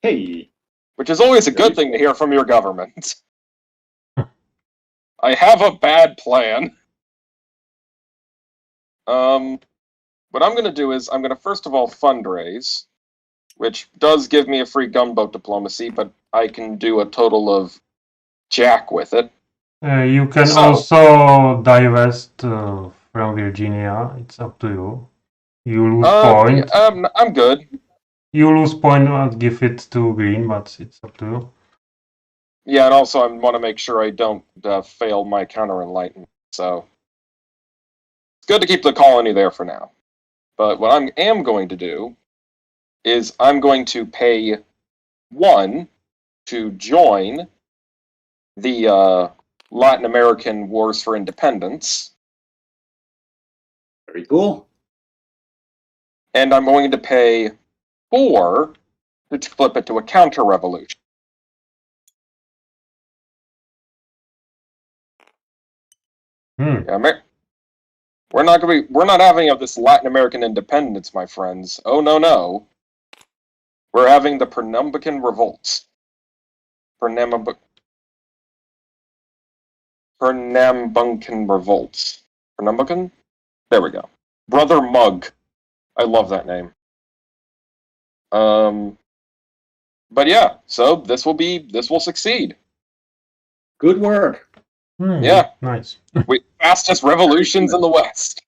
[SPEAKER 3] Hey.
[SPEAKER 1] Which is always a good thing to hear from your government. I have a bad plan. What I'm going to do is I'm going to first of all fundraise, which does give me a free gunboat diplomacy, but I can do a total of jack with it.
[SPEAKER 2] You can also divest from Virginia. It's up to you. You lose point.
[SPEAKER 1] I'm good.
[SPEAKER 2] You lose point and give it to green, but it's up to you.
[SPEAKER 1] Yeah, and also I want to make sure I don't fail my counter-enlightenment. So it's good to keep the colony there for now. But what I am going to do is I'm going to pay 1 to join the Latin American Wars for Independence.
[SPEAKER 3] Very cool.
[SPEAKER 1] And I'm going to pay 4 to flip it to a counter-revolution. Yeah, we're not having this Latin American independence, my friends. Oh no. We're having the Pernambucan revolts. Pernambucan revolts. Pernambucan? There we go. Brother Mug. I love that name. But yeah, so this will succeed.
[SPEAKER 3] Good work.
[SPEAKER 1] Yeah.
[SPEAKER 2] Nice.
[SPEAKER 1] Fastest revolutions in the West.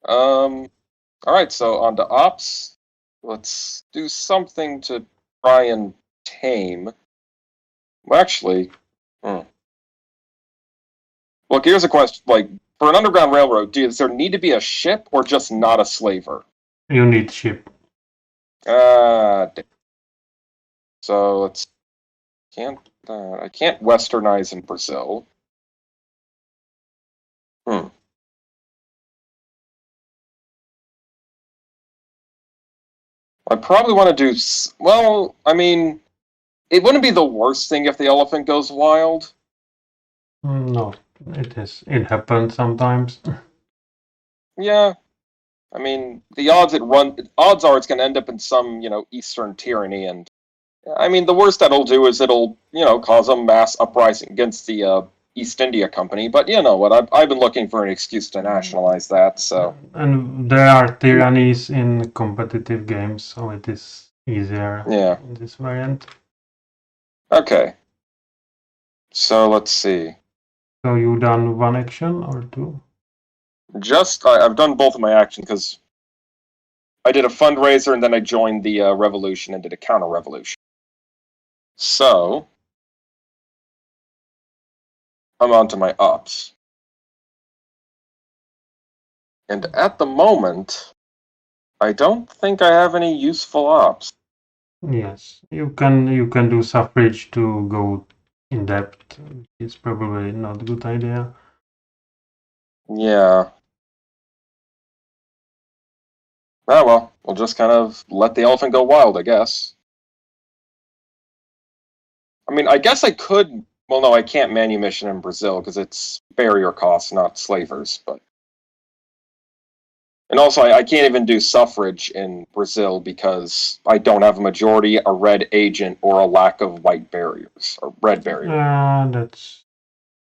[SPEAKER 1] All right, so on to ops. Let's do something to try and tame. Well, actually, look, here's a question. Like, for an underground railroad, does there need to be a ship or just not a slaver?
[SPEAKER 2] You need ship.
[SPEAKER 1] So So let's I can't westernize in Brazil. I probably want to do well. I mean, it wouldn't be the worst thing if the elephant goes wild.
[SPEAKER 2] No, it is. It happens sometimes.
[SPEAKER 1] Yeah, I mean, the odds are it's going to end up in some Eastern tyranny, and I mean the worst that'll do is it'll cause a mass uprising against the East India Company. But you know what? I've been looking for an excuse to nationalize that. So
[SPEAKER 2] And there are tyrannies in competitive games, so it is easier
[SPEAKER 1] yeah.
[SPEAKER 2] in this variant.
[SPEAKER 1] Okay. So let's see.
[SPEAKER 2] So you done one action or two?
[SPEAKER 1] I've done both of my actions because I did a fundraiser and then I joined the revolution and did a counter revolution. So I'm on to my ups. And at the moment, I don't think I have any useful ops.
[SPEAKER 2] Yes, you can do suffrage to go in depth, which is probably not a good idea.
[SPEAKER 1] Yeah. Oh well, we'll just kind of let the elephant go wild, I guess. I mean, I guess I could. Well, no, I can't manumission in Brazil because it's barrier costs, not slavers. And also, I can't even do suffrage in Brazil because I don't have a majority, a red agent, or a lack of white barriers or red barriers.
[SPEAKER 2] That's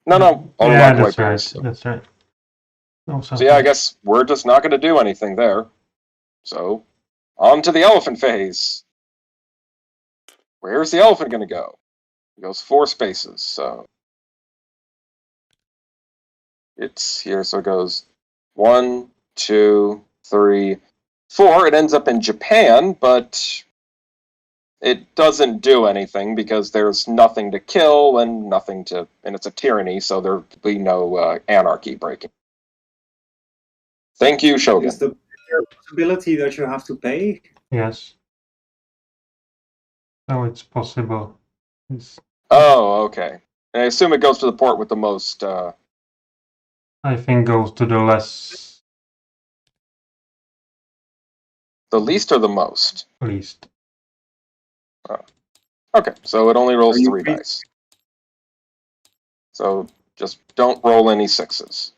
[SPEAKER 1] No, or
[SPEAKER 2] yeah,
[SPEAKER 1] lack of
[SPEAKER 2] that's
[SPEAKER 1] white barriers.
[SPEAKER 2] right. That's right. No
[SPEAKER 1] So yeah, I guess we're just not going to do anything there. So on to the elephant phase. Where's the elephant going to go? It goes 4 spaces, so it's here. So it goes 1, 2, 3, 4. It ends up in Japan, but it doesn't do anything because there's nothing to kill and it's a tyranny, so there'll be no anarchy breaking. Thank you, Shogun.
[SPEAKER 3] Is the possibility that you have to pay?
[SPEAKER 2] Yes. So it's possible.
[SPEAKER 1] Oh, okay. And I assume it goes to the port with the most.
[SPEAKER 2] I think goes to the less.
[SPEAKER 1] The least or the most?
[SPEAKER 2] Least.
[SPEAKER 1] Oh. Okay, so it only rolls 3 dice. So just don't roll any 6s.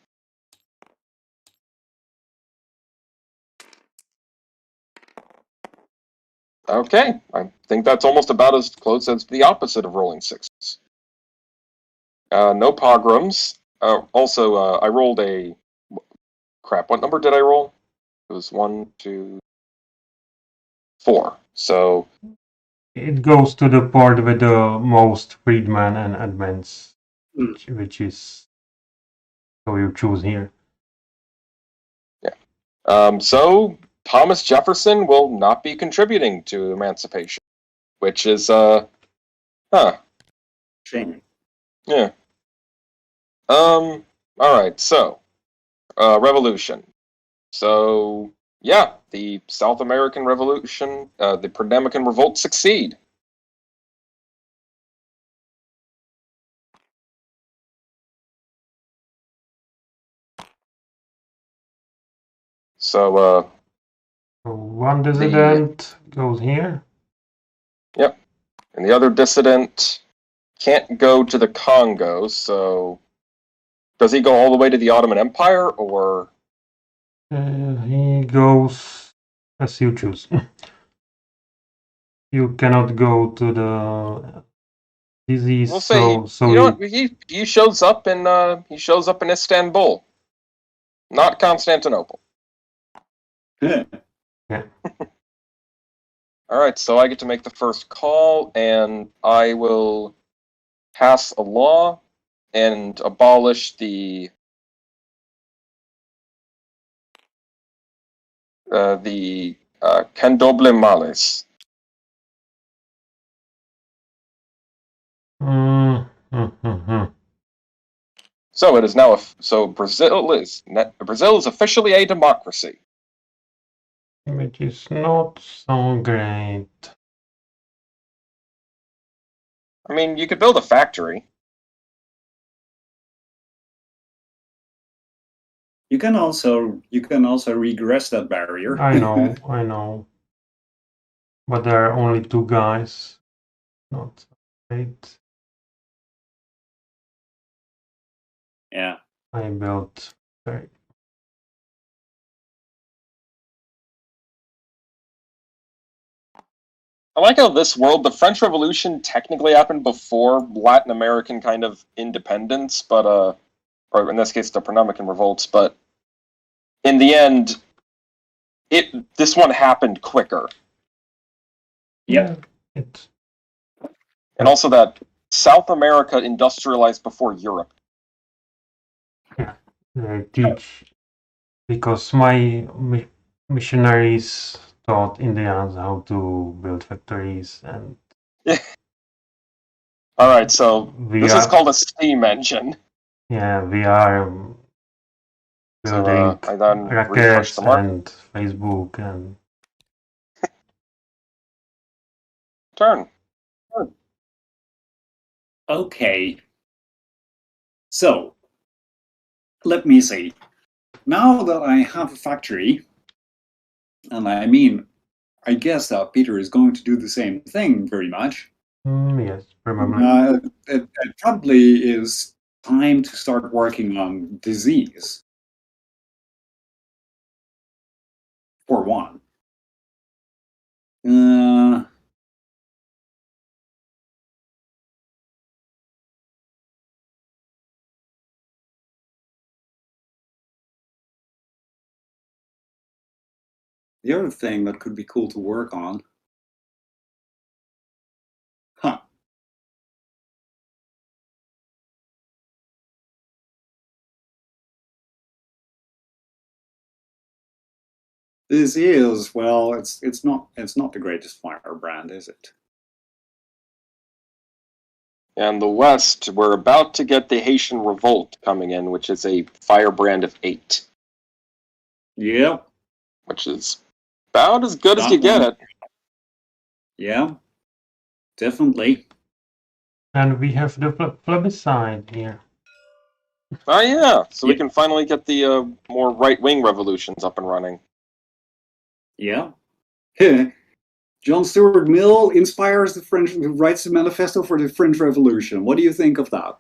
[SPEAKER 1] Okay, I think that's almost about as close as the opposite of rolling 6s. No pogroms. Also, I rolled a... Crap, what number did I roll? It was 1, 2, 4. So...
[SPEAKER 2] It goes to the port with the most freedmen and admins, which is... So you choose here.
[SPEAKER 1] Yeah. So Thomas Jefferson will not be contributing to emancipation, which is,
[SPEAKER 3] Shame.
[SPEAKER 1] Yeah. All right. So, revolution. So, yeah, the South American Revolution, the Pernambucan Revolt succeed. So,
[SPEAKER 2] one dissident goes here.
[SPEAKER 1] Yep. And the other dissident can't go to the Congo, so does he go all the way to the Ottoman Empire, or?
[SPEAKER 2] He goes as you choose. You cannot go to the disease.
[SPEAKER 1] We'll say he shows up in Istanbul, not Constantinople.
[SPEAKER 3] Yeah.
[SPEAKER 1] All right, so I get to make the first call, and I will pass a law and abolish the candoble males. So it is now Brazil is officially a democracy,
[SPEAKER 2] which is not so great.
[SPEAKER 1] I mean, you could build a factory.
[SPEAKER 3] You can also regress that barrier.
[SPEAKER 2] I know. But there are only 2 guys, not 8.
[SPEAKER 3] Yeah.
[SPEAKER 2] I built 3.
[SPEAKER 1] I like how this world, the French Revolution technically happened before Latin American kind of independence, but or in this case the Pernambucan revolts, but in the end, this one happened quicker.
[SPEAKER 3] Yeah.
[SPEAKER 1] And also that South America industrialized before Europe.
[SPEAKER 2] Yeah, they teach because my missionaries taught Indians how to build factories, and
[SPEAKER 1] All right, so
[SPEAKER 2] we
[SPEAKER 1] this
[SPEAKER 2] are,
[SPEAKER 1] is called a steam engine.
[SPEAKER 2] yeah, we are building
[SPEAKER 1] So I then refresh
[SPEAKER 2] rackets
[SPEAKER 1] the mark.
[SPEAKER 2] and Facebook and
[SPEAKER 1] Turn.
[SPEAKER 3] Okay. So, let me see. Now that I have a factory, and I mean, I guess that Peter is going to do the same thing very much.
[SPEAKER 2] yes, probably.
[SPEAKER 3] It probably is time to start working on disease. For one. The other thing that could be cool to work on. Huh. This is, well, it's not the greatest firebrand, is it?
[SPEAKER 1] And the West, we're about to get the Haitian Revolt coming in, which is a firebrand of 8.
[SPEAKER 3] Yep.
[SPEAKER 1] Which is about as good as you get it.
[SPEAKER 3] Yeah, definitely.
[SPEAKER 2] And we have the plebiscite here.
[SPEAKER 1] Oh yeah, so we can finally get the more right-wing revolutions up and running.
[SPEAKER 3] Yeah. John Stuart Mill inspires the French, writes the manifesto for the French Revolution. What do you think of that?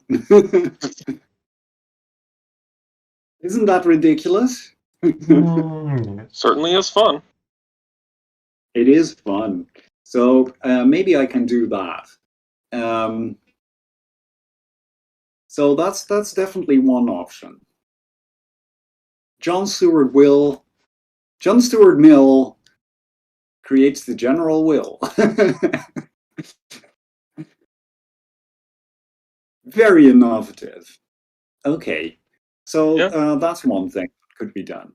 [SPEAKER 3] Isn't that ridiculous?
[SPEAKER 1] Certainly is fun.
[SPEAKER 3] It is fun. So maybe I can do that. So that's definitely one option. John Stuart Mill creates the general will. Very innovative. Okay, so that's one thing that could be done.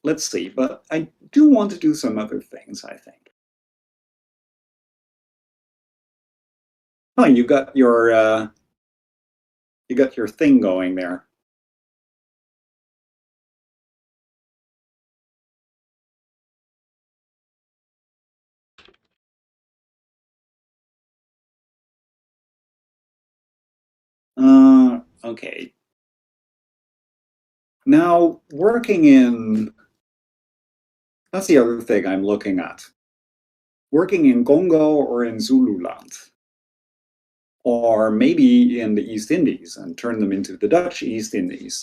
[SPEAKER 3] Let's see, but I do want to do some other things, I think. Oh, you got your thing going there. Okay. Now, that's the other thing I'm looking at. Working in Congo or in Zululand. Or maybe in the East Indies and turn them into the Dutch East Indies,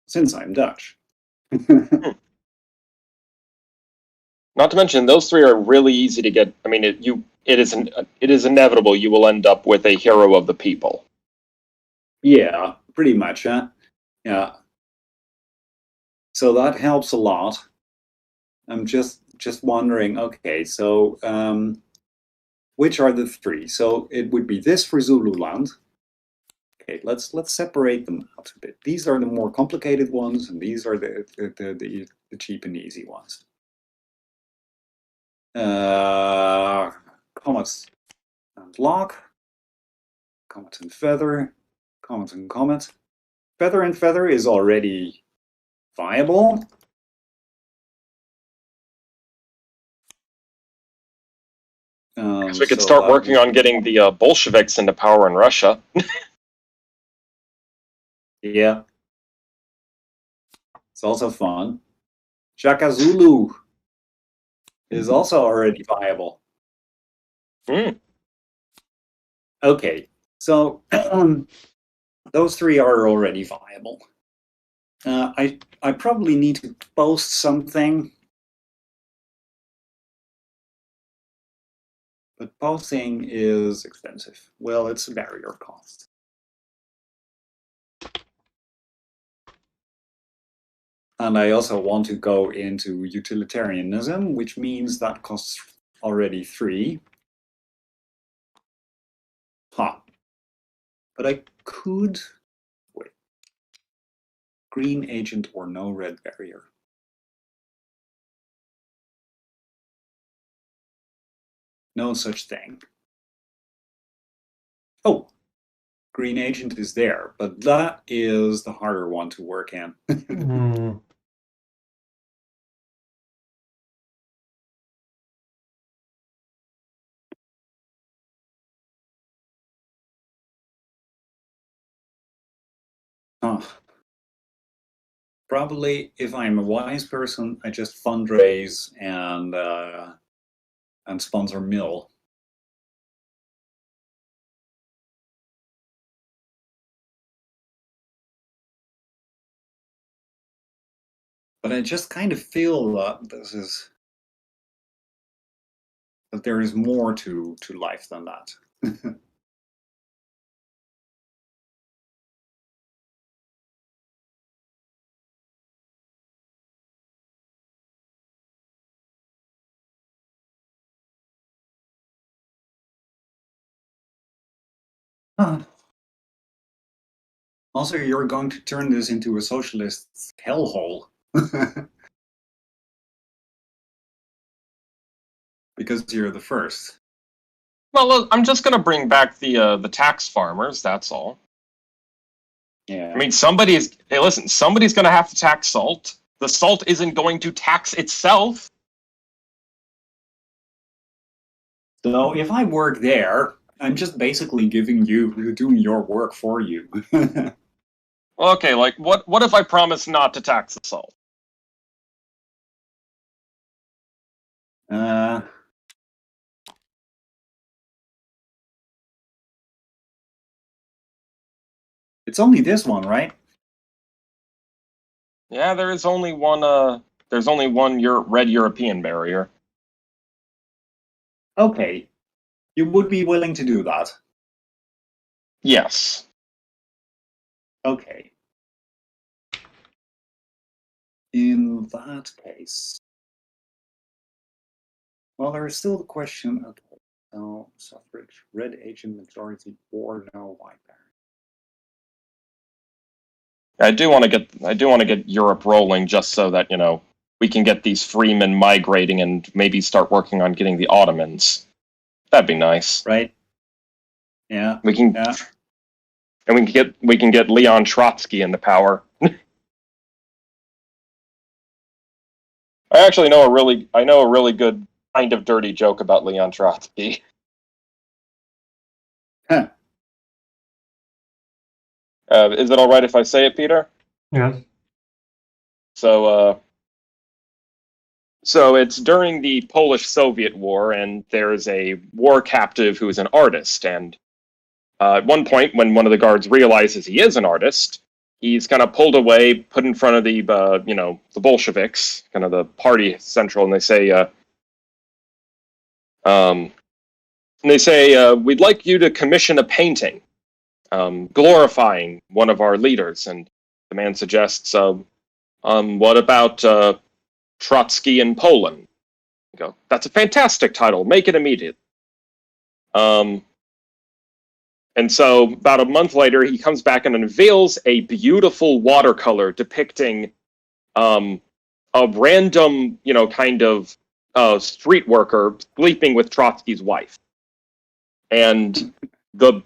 [SPEAKER 3] since I'm Dutch.
[SPEAKER 1] Not to mention, those 3 are really easy to get. I mean, it is inevitable you will end up with a hero of the people.
[SPEAKER 3] Yeah, pretty much, huh? Yeah. So that helps a lot. I'm just wondering, okay, so which are the 3? So it would be this for Zululand. Okay, let's separate them out a bit. These are the more complicated ones, and these are the cheap and easy ones. Comets and lock, comet and feather, comet and comet. Feather and feather is already viable.
[SPEAKER 1] Because we could start working on getting the Bolsheviks into power in Russia.
[SPEAKER 3] Yeah. It's also fun. Shaka Zulu is also already viable. Okay, so those three are already viable. I probably need to post something, but posting is expensive. Well, it's a barrier cost. And I also want to go into utilitarianism, which means that costs already 3. But I could... Wait. Green agent or no red barrier. No such thing. Oh! Green agent is there, but that is the harder one to work in. Probably, if I'm a wise person, I just fundraise and sponsor mill. But I just kind of feel that that there is more to life than that. Also, you're going to turn this into a socialist hellhole. Because you're the first.
[SPEAKER 1] Well, I'm just going to bring back the tax farmers, that's all.
[SPEAKER 3] Yeah.
[SPEAKER 1] I mean, somebody's going to have to tax salt. The salt isn't going to tax itself.
[SPEAKER 3] So if I work there, I'm just basically doing your work for you.
[SPEAKER 1] Okay, like, what if I promise not to tax the salt?
[SPEAKER 3] It's only this one, right?
[SPEAKER 1] Yeah, there is only one. There's only one red European barrier.
[SPEAKER 3] Okay, you would be willing to do that.
[SPEAKER 1] Yes.
[SPEAKER 3] Okay. In that case, well, there is still the question. Okay, so suffrage, red agent majority or no white barrier.
[SPEAKER 1] I do want to get Europe rolling, just so that we can get these freemen migrating and maybe start working on getting the Ottomans. That'd be nice,
[SPEAKER 3] right? Yeah,
[SPEAKER 1] we can,
[SPEAKER 3] yeah.
[SPEAKER 1] And we can get Leon Trotsky into power. I actually know a really good kind of dirty joke about Leon Trotsky.
[SPEAKER 3] Huh.
[SPEAKER 1] Is it all right if I say it, Peter?
[SPEAKER 2] Yes.
[SPEAKER 1] So it's during the Polish-Soviet War, and there's a war captive who is an artist. And at one point, when one of the guards realizes he is an artist, he's kind of pulled away, put in front of the the Bolsheviks, kind of the party central, and they say, we'd like you to commission a painting glorifying one of our leaders. And the man suggests, what about Trotsky in Poland? You go, that's a fantastic title. Make it immediate. And so about a month later, he comes back and unveils a beautiful watercolor depicting a random, kind of street worker sleeping with Trotsky's wife. And the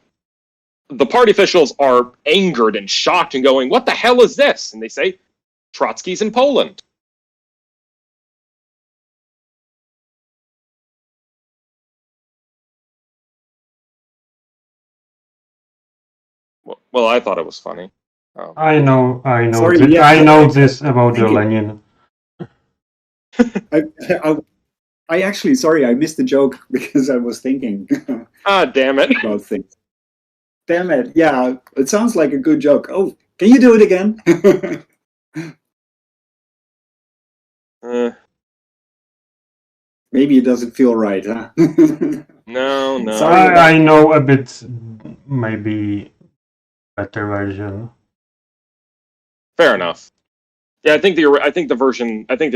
[SPEAKER 1] party officials are angered and shocked and going, what the hell is this? And they say, Trotsky's in Poland. Well, I thought it was funny.
[SPEAKER 2] I know,
[SPEAKER 3] Sorry,
[SPEAKER 2] this,
[SPEAKER 3] yeah,
[SPEAKER 2] I know
[SPEAKER 3] I-
[SPEAKER 2] this about the
[SPEAKER 3] thinking-
[SPEAKER 2] Lenin.
[SPEAKER 3] I actually, sorry, I missed the joke because I was thinking
[SPEAKER 1] Ah, damn it.
[SPEAKER 3] about things. Damn it! Yeah, it sounds like a good joke. Oh, can you do it again? Maybe it doesn't feel right, huh?
[SPEAKER 1] No.
[SPEAKER 3] Sorry about
[SPEAKER 2] I know a bit, maybe better version.
[SPEAKER 1] Fair enough. Yeah, I think the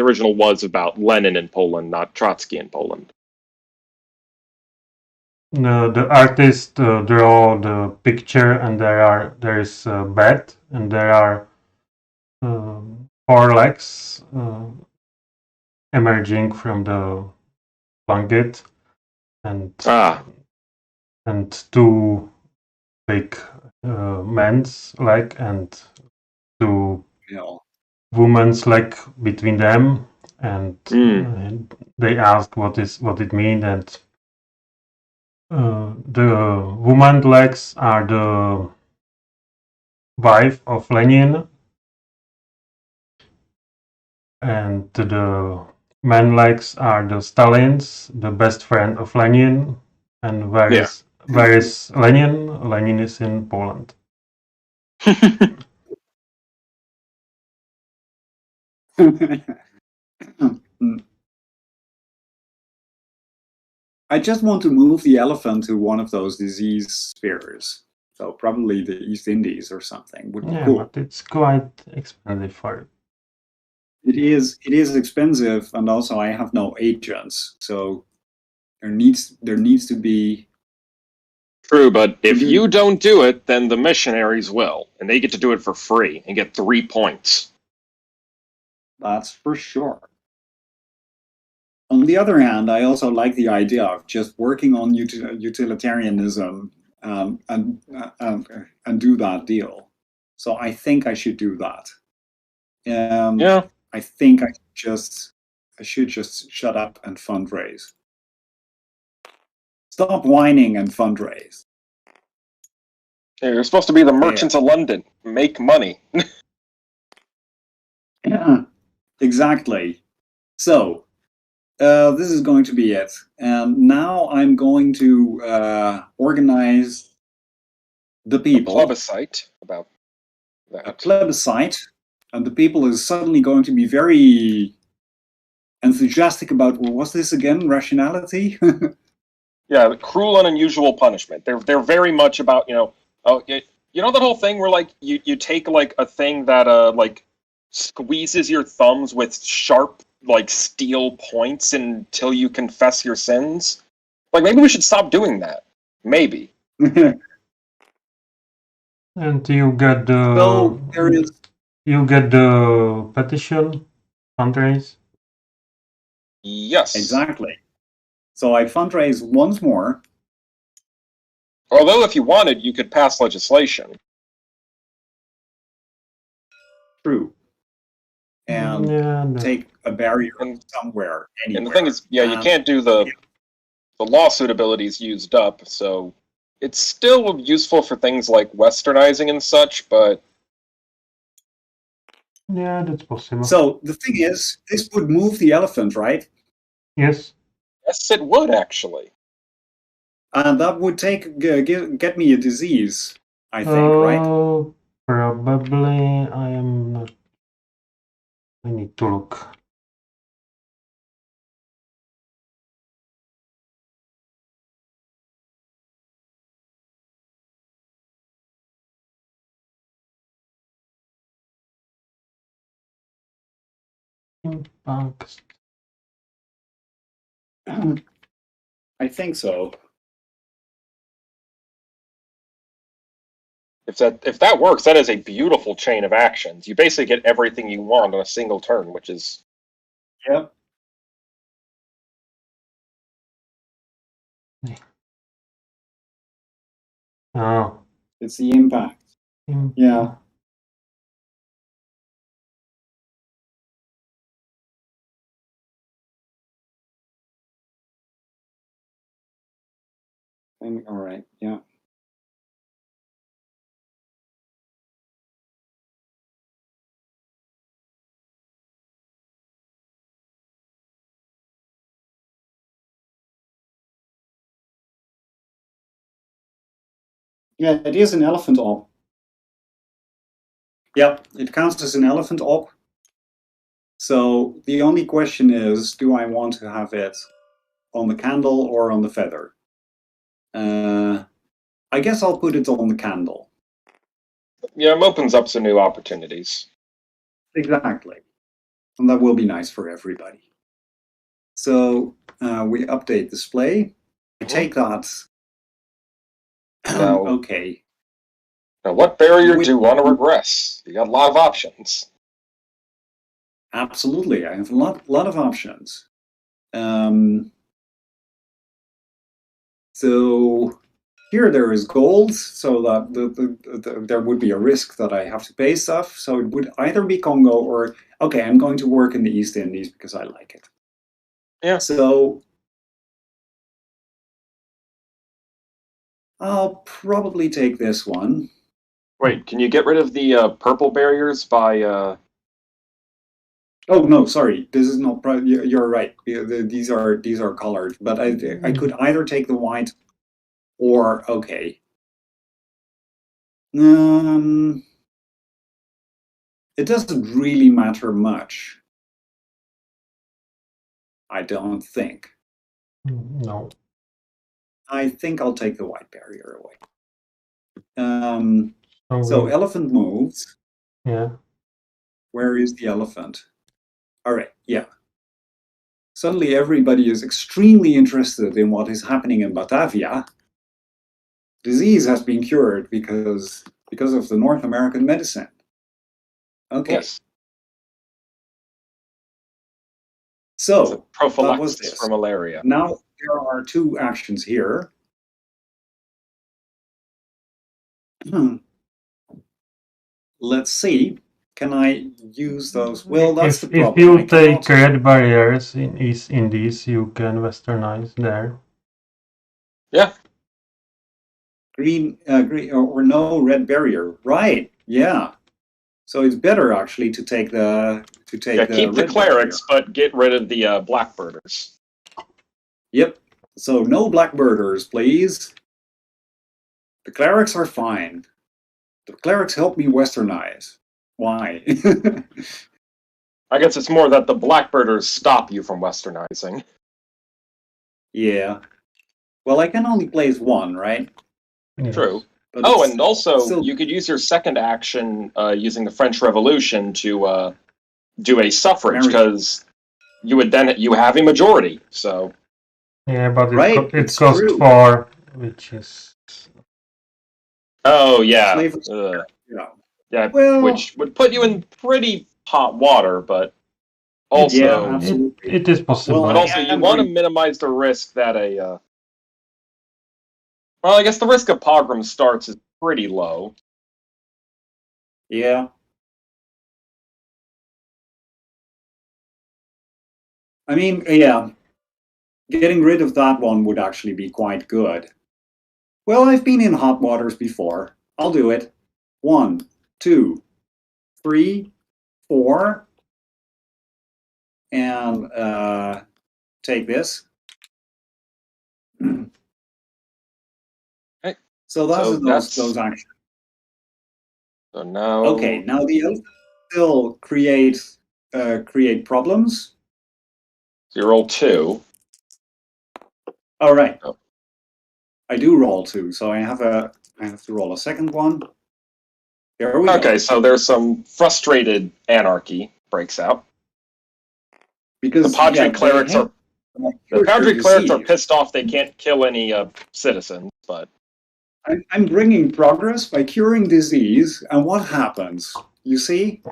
[SPEAKER 1] original was about Lenin in Poland, not Trotsky in Poland.
[SPEAKER 2] No, the artist draw the picture, and there is a bed, and there are 4 legs emerging from the blanket, and
[SPEAKER 1] Ah,
[SPEAKER 2] and 2 big men's leg and 2 women's leg between them, and they ask what it means, and the woman legs are the wife of Lenin, and the man legs are the Stalins, the best friend of Lenin. And where is Lenin? Lenin is in Poland.
[SPEAKER 3] I just want to move the elephant to one of those disease spheres. So probably the East Indies or something would be
[SPEAKER 2] Yeah,
[SPEAKER 3] cool.
[SPEAKER 2] but it's quite expensive for it.
[SPEAKER 3] It is expensive, and also I have no agents, so there needs to be.
[SPEAKER 1] True, but if you don't do it, then the missionaries will, and they get to do it for free and get 3 points.
[SPEAKER 3] That's for sure. On the other hand, I also like the idea of just working on utilitarianism and do that deal. So I think I should do that.
[SPEAKER 1] Yeah.
[SPEAKER 3] I think I should just shut up and fundraise. Stop whining and fundraise.
[SPEAKER 1] Yeah, you're supposed to be the merchants of London. Make money.
[SPEAKER 3] Yeah, exactly. So, this is going to be it. And now I'm going to organize the people.
[SPEAKER 1] A plebiscite about that.
[SPEAKER 3] A plebiscite. And the people is suddenly going to be very enthusiastic about, well, what's this again? Rationality?
[SPEAKER 1] Yeah, the cruel and unusual punishment. They're very much about, you know that whole thing where like you take like a thing that like squeezes your thumbs with sharp like steel points until you confess your sins. Like maybe we should stop doing that. Maybe.
[SPEAKER 2] And you get the
[SPEAKER 3] So there is
[SPEAKER 2] petition fundraise.
[SPEAKER 1] Yes.
[SPEAKER 3] exactly. So I fundraise once more.
[SPEAKER 1] Although if you wanted, you could pass legislation.
[SPEAKER 3] True. And take a barrier somewhere, anywhere.
[SPEAKER 1] And the thing is, yeah, you can't do the lawsuit abilities used up, so it's still useful for things like westernizing and such, but
[SPEAKER 2] yeah, that's possible.
[SPEAKER 3] So the thing is, this would move the elephant, right?
[SPEAKER 2] Yes.
[SPEAKER 1] Yes, it would actually.
[SPEAKER 3] And that would get me a disease, I think, right?
[SPEAKER 2] Probably. I am not. I need to look. Impact.
[SPEAKER 3] I think so.
[SPEAKER 1] If that works, that is a beautiful chain of actions. You basically get everything you want on a single turn, which is
[SPEAKER 3] Yep.
[SPEAKER 2] Oh.
[SPEAKER 3] It's the impact. Yeah. All right. Yeah. Yeah, it is an elephant op. Yep, it counts as an elephant op. So the only question is, do I want to have it on the candle or on the feather? I guess I'll put it on the candle.
[SPEAKER 1] Yeah, it opens up some new opportunities.
[SPEAKER 3] Exactly. And that will be nice for everybody. So we update display. I take that.
[SPEAKER 1] Now,
[SPEAKER 3] okay.
[SPEAKER 1] Now, what barrier do you want to regress? You got a lot of options.
[SPEAKER 3] Absolutely, I have a lot of options. So here there is gold, so that there would be a risk that I have to pay stuff. So it would either be Congo or, okay, I'm going to work in the East Indies because I like it.
[SPEAKER 1] Yeah.
[SPEAKER 3] So I'll probably take this one.
[SPEAKER 1] Wait, can you get rid of the purple barriers by...
[SPEAKER 3] Oh no, sorry. This is not. You're right. These are colored, but I could either take the white, or okay. It doesn't really matter much. I don't think.
[SPEAKER 2] No.
[SPEAKER 3] I think I'll take the white barrier away.
[SPEAKER 2] So
[SPEAKER 3] So elephant moves.
[SPEAKER 2] yeah.
[SPEAKER 3] Where is the elephant? All right. Yeah. Suddenly everybody is extremely interested in what is happening in Batavia. Disease has been cured because of the North American medicine. Okay.
[SPEAKER 1] Yes.
[SPEAKER 3] So
[SPEAKER 1] prophylaxis
[SPEAKER 3] that was this.
[SPEAKER 1] for malaria.
[SPEAKER 3] Now there are two actions here. Let's see. Can I use those? Well, that's the problem.
[SPEAKER 2] If you take red barriers in East Indies, you can westernize there.
[SPEAKER 1] Yeah.
[SPEAKER 3] Green or no red barrier. Right. Yeah. So it's better actually to take the
[SPEAKER 1] keep the clerics, but get rid of the blackbirders.
[SPEAKER 3] Yep. So no blackbirders, please. The clerics are fine. The clerics help me westernize. Why?
[SPEAKER 1] I guess it's more that the blackbirders stop you from westernizing.
[SPEAKER 3] Yeah. Well, I can only place one, right?
[SPEAKER 2] Yes.
[SPEAKER 1] True.
[SPEAKER 3] But
[SPEAKER 1] and also you could use your second action using the French Revolution to do a suffrage, because you have a majority. So
[SPEAKER 2] yeah, but it costs
[SPEAKER 3] true.
[SPEAKER 2] 4, which is.
[SPEAKER 1] Oh yeah.
[SPEAKER 3] Yeah. Well,
[SPEAKER 1] which would put you in pretty hot water, but also
[SPEAKER 3] yeah, absolutely.
[SPEAKER 2] It is possible.
[SPEAKER 1] But also you want to minimize the risk that well, I guess the risk of pogrom starts is pretty low.
[SPEAKER 3] Yeah. I mean, yeah. Getting rid of that one would actually be quite good. Well, I've been in hot waters before. I'll do it. 1, 2, 3, 4. And take this.
[SPEAKER 1] Okay.
[SPEAKER 3] So that's those actions.
[SPEAKER 1] So now.
[SPEAKER 3] Okay, now the elf still create problems.
[SPEAKER 1] So you roll 2.
[SPEAKER 3] All right. Oh. I do roll 2, so I have to roll a second one. There we go.
[SPEAKER 1] Okay, so there's some frustrated anarchy breaks out.
[SPEAKER 3] Because
[SPEAKER 1] the Padre clerics are pissed off they can't kill any citizens, but
[SPEAKER 3] I'm bringing progress by curing disease, and what happens? You see?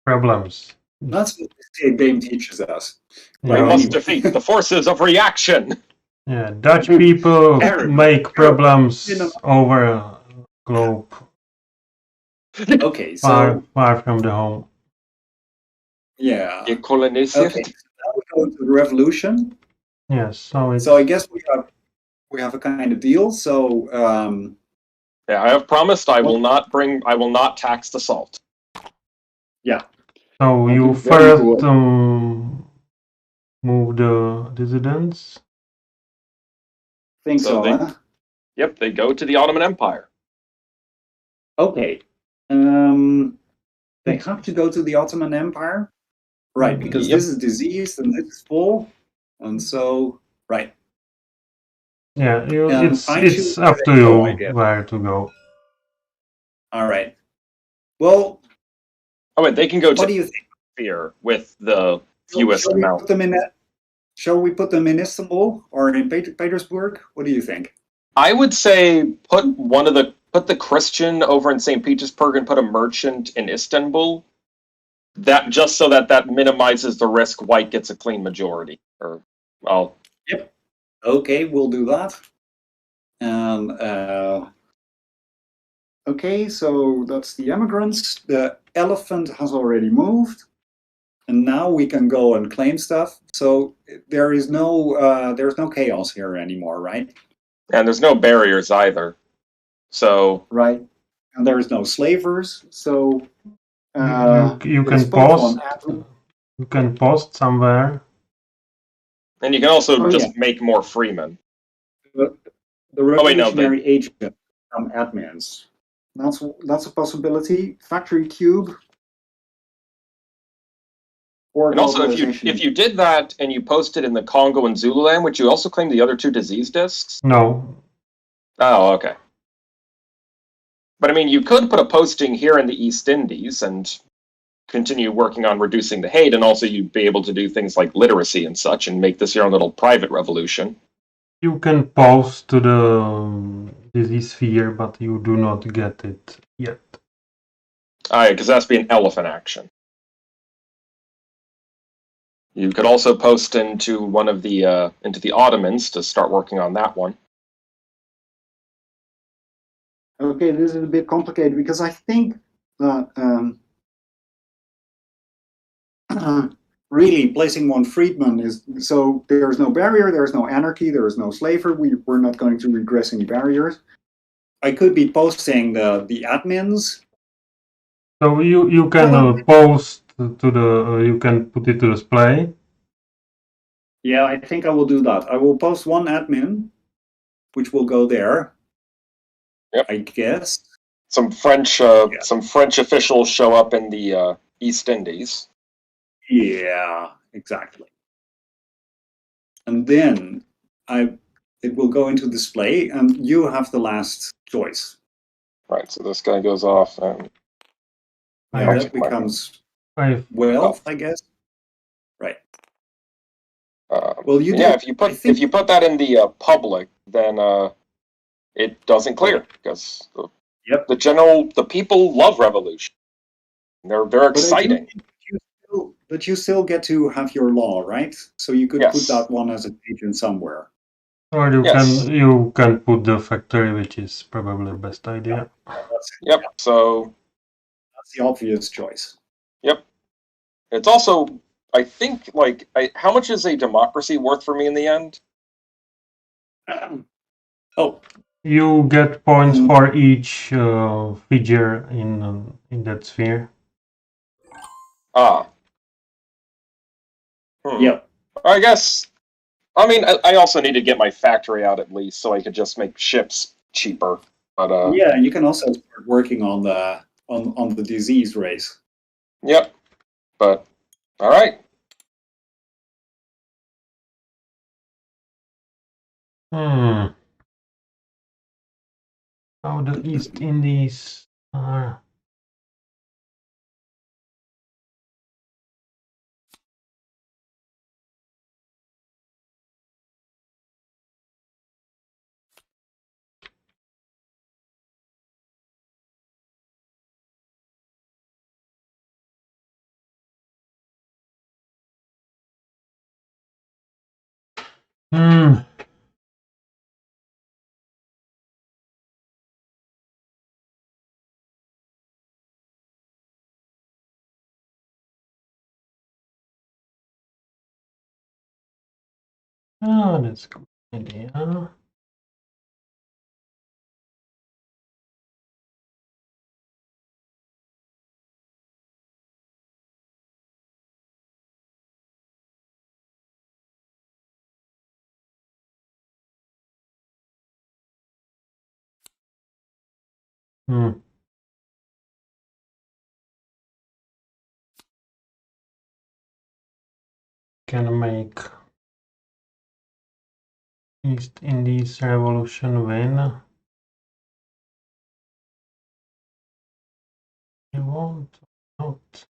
[SPEAKER 2] Problems.
[SPEAKER 3] That's what this game teaches us.
[SPEAKER 1] We must defeat the forces of reaction.
[SPEAKER 2] Yeah, Dutch people make problems over a globe.
[SPEAKER 3] Okay, so
[SPEAKER 2] far from the home.
[SPEAKER 3] Yeah.
[SPEAKER 1] Okay, so now
[SPEAKER 3] we go to the revolution.
[SPEAKER 2] Yes, so
[SPEAKER 3] I guess we have a kind of deal. So
[SPEAKER 1] yeah, I have promised I will not tax the salt.
[SPEAKER 3] Yeah.
[SPEAKER 2] So you first move the dissidents.
[SPEAKER 3] Think so, huh?
[SPEAKER 1] Yep, they go to the Ottoman Empire.
[SPEAKER 3] Okay. They have to go to the Ottoman Empire? Right, because
[SPEAKER 1] Yep.
[SPEAKER 3] this is diseased and this is full. And so, right.
[SPEAKER 2] Yeah,
[SPEAKER 3] I
[SPEAKER 2] it's
[SPEAKER 3] choose
[SPEAKER 2] up
[SPEAKER 3] where
[SPEAKER 2] to
[SPEAKER 3] they go, I
[SPEAKER 2] you
[SPEAKER 3] guess.
[SPEAKER 2] where to go.
[SPEAKER 3] All right. Well,
[SPEAKER 1] Oh, wait, they can go
[SPEAKER 3] what
[SPEAKER 1] to
[SPEAKER 3] do you think?
[SPEAKER 1] Sphere with the fewest
[SPEAKER 3] Shall we
[SPEAKER 1] amount.
[SPEAKER 3] put them in Shall we put them in Istanbul or in Petersburg? What do you think?
[SPEAKER 1] I would say put the Christian over in St. Petersburg and put a merchant in Istanbul. That just so that minimizes the risk white gets a clean majority. Or well,
[SPEAKER 3] Yep. Okay, we'll do that. Okay, so that's the immigrants. The elephant has already moved, and now we can go and claim stuff. So there's no chaos here anymore, right?
[SPEAKER 1] and there's no barriers either. So
[SPEAKER 3] Right. And there's no slavers. So
[SPEAKER 2] You
[SPEAKER 3] it's
[SPEAKER 2] can
[SPEAKER 3] both on
[SPEAKER 2] post. You can post somewhere.
[SPEAKER 1] and you can also
[SPEAKER 3] Oh,
[SPEAKER 1] just
[SPEAKER 3] yeah.
[SPEAKER 1] make more freemen.
[SPEAKER 3] The
[SPEAKER 1] wait, no,
[SPEAKER 3] revolutionary agent become admins. That's a possibility. Factory cube or
[SPEAKER 1] And also,
[SPEAKER 3] globalization.
[SPEAKER 1] if you did that and you posted in the Congo and Zululand, would you also claim the other two disease discs?
[SPEAKER 2] No.
[SPEAKER 1] Oh, okay. But I mean, you could put a posting here in the East Indies and continue working on reducing the hate, and also you'd be able to do things like literacy and such, and make this your own little private revolution.
[SPEAKER 2] You can post to the disease sphere, but you do not get it yet.
[SPEAKER 1] Because that's be an elephant action. You could also post into one of the into the Ottomans to start working on that one.
[SPEAKER 3] Okay, this is a bit complicated because I think that really placing one freedman is so there's no barrier, there's no anarchy, there is no slavery. We're not going to regress any barriers. I could be posting the admins.
[SPEAKER 2] So you can post to the you can put it to display.
[SPEAKER 3] Yeah, I think I will do that. I will post one admin, which will go there.
[SPEAKER 1] Yep.
[SPEAKER 3] I guess.
[SPEAKER 1] Some French officials show up in the East Indies.
[SPEAKER 3] Yeah, exactly. And then it will go into display, and you have the last choice.
[SPEAKER 1] Right, so this guy goes off, and
[SPEAKER 3] that becomes wealth, I guess. Right.
[SPEAKER 1] Well, if you put that in the public, then it doesn't clear because the people love revolution. They're exciting.
[SPEAKER 3] But you still get to have your law, right? So you could put that one as a agent somewhere.
[SPEAKER 2] Or you can put the factory, which is probably the best idea.
[SPEAKER 1] Yep. So
[SPEAKER 3] that's the obvious choice.
[SPEAKER 1] Yep. It's also, I think, how much is a democracy worth for me in the end?
[SPEAKER 2] You get points for each figure in that sphere.
[SPEAKER 1] Ah.
[SPEAKER 3] Yeah.
[SPEAKER 1] I guess. I mean, I also need to get my factory out at least, so I could just make ships cheaper. But
[SPEAKER 3] yeah, you can also start working on the disease race.
[SPEAKER 1] Yep. But all right.
[SPEAKER 2] How the East Indies are. Ah, that's a good idea. Hmm. Can make East Indies Revolution win. You won't, not.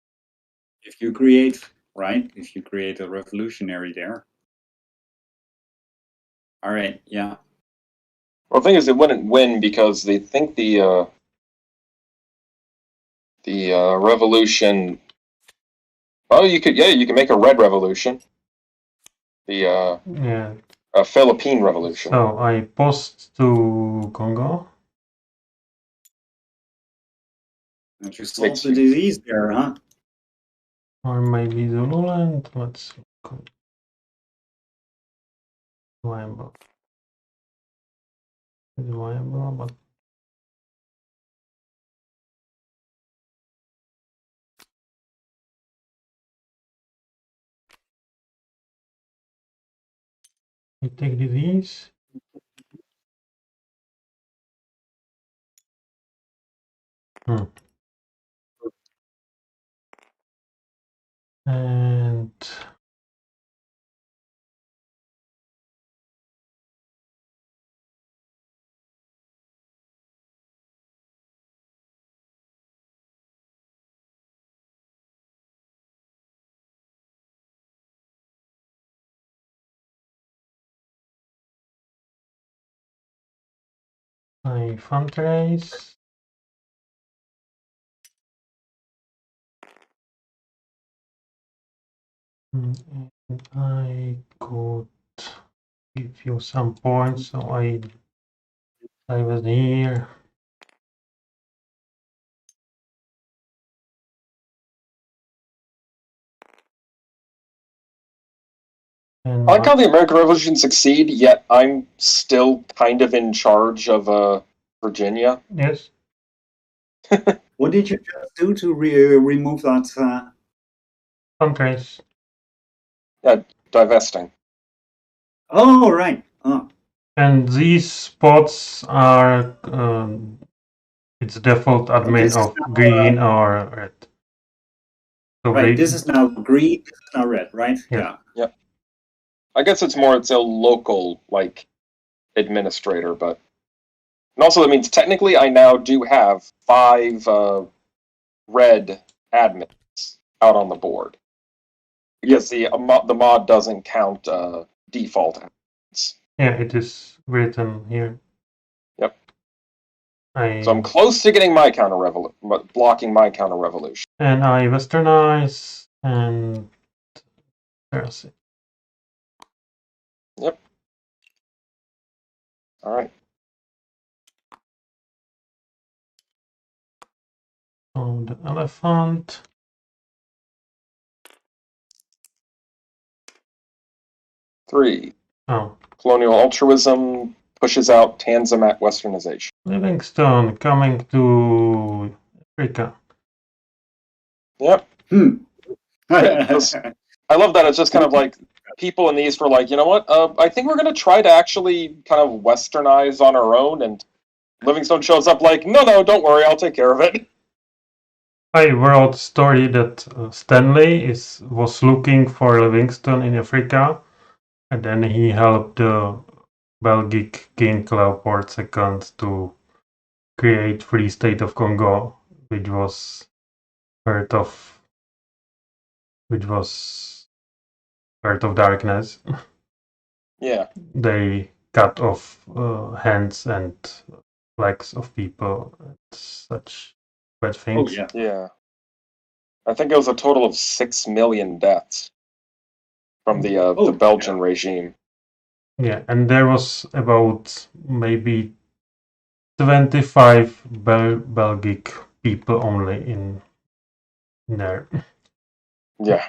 [SPEAKER 3] If you create, right? If you create a revolutionary there. All right, yeah.
[SPEAKER 1] Well, the thing is, it wouldn't win because they think the revolution. Oh, you could make a red revolution. The
[SPEAKER 2] Yeah.
[SPEAKER 1] Philippine revolution.
[SPEAKER 2] So I post to Congo.
[SPEAKER 3] And you solve the disease there, huh?
[SPEAKER 2] Or maybe Zululand. Let's go. Viable. It's viable, but we take disease. And I fundraise. And I could give you some points, so I was here. And
[SPEAKER 1] I like how the American Revolution succeed, yet I'm still kind of in charge of Virginia.
[SPEAKER 2] yes.
[SPEAKER 3] What did you just do to remove that?
[SPEAKER 2] Fundraise.
[SPEAKER 1] Yeah, divesting.
[SPEAKER 3] Oh, right. Oh.
[SPEAKER 2] And these spots are its default admin of
[SPEAKER 3] now,
[SPEAKER 2] green or red. So
[SPEAKER 3] right, this is now green, this is now red, right?
[SPEAKER 2] Yeah.
[SPEAKER 1] Yep. I guess it's a local administrator, but and also that means technically I now do have 5 red admins out on the board because the mod doesn't count default admins.
[SPEAKER 2] Yeah, it is written here.
[SPEAKER 1] Yep. So I'm close to getting my blocking my counter revolution.
[SPEAKER 2] And I westernize and there's it.
[SPEAKER 1] Yep. All right.
[SPEAKER 2] So the elephant.
[SPEAKER 1] Three.
[SPEAKER 2] Oh.
[SPEAKER 1] Colonial altruism pushes out Tanzimat westernization.
[SPEAKER 2] Livingstone coming to Africa.
[SPEAKER 1] Yep. I love that. It's just kind of like people in the East were like, you know what? I think we're going to try to actually kind of westernize on our own. And Livingstone shows up like, no, don't worry. I'll take care of it.
[SPEAKER 2] I wrote a story that Stanley was looking for Livingstone in Africa, and then he helped the Belgic King Leopold II to create Free State of Congo, which was part of darkness.
[SPEAKER 1] Yeah.
[SPEAKER 2] They cut off hands and legs of people and such bad things.
[SPEAKER 3] Oh, yeah.
[SPEAKER 1] Yeah. I think it was a total of 6 million deaths from the Belgian regime.
[SPEAKER 2] Yeah, and there was about maybe 25 Belgic people only in there.
[SPEAKER 1] Yeah.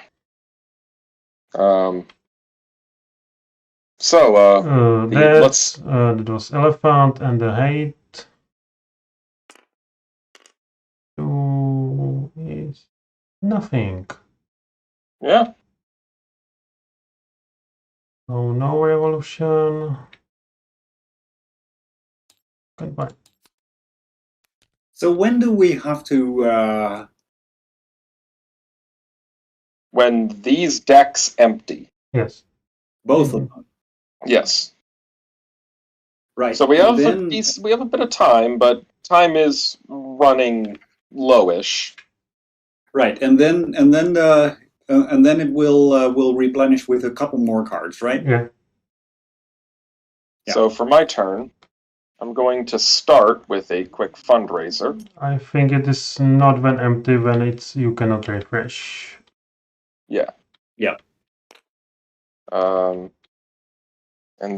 [SPEAKER 2] That was elephant and the hate. Is nothing.
[SPEAKER 1] Yeah.
[SPEAKER 2] So no revolution. Goodbye.
[SPEAKER 3] So when do we have to?
[SPEAKER 1] When these decks empty.
[SPEAKER 2] Yes.
[SPEAKER 3] Both of them.
[SPEAKER 1] Yes.
[SPEAKER 3] Right.
[SPEAKER 1] So we
[SPEAKER 3] and
[SPEAKER 1] have
[SPEAKER 3] then,
[SPEAKER 1] we have a bit of time, but time is running lowish.
[SPEAKER 3] right, and then it will replenish with a couple more cards, right?
[SPEAKER 2] Yeah.
[SPEAKER 1] So for my turn, I'm going to start with a quick fundraiser.
[SPEAKER 2] I think it is not when empty, when it's you cannot refresh.
[SPEAKER 1] Yeah.
[SPEAKER 3] Yeah.
[SPEAKER 1] And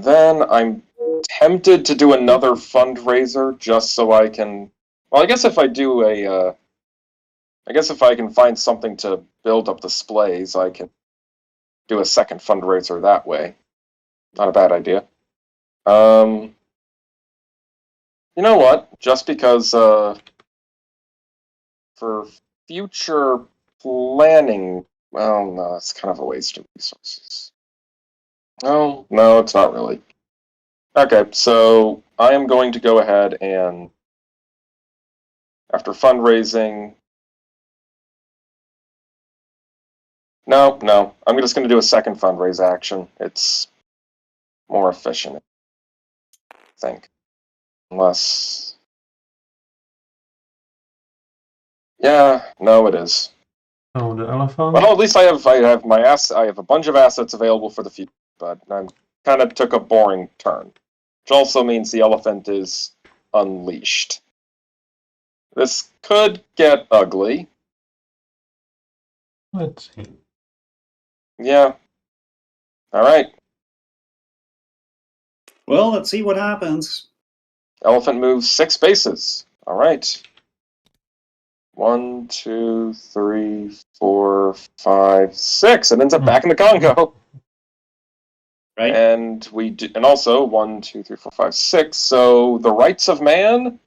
[SPEAKER 1] then I'm tempted to do another fundraiser just so I can. Well, I guess if I do I guess if I can find something to build up displays, I can do a second fundraiser that way. Not a bad idea. You know what? Just because for future planning, well, no, it's kind of a waste of resources. No, it's not really. Okay, so I am going to go ahead and, after fundraising, no, I'm just going to do a second fundraise action. It's more efficient, I think. Unless, yeah, no, it is.
[SPEAKER 2] Oh, the elephant.
[SPEAKER 1] Well, at least I have I have a bunch of assets available for the future, but I kind of took a boring turn, which also means the elephant is unleashed. This could get ugly.
[SPEAKER 2] Let's see.
[SPEAKER 1] Yeah. All right.
[SPEAKER 3] Well, let's see what happens.
[SPEAKER 1] Elephant moves 6 spaces. All right. 1, 2, 3, 4, 5, 6. It ends up back in the Congo.
[SPEAKER 3] Right.
[SPEAKER 1] And and also 1, 2, 3, 4, 5, 6. So the rights of man,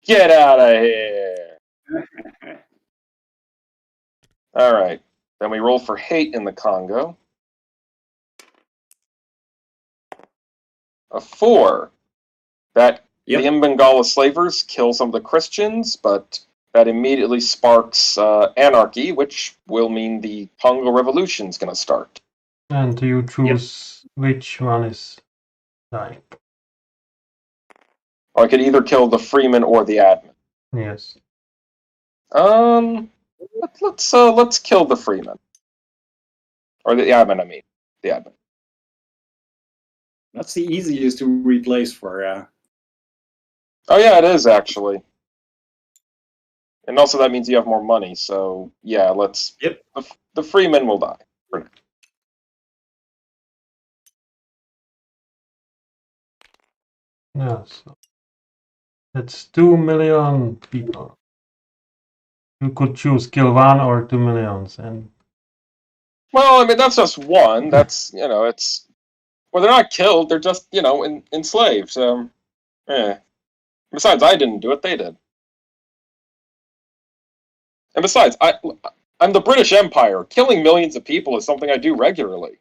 [SPEAKER 1] get out of here. All right. Then we roll for hate in the Congo. A 4. That
[SPEAKER 3] Yep.
[SPEAKER 1] the Mbangala slavers kill some of the Christians, but that immediately sparks anarchy, which will mean the Congo Revolution is going to start.
[SPEAKER 2] And you choose which one is dying.
[SPEAKER 1] Or I could either kill the freeman or the admin.
[SPEAKER 2] Yes.
[SPEAKER 1] Let's kill the freeman, or the admin. I mean, the admin.
[SPEAKER 3] That's the easiest to replace for.
[SPEAKER 1] Oh yeah, it is actually. And also that means you have more money. So yeah, let's.
[SPEAKER 3] Yep.
[SPEAKER 1] The freeman will die.
[SPEAKER 2] Yeah, so that's 2 million people. You could choose kill 1 or 2 millions, and
[SPEAKER 1] Well, I mean that's just one. That's it's. Well, they're not killed. They're just enslaved. So, yeah. Besides, I didn't do it. They did. And besides, I'm the British Empire. Killing millions of people is something I do regularly.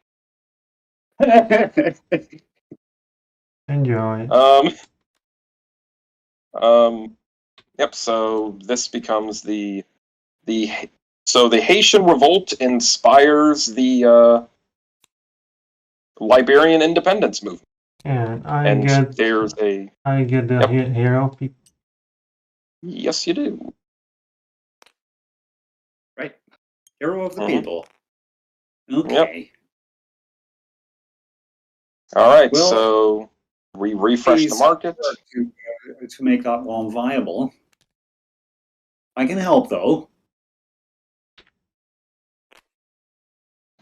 [SPEAKER 2] enjoy.
[SPEAKER 1] Yep. So this becomes the Haitian revolt inspires the Liberian independence movement.
[SPEAKER 2] And
[SPEAKER 1] I get the
[SPEAKER 2] hero people.
[SPEAKER 1] Yes, you do.
[SPEAKER 3] Right. Hero of the people. Okay.
[SPEAKER 1] Yep. All right.
[SPEAKER 3] Well,
[SPEAKER 1] so we refresh the market
[SPEAKER 3] to make that one viable. I can help though.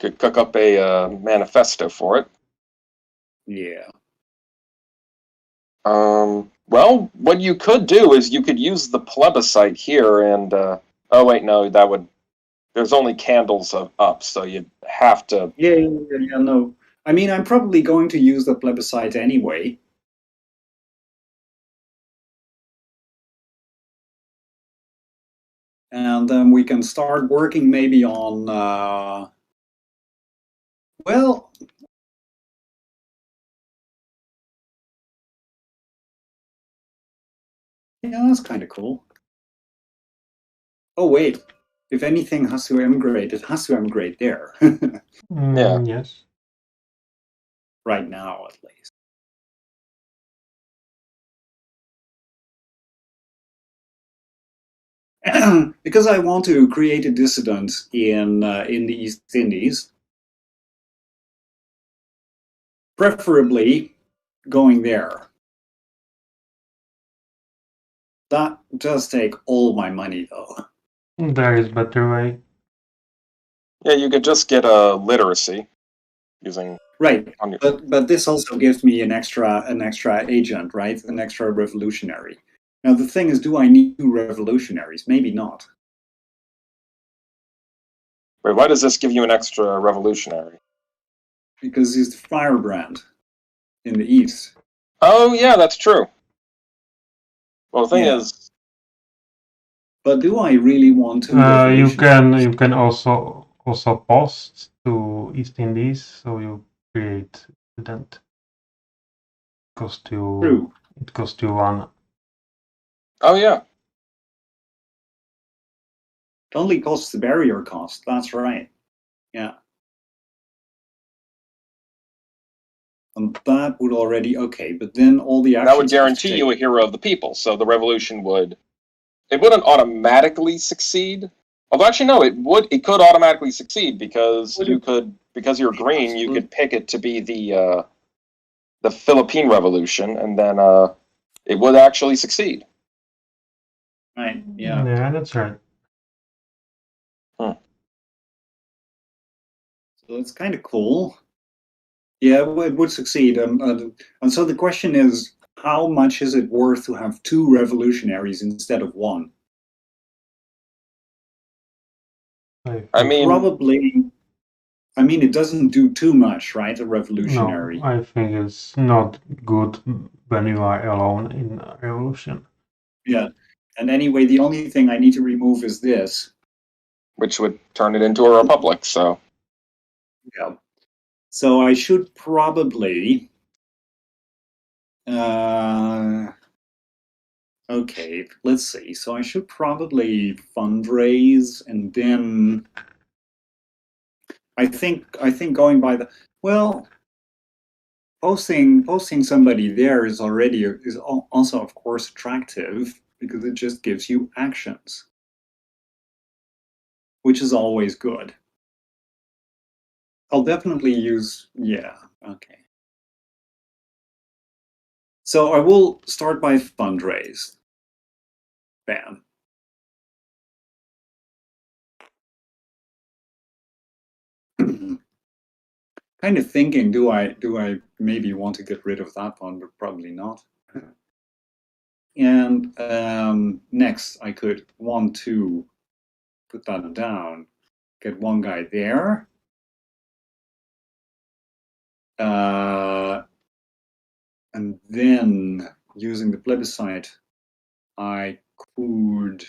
[SPEAKER 1] Could cook up a manifesto for it.
[SPEAKER 3] Yeah.
[SPEAKER 1] Well, what you could do is you could use the plebiscite here, and oh wait, no, that would. There's only candles up, so you'd have to.
[SPEAKER 3] Yeah, no. I mean, I'm probably going to use the plebiscite anyway. And then we can start working maybe on. Well. Yeah, that's kind of cool. Oh wait, if anything has to emigrate, it has to emigrate there.
[SPEAKER 1] Yeah.
[SPEAKER 2] Yes.
[SPEAKER 3] Right now, at least. Because I want to create a dissident in the East Indies, preferably going there. That does take all my money, though.
[SPEAKER 2] There is better way.
[SPEAKER 1] Yeah, you could just get a literacy using
[SPEAKER 3] Right,
[SPEAKER 1] on your,
[SPEAKER 3] but this also gives me an extra agent, right? An extra revolutionary. Now the thing is, do I need 2 revolutionaries? Maybe not.
[SPEAKER 1] Wait, why does this give you an extra revolutionary?
[SPEAKER 3] Because he's the firebrand in the east.
[SPEAKER 1] Oh yeah, that's true. Well, the thing
[SPEAKER 3] Yeah.
[SPEAKER 1] is,
[SPEAKER 3] But do I really want 2
[SPEAKER 2] You
[SPEAKER 3] revolutionaries?
[SPEAKER 2] can also post to East Indies, so you create student.
[SPEAKER 3] True.
[SPEAKER 2] It costs you 1.
[SPEAKER 1] oh yeah,
[SPEAKER 3] It only costs the barrier cost. That's right. Yeah. And that would already okay, but then all the actions
[SPEAKER 1] that would
[SPEAKER 3] have to
[SPEAKER 1] guarantee
[SPEAKER 3] take.
[SPEAKER 1] you a hero of the people. So the revolution would, it wouldn't automatically succeed. Although actually no, it would. It could automatically succeed because
[SPEAKER 3] Would
[SPEAKER 1] you
[SPEAKER 3] it?
[SPEAKER 1] could, because you're green, you
[SPEAKER 3] Absolutely.
[SPEAKER 1] could pick it to be the Philippine Revolution, and then it would actually succeed.
[SPEAKER 3] Right. Yeah.
[SPEAKER 2] Yeah, that's right.
[SPEAKER 3] So it's kind of cool. Yeah, it would succeed. And so the question is, how much is it worth to have 2 revolutionaries instead of 1?
[SPEAKER 1] I mean,
[SPEAKER 3] Probably. I mean, it doesn't do too much, right? A
[SPEAKER 2] No,
[SPEAKER 3] revolutionary.
[SPEAKER 2] I think it's not good when you are alone in a revolution.
[SPEAKER 3] Yeah. And anyway, the only thing I need to remove is this.
[SPEAKER 1] which would turn it into a republic. So
[SPEAKER 3] Yeah. So I should probably. Okay, let's see. So I should probably fundraise, and then I think going by the well, posting somebody there is already is also of course attractive because it just gives you actions, which is always good. I'll definitely use okay. So I will start by fundraise. Bam. Kind of thinking, do I maybe want to get rid of that one, but probably not. And next, I could 1, 2, put that down, get 1 guy there. And then using the plebiscite, I could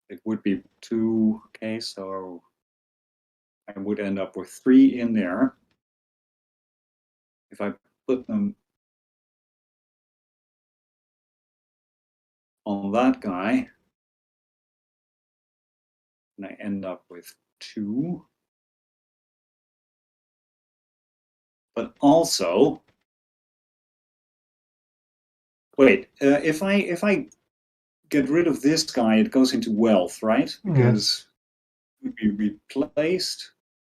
[SPEAKER 3] it would be 2. Okay, so I would end up with 3 in there. If I put them on that guy, and I end up with 2. But also, wait, if I get rid of this guy, it goes into wealth, right? Because it would be replaced.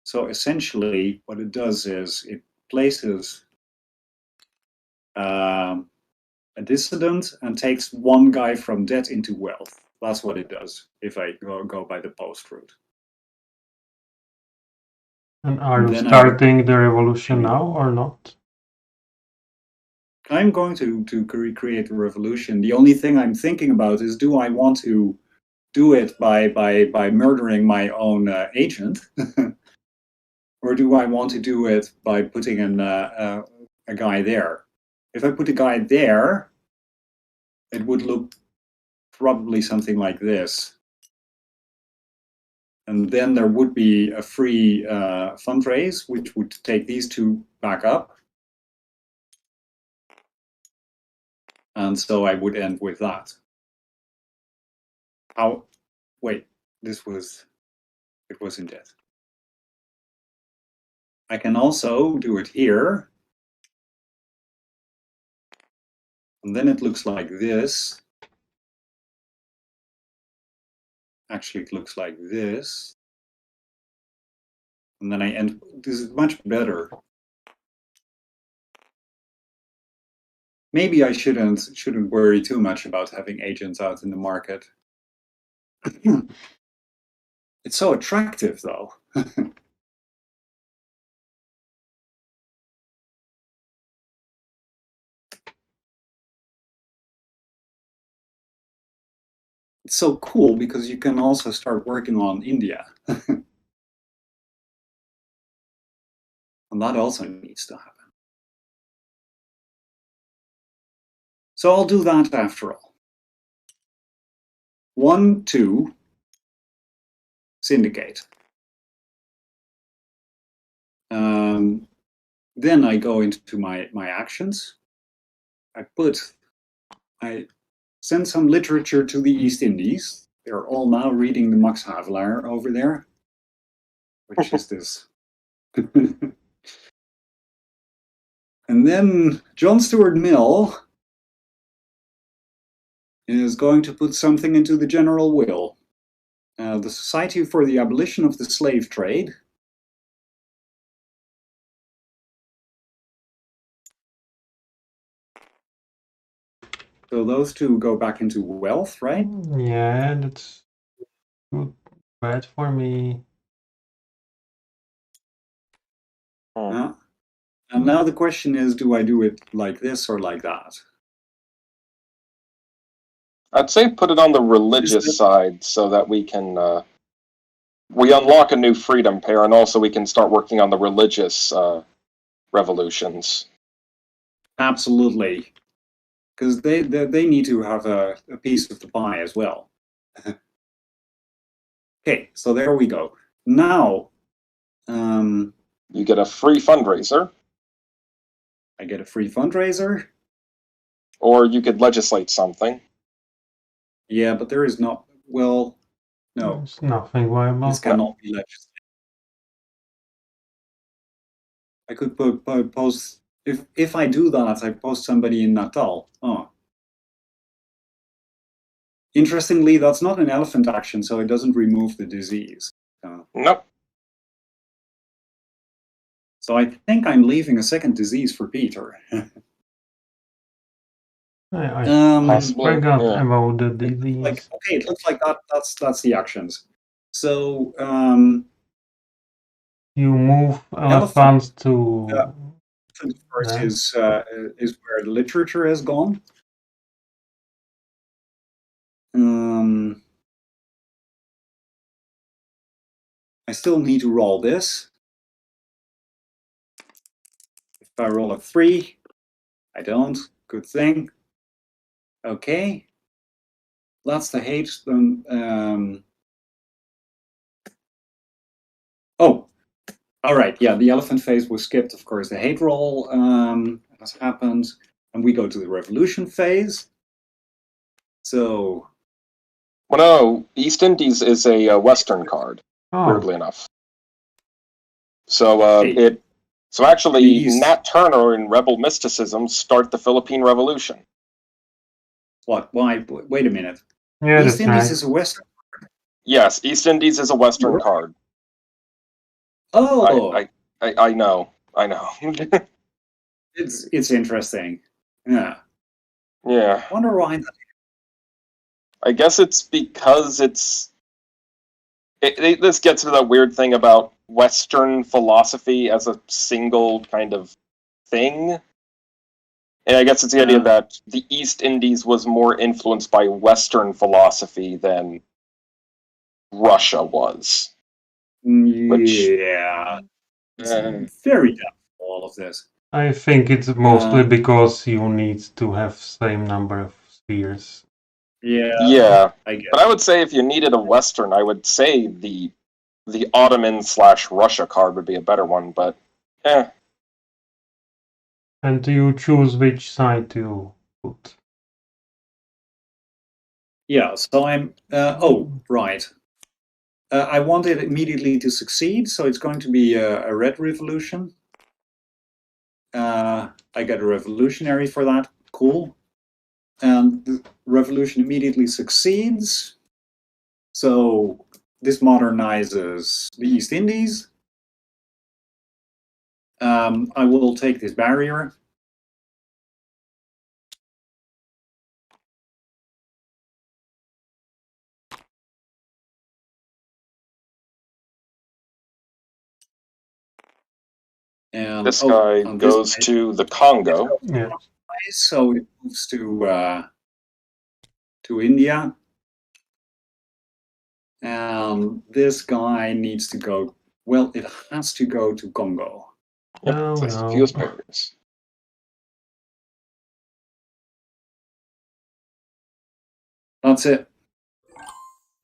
[SPEAKER 3] So essentially, what it does is it places a dissident and takes 1 guy from debt into wealth. That's what it does if I go by the post route.
[SPEAKER 2] And are you
[SPEAKER 3] Then
[SPEAKER 2] starting the revolution now or not?
[SPEAKER 3] I'm going to recreate the revolution. The only thing I'm thinking about is, do I want to do it by murdering my own agent, or do I want to do it by putting a guy there? If I put a guy there, it would look probably something like this. And then there would be a free fundraise, which would take these 2 back up. And so I would end with that. Wait, it wasn't it. I can also do it here. And then it looks like this. Actually, it looks like this. And then I end. This is much better. Maybe I shouldn't worry too much about having agents out in the market. It's so attractive, though. It's so cool because you can also start working on India. And that also needs to happen. So I'll do that after all. 1, 2, syndicate. Then I go into my actions. I send some literature to the East Indies. They're all now reading the Max Havelaar over there, which is this. And then John Stuart Mill is going to put something into the general will. The Society for the Abolition of the Slave Trade. So those two go back into wealth, right?
[SPEAKER 2] Yeah, that's good. Bad for me.
[SPEAKER 3] And now the question is, do I do it like this or like that?
[SPEAKER 1] I'd say put it on the religious side so that we can we unlock a new freedom pair, and also we can start working on the religious revolutions.
[SPEAKER 3] Absolutely, because they need to have a piece of the pie as well. Okay, so there we go. Now,
[SPEAKER 1] you get a free fundraiser.
[SPEAKER 3] I get a free fundraiser.
[SPEAKER 1] Or you could legislate something.
[SPEAKER 3] Yeah, but there is not. Well, no.
[SPEAKER 2] There's nothing viable.
[SPEAKER 3] This cannot be legislated. I could post. If I do that, I post somebody in Natal. Oh. Interestingly, that's not an elephant action, so it doesn't remove the disease.
[SPEAKER 1] Nope.
[SPEAKER 3] So I think I'm leaving a second disease for Peter.
[SPEAKER 2] I forgot about the disease.
[SPEAKER 3] Okay, it looks like that's the actions. So
[SPEAKER 2] you move elephants to.
[SPEAKER 3] Of course, is where the literature has gone. I still need to roll this. If I roll a 3, I don't. Good thing. Okay. That's the hate. Oh, all right. Yeah, the elephant phase was skipped, of course. The hate roll has happened. And we go to the revolution phase. So.
[SPEAKER 1] Well, no, East Indies is a Western card, weirdly enough. So So actually, Nat Turner and Rebel Mysticism start the Philippine Revolution.
[SPEAKER 3] What? Why? Wait a minute.
[SPEAKER 2] Yeah,
[SPEAKER 3] East Indies is a Western card?
[SPEAKER 1] Yes, East Indies is a Western card.
[SPEAKER 3] Oh!
[SPEAKER 1] I know. I know.
[SPEAKER 3] It's interesting. Yeah.
[SPEAKER 1] Yeah.
[SPEAKER 3] I wonder why that.
[SPEAKER 1] I guess it's because this gets to that weird thing about Western philosophy as a single kind of thing. And I guess it's the idea that the East Indies was more influenced by Western philosophy than Russia was.
[SPEAKER 3] Yeah. It's very doubtful, all of this.
[SPEAKER 2] I think it's mostly because you need to have same number of spheres.
[SPEAKER 1] Yeah. But I would say if you needed a Western, I would say the Ottoman/Russia card would be a better one, but
[SPEAKER 2] And do you choose which side to put?
[SPEAKER 3] Yeah, so I'm... oh, right. I want it immediately to succeed, so it's going to be a red revolution. I get a revolutionary for that. Cool. And the revolution immediately succeeds. So this modernizes the East Indies. I will take this barrier. And
[SPEAKER 1] This guy goes to the Congo.
[SPEAKER 2] Yeah.
[SPEAKER 3] So it moves to India. And this guy needs to go, well, it has to go to Congo.
[SPEAKER 1] Yep,
[SPEAKER 2] Oh,
[SPEAKER 1] place
[SPEAKER 2] no.
[SPEAKER 1] a few of fingers.
[SPEAKER 3] That's it.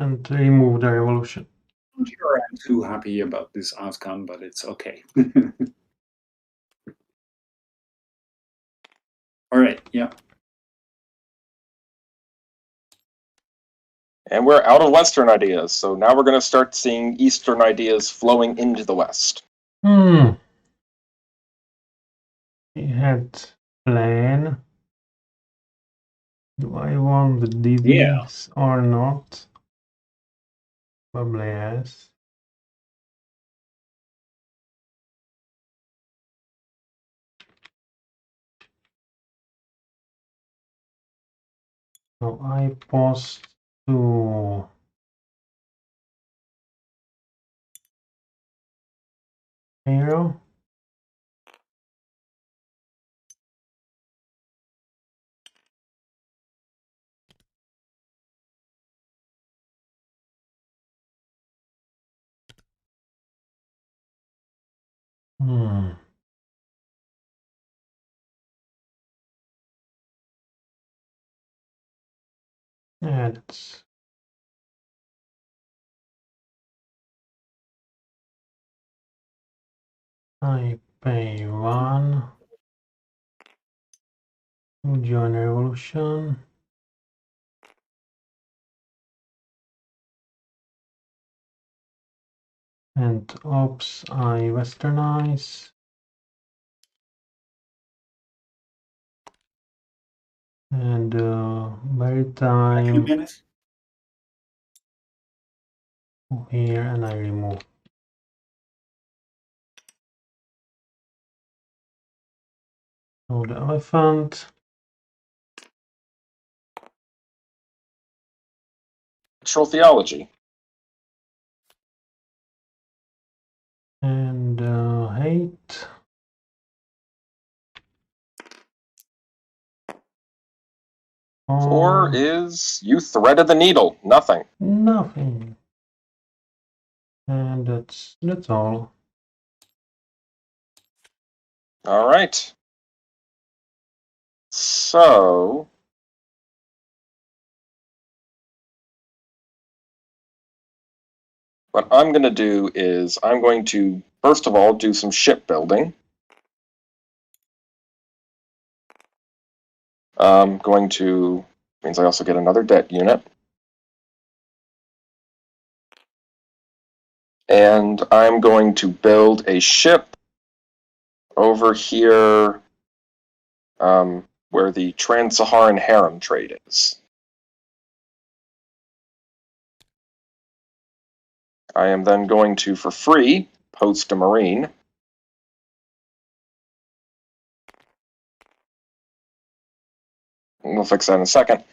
[SPEAKER 2] And remove the revolution.
[SPEAKER 3] I'm not sure I'm too happy about this outcome, but it's okay. All right, yeah.
[SPEAKER 1] And we're out of Western ideas, so now we're going to start seeing Eastern ideas flowing into the West.
[SPEAKER 2] He had plan. Do I want the DBs or not? Probably yes. So I post to hero. That's I pay 1 to join revolution. And ops, I westernize. And maritime here, and I remove. So the elephant.
[SPEAKER 1] Cultural theology.
[SPEAKER 2] And hate.
[SPEAKER 1] Four is you threaded the needle. Nothing.
[SPEAKER 2] Nothing. And that's all.
[SPEAKER 1] All right. So what I'm going to do is I'm going to, first of all, do some shipbuilding. Going to, means I also get another debt unit. And I'm going to build a ship over here where the Trans-Saharan harem trade is. I am then going to, for free, post a marine. We'll fix that in a second.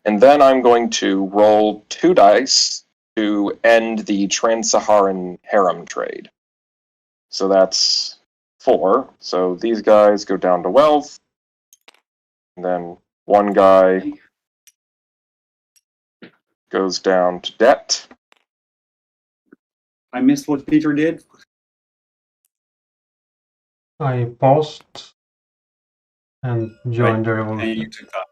[SPEAKER 1] And then I'm going to roll 2 dice to end the Trans-Saharan harem trade. So that's 4. So these guys go down to wealth. And then one guy goes down to debt.
[SPEAKER 3] I missed what Peter did.
[SPEAKER 2] I post and join the revolution.
[SPEAKER 3] And you took that.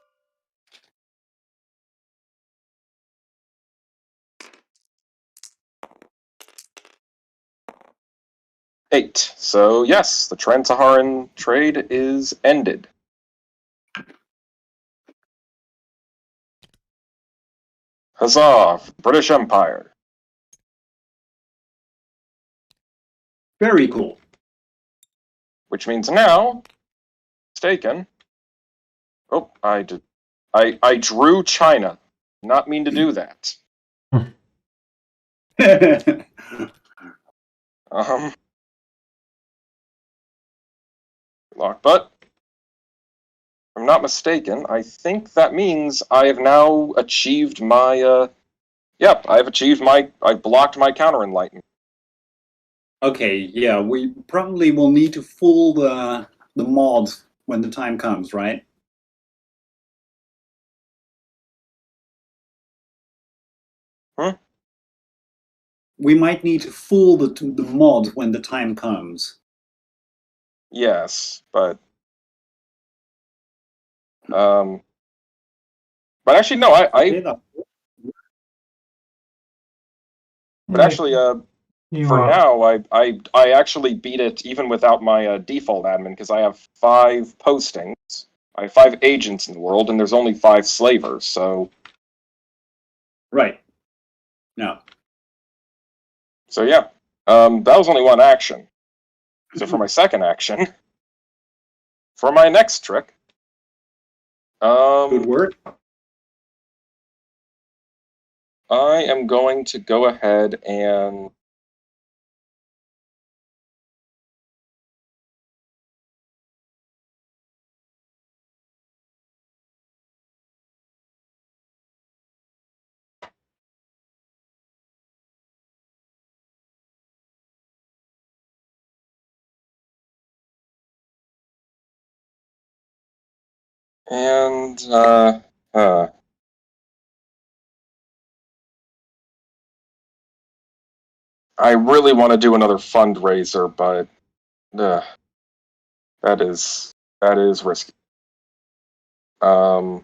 [SPEAKER 1] Eight. So yes, the Trans-Saharan trade is ended. Huzzah! British Empire.
[SPEAKER 3] Very cool.
[SPEAKER 1] Which means now, mistaken. Oh, I drew China. Not mean to do that. Lock, but if I'm not mistaken, I think that means I have now achieved my, I've blocked my counter-enlightenment.
[SPEAKER 3] Okay, yeah, we probably will need to fool the mods when the time comes, right?
[SPEAKER 1] Hmm?
[SPEAKER 3] We might need to fool the mods when the time comes.
[SPEAKER 1] Yes, but actually no,
[SPEAKER 3] Okay,
[SPEAKER 1] but actually for
[SPEAKER 2] are.
[SPEAKER 1] now I actually beat it even without my default admin because I have 5 postings. I have 5 agents in the world and there's only 5 slavers, so
[SPEAKER 3] right. No.
[SPEAKER 1] so yeah. That was only one action. So for my second action, for my next trick,
[SPEAKER 3] Good work.
[SPEAKER 1] I am going to go ahead and I really want to do another fundraiser, but that is risky. The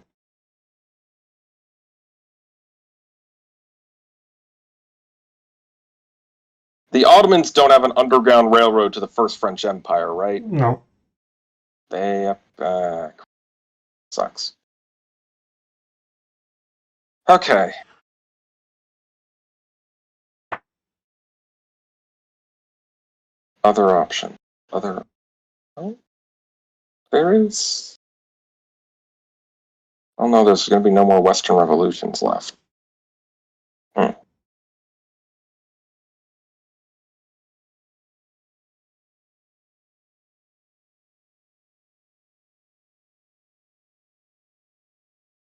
[SPEAKER 1] Ottomans don't have an underground railroad to the First French Empire, right?
[SPEAKER 2] No.
[SPEAKER 1] They sucks. Okay. Other option. Other. Oh, there is. Oh no, there's going to be no more Western revolutions left.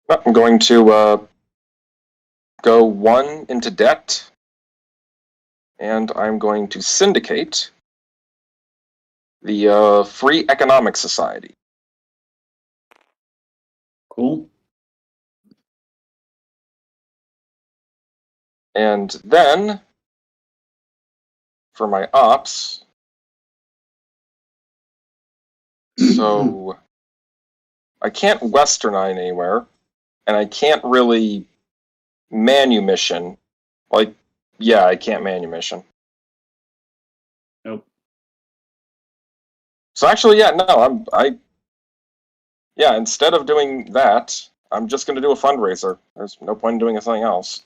[SPEAKER 1] I'm going to go 1 into debt, and I'm going to syndicate the Free Economic Society.
[SPEAKER 3] Cool.
[SPEAKER 1] And then, for my ops, so I can't westernize anywhere, and I can't really manumission. Like, yeah, I can't manumission.
[SPEAKER 3] Nope.
[SPEAKER 1] So actually, yeah, no, instead of doing that, I'm just going to do a fundraiser. There's no point in doing something else.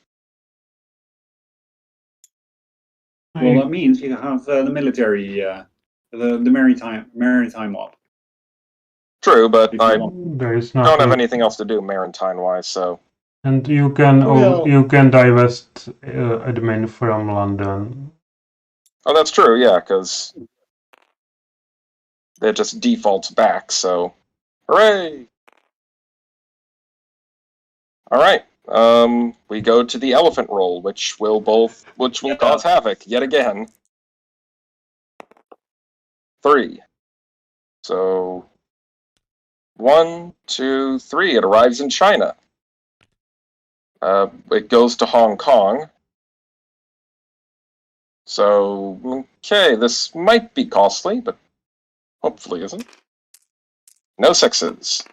[SPEAKER 3] Well, that means you have the military, the maritime op.
[SPEAKER 1] True, but I
[SPEAKER 2] there is
[SPEAKER 1] don't have anything else to do maritime-wise, so.
[SPEAKER 2] And you can divest admin from London.
[SPEAKER 1] Oh, that's true, yeah, because it just defaults back, so hooray! Alright, we go to the elephant roll, which will cause havoc yet again. 3. So 1, 2, 3, it arrives in China. It goes to Hong Kong. So, okay, this might be costly, but hopefully isn't. No 6s.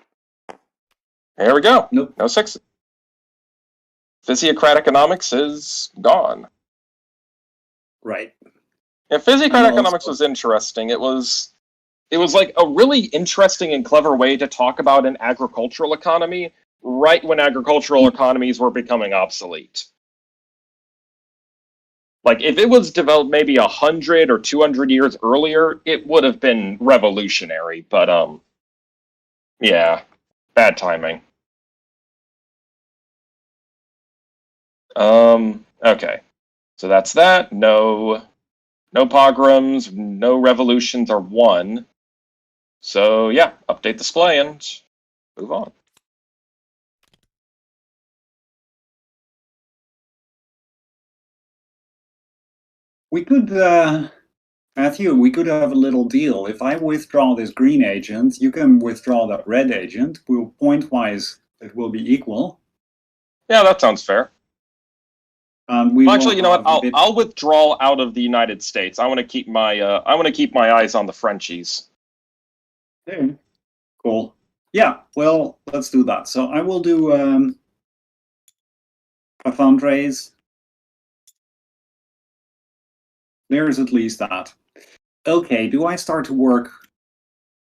[SPEAKER 1] There we go.
[SPEAKER 3] Nope.
[SPEAKER 1] No 6s. Physiocrat economics is gone.
[SPEAKER 3] Right.
[SPEAKER 1] Yeah, physiocrat economics was interesting. It was like a really interesting and clever way to talk about an agricultural economy right when agricultural economies were becoming obsolete. Like, if it was developed maybe 100 or 200 years earlier, it would have been revolutionary. But yeah, bad timing. Okay, so that's that. No pogroms, no revolutions are won. So yeah, update display and move on.
[SPEAKER 3] We could, Matthew, we could have a little deal. If I withdraw this green agent, you can withdraw that red agent. Point-wise, it will be equal.
[SPEAKER 1] Yeah, that sounds fair.
[SPEAKER 3] We
[SPEAKER 1] Actually, you know what?
[SPEAKER 3] will have
[SPEAKER 1] I'll withdraw out of the United States. I want to keep my eyes on the Frenchies.
[SPEAKER 3] Okay. Cool. Yeah, well, let's do that. So I will do a fundraise. There's at least that. Okay, do I start to work?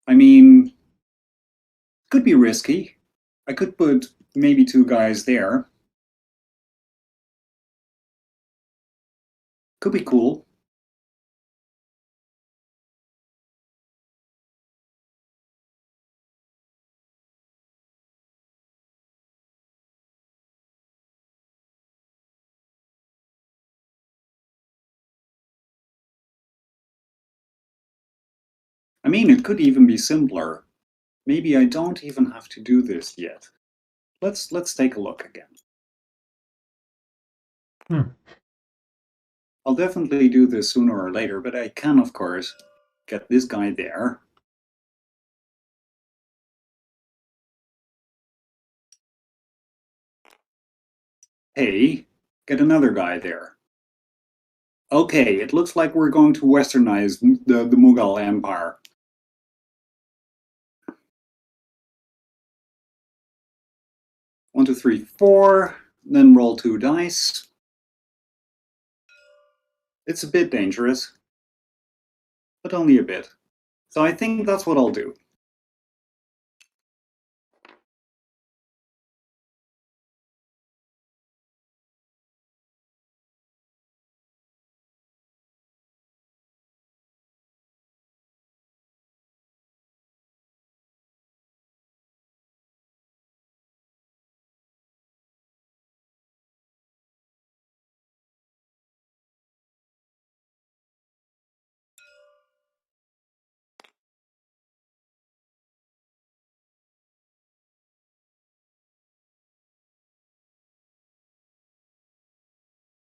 [SPEAKER 3] I mean, could be risky. I could put maybe 2 guys there. Could be cool. I mean, it could even be simpler. Maybe I don't even have to do this yet. Let's take a look again. I'll definitely do this sooner or later, but I can, of course, get this guy there. Hey, get another guy there. Okay, it looks like we're going to westernize the Mughal Empire. One, two, three, four. Then roll 2 dice. It's a bit dangerous, but only a bit. So I think that's what I'll do.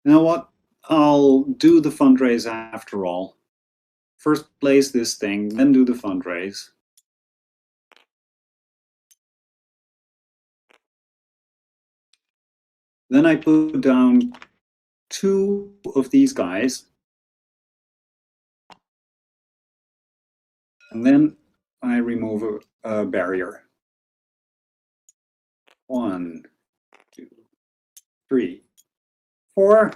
[SPEAKER 3] You know what? I'll do the fundraise after all. First place this thing, then do the fundraise. Then I put down 2 of these guys. And then I remove a barrier. 1, 2, 3, 4.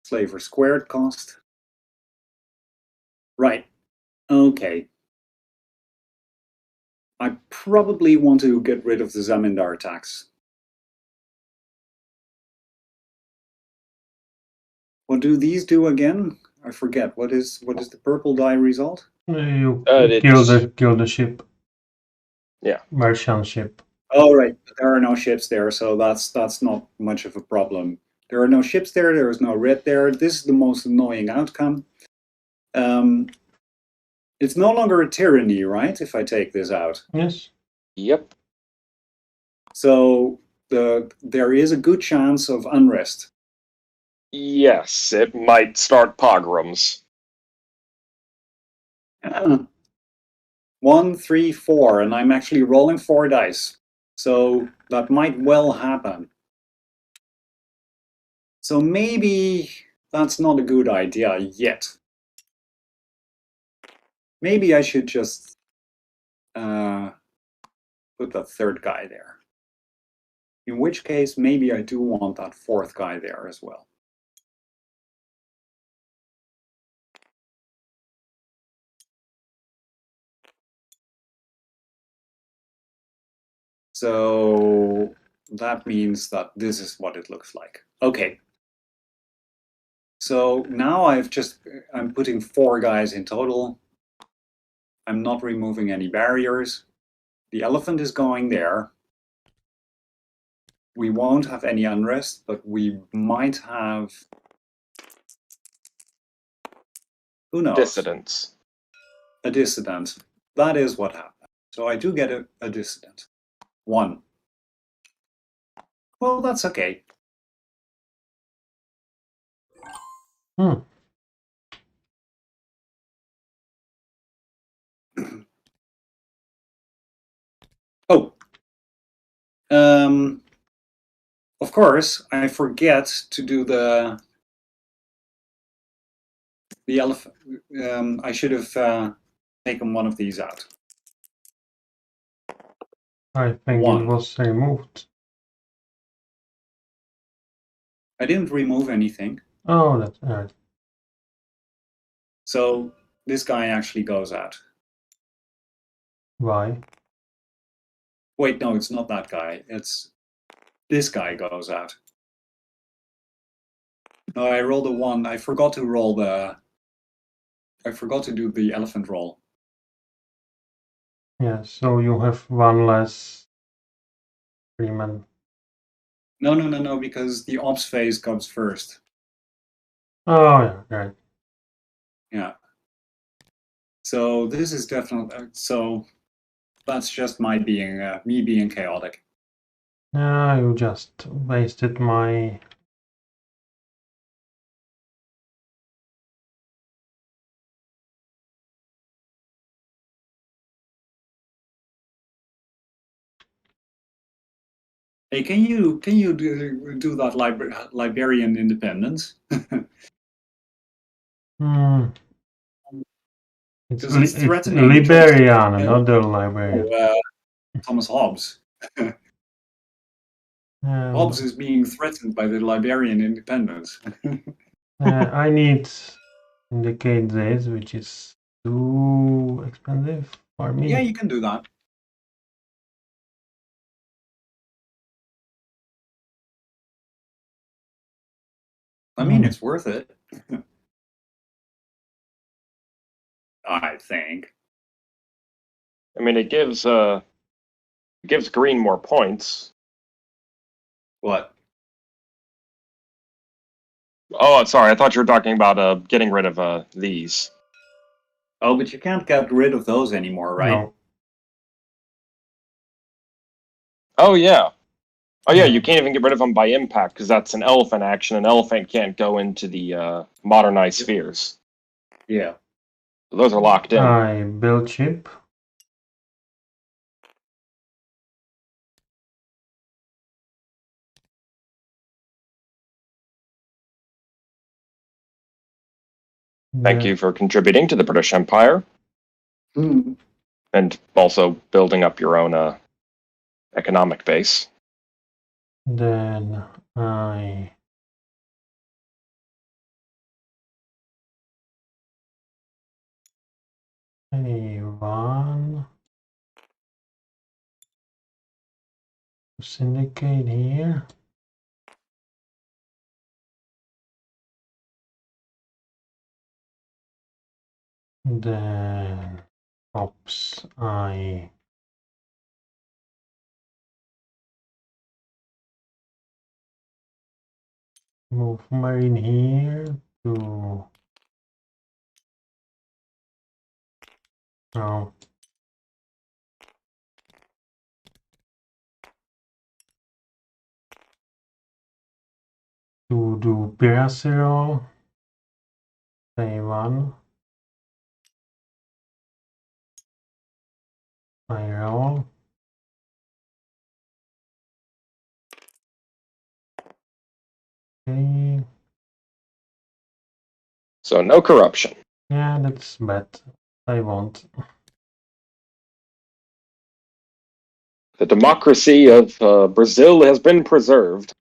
[SPEAKER 3] Slaver squared cost. Right. Okay. I probably want to get rid of the Zamindar tax. What do these do again? I forget. What is the purple die result?
[SPEAKER 2] You
[SPEAKER 1] It's-
[SPEAKER 2] kill the ship.
[SPEAKER 1] Yeah.
[SPEAKER 2] Merchant ship.
[SPEAKER 3] Oh, right. There are no ships there, so that's not much of a problem. There are no ships there. There is no red there. This is the most annoying outcome. It's no longer a tyranny, right? If I take this out.
[SPEAKER 2] Yes.
[SPEAKER 1] Yep.
[SPEAKER 3] So there is a good chance of unrest.
[SPEAKER 1] Yes, it might start pogroms.
[SPEAKER 3] 1, 3, 4, and I'm actually rolling 4 dice. So that might well happen. So maybe that's not a good idea yet. Maybe I should just put that 3rd guy there. In which case, maybe I do want that 4th guy there as well. So that means that this is what it looks like. Okay. So now I'm putting 4 guys in total. I'm not removing any barriers. The elephant is going there. We won't have any unrest, but we might have, who knows?
[SPEAKER 1] Dissidents.
[SPEAKER 3] A dissident. That is what happened. So I do get a dissident. 1. Well, that's okay.
[SPEAKER 2] Hmm.
[SPEAKER 3] Oh. Of course, I forget to do the elephant. I should have taken one of these out.
[SPEAKER 2] I think
[SPEAKER 3] 1.
[SPEAKER 2] it was removed.
[SPEAKER 3] I didn't remove anything.
[SPEAKER 2] Oh, that's right.
[SPEAKER 3] So this guy actually goes out.
[SPEAKER 2] Why?
[SPEAKER 3] Wait, no, it's not that guy. It's this guy goes out. No, I rolled a 1. I forgot to roll the. I forgot to do the elephant roll.
[SPEAKER 2] Yeah, so you have 1 less freeman.
[SPEAKER 3] No, because the ops phase comes first.
[SPEAKER 2] Oh, yeah, right.
[SPEAKER 3] Yeah. So this is definitely so. That's just me being chaotic.
[SPEAKER 2] Yeah, you just wasted my.
[SPEAKER 3] Hey, can you do that Liberian independence?
[SPEAKER 2] Hmm. It's,
[SPEAKER 3] Because it's
[SPEAKER 2] it's
[SPEAKER 3] threatening.
[SPEAKER 2] Liberian, another Liberian.
[SPEAKER 3] Thomas Hobbes. Hobbes is being threatened by the Liberian independence.
[SPEAKER 2] I need indicate this, which is too expensive for me.
[SPEAKER 3] Yeah, you can do that. I mean, it's worth it. I think.
[SPEAKER 1] I mean, it gives green more points.
[SPEAKER 3] What?
[SPEAKER 1] Oh, sorry. I thought you were talking about getting rid of these.
[SPEAKER 3] Oh, but you can't get rid of those anymore, right?
[SPEAKER 2] No.
[SPEAKER 1] Oh yeah. Oh yeah. You can't even get rid of them by impact because that's an elephant action. An elephant can't go into the modernized spheres.
[SPEAKER 3] Yeah.
[SPEAKER 1] Those are locked in.
[SPEAKER 2] I build chip.
[SPEAKER 1] Thank you for contributing to the British Empire. And also building up your own economic base.
[SPEAKER 2] Then I A1 syndicate here. Then ops I move marine here to now to do Piracero A1 I roll. Okay.
[SPEAKER 1] So no corruption.
[SPEAKER 2] Yeah, that's bad. I won't.
[SPEAKER 1] The democracy of Brazil has been preserved.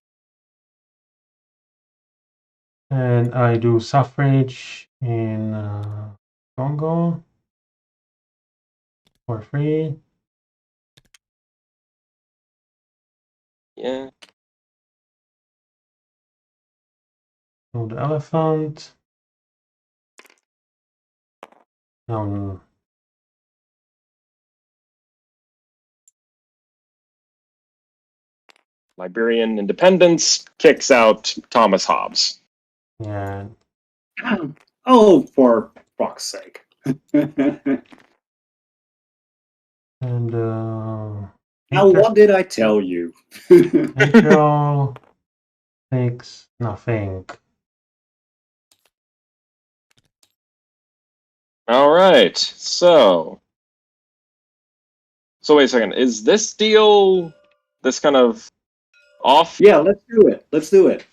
[SPEAKER 2] And I do suffrage in Congo for free.
[SPEAKER 1] Yeah.
[SPEAKER 2] So the elephant.
[SPEAKER 1] Liberian independence kicks out Thomas Hobbes.
[SPEAKER 2] Yeah.
[SPEAKER 3] Oh, for fuck's sake.
[SPEAKER 2] And
[SPEAKER 3] Now, what did I tell you?
[SPEAKER 2] April takes nothing.
[SPEAKER 1] All right. So wait a second. Is this deal this kind of off?
[SPEAKER 3] Yeah, let's do it. Let's do it.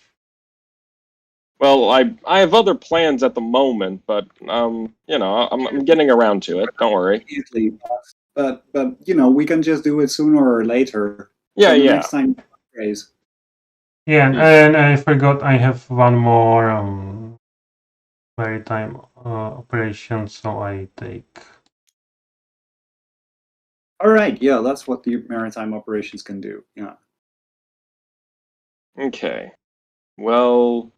[SPEAKER 1] Well, I have other plans at the moment, but I'm getting around to it. Don't worry.
[SPEAKER 3] Easily, but you know, we can just do it sooner or later.
[SPEAKER 1] Yeah,
[SPEAKER 3] so the
[SPEAKER 1] yeah.
[SPEAKER 3] next time, phrase.
[SPEAKER 2] Yeah, and I forgot I have one more maritime operation, so I take.
[SPEAKER 3] All right, yeah, that's what the maritime operations can do. Yeah.
[SPEAKER 1] Okay. Well,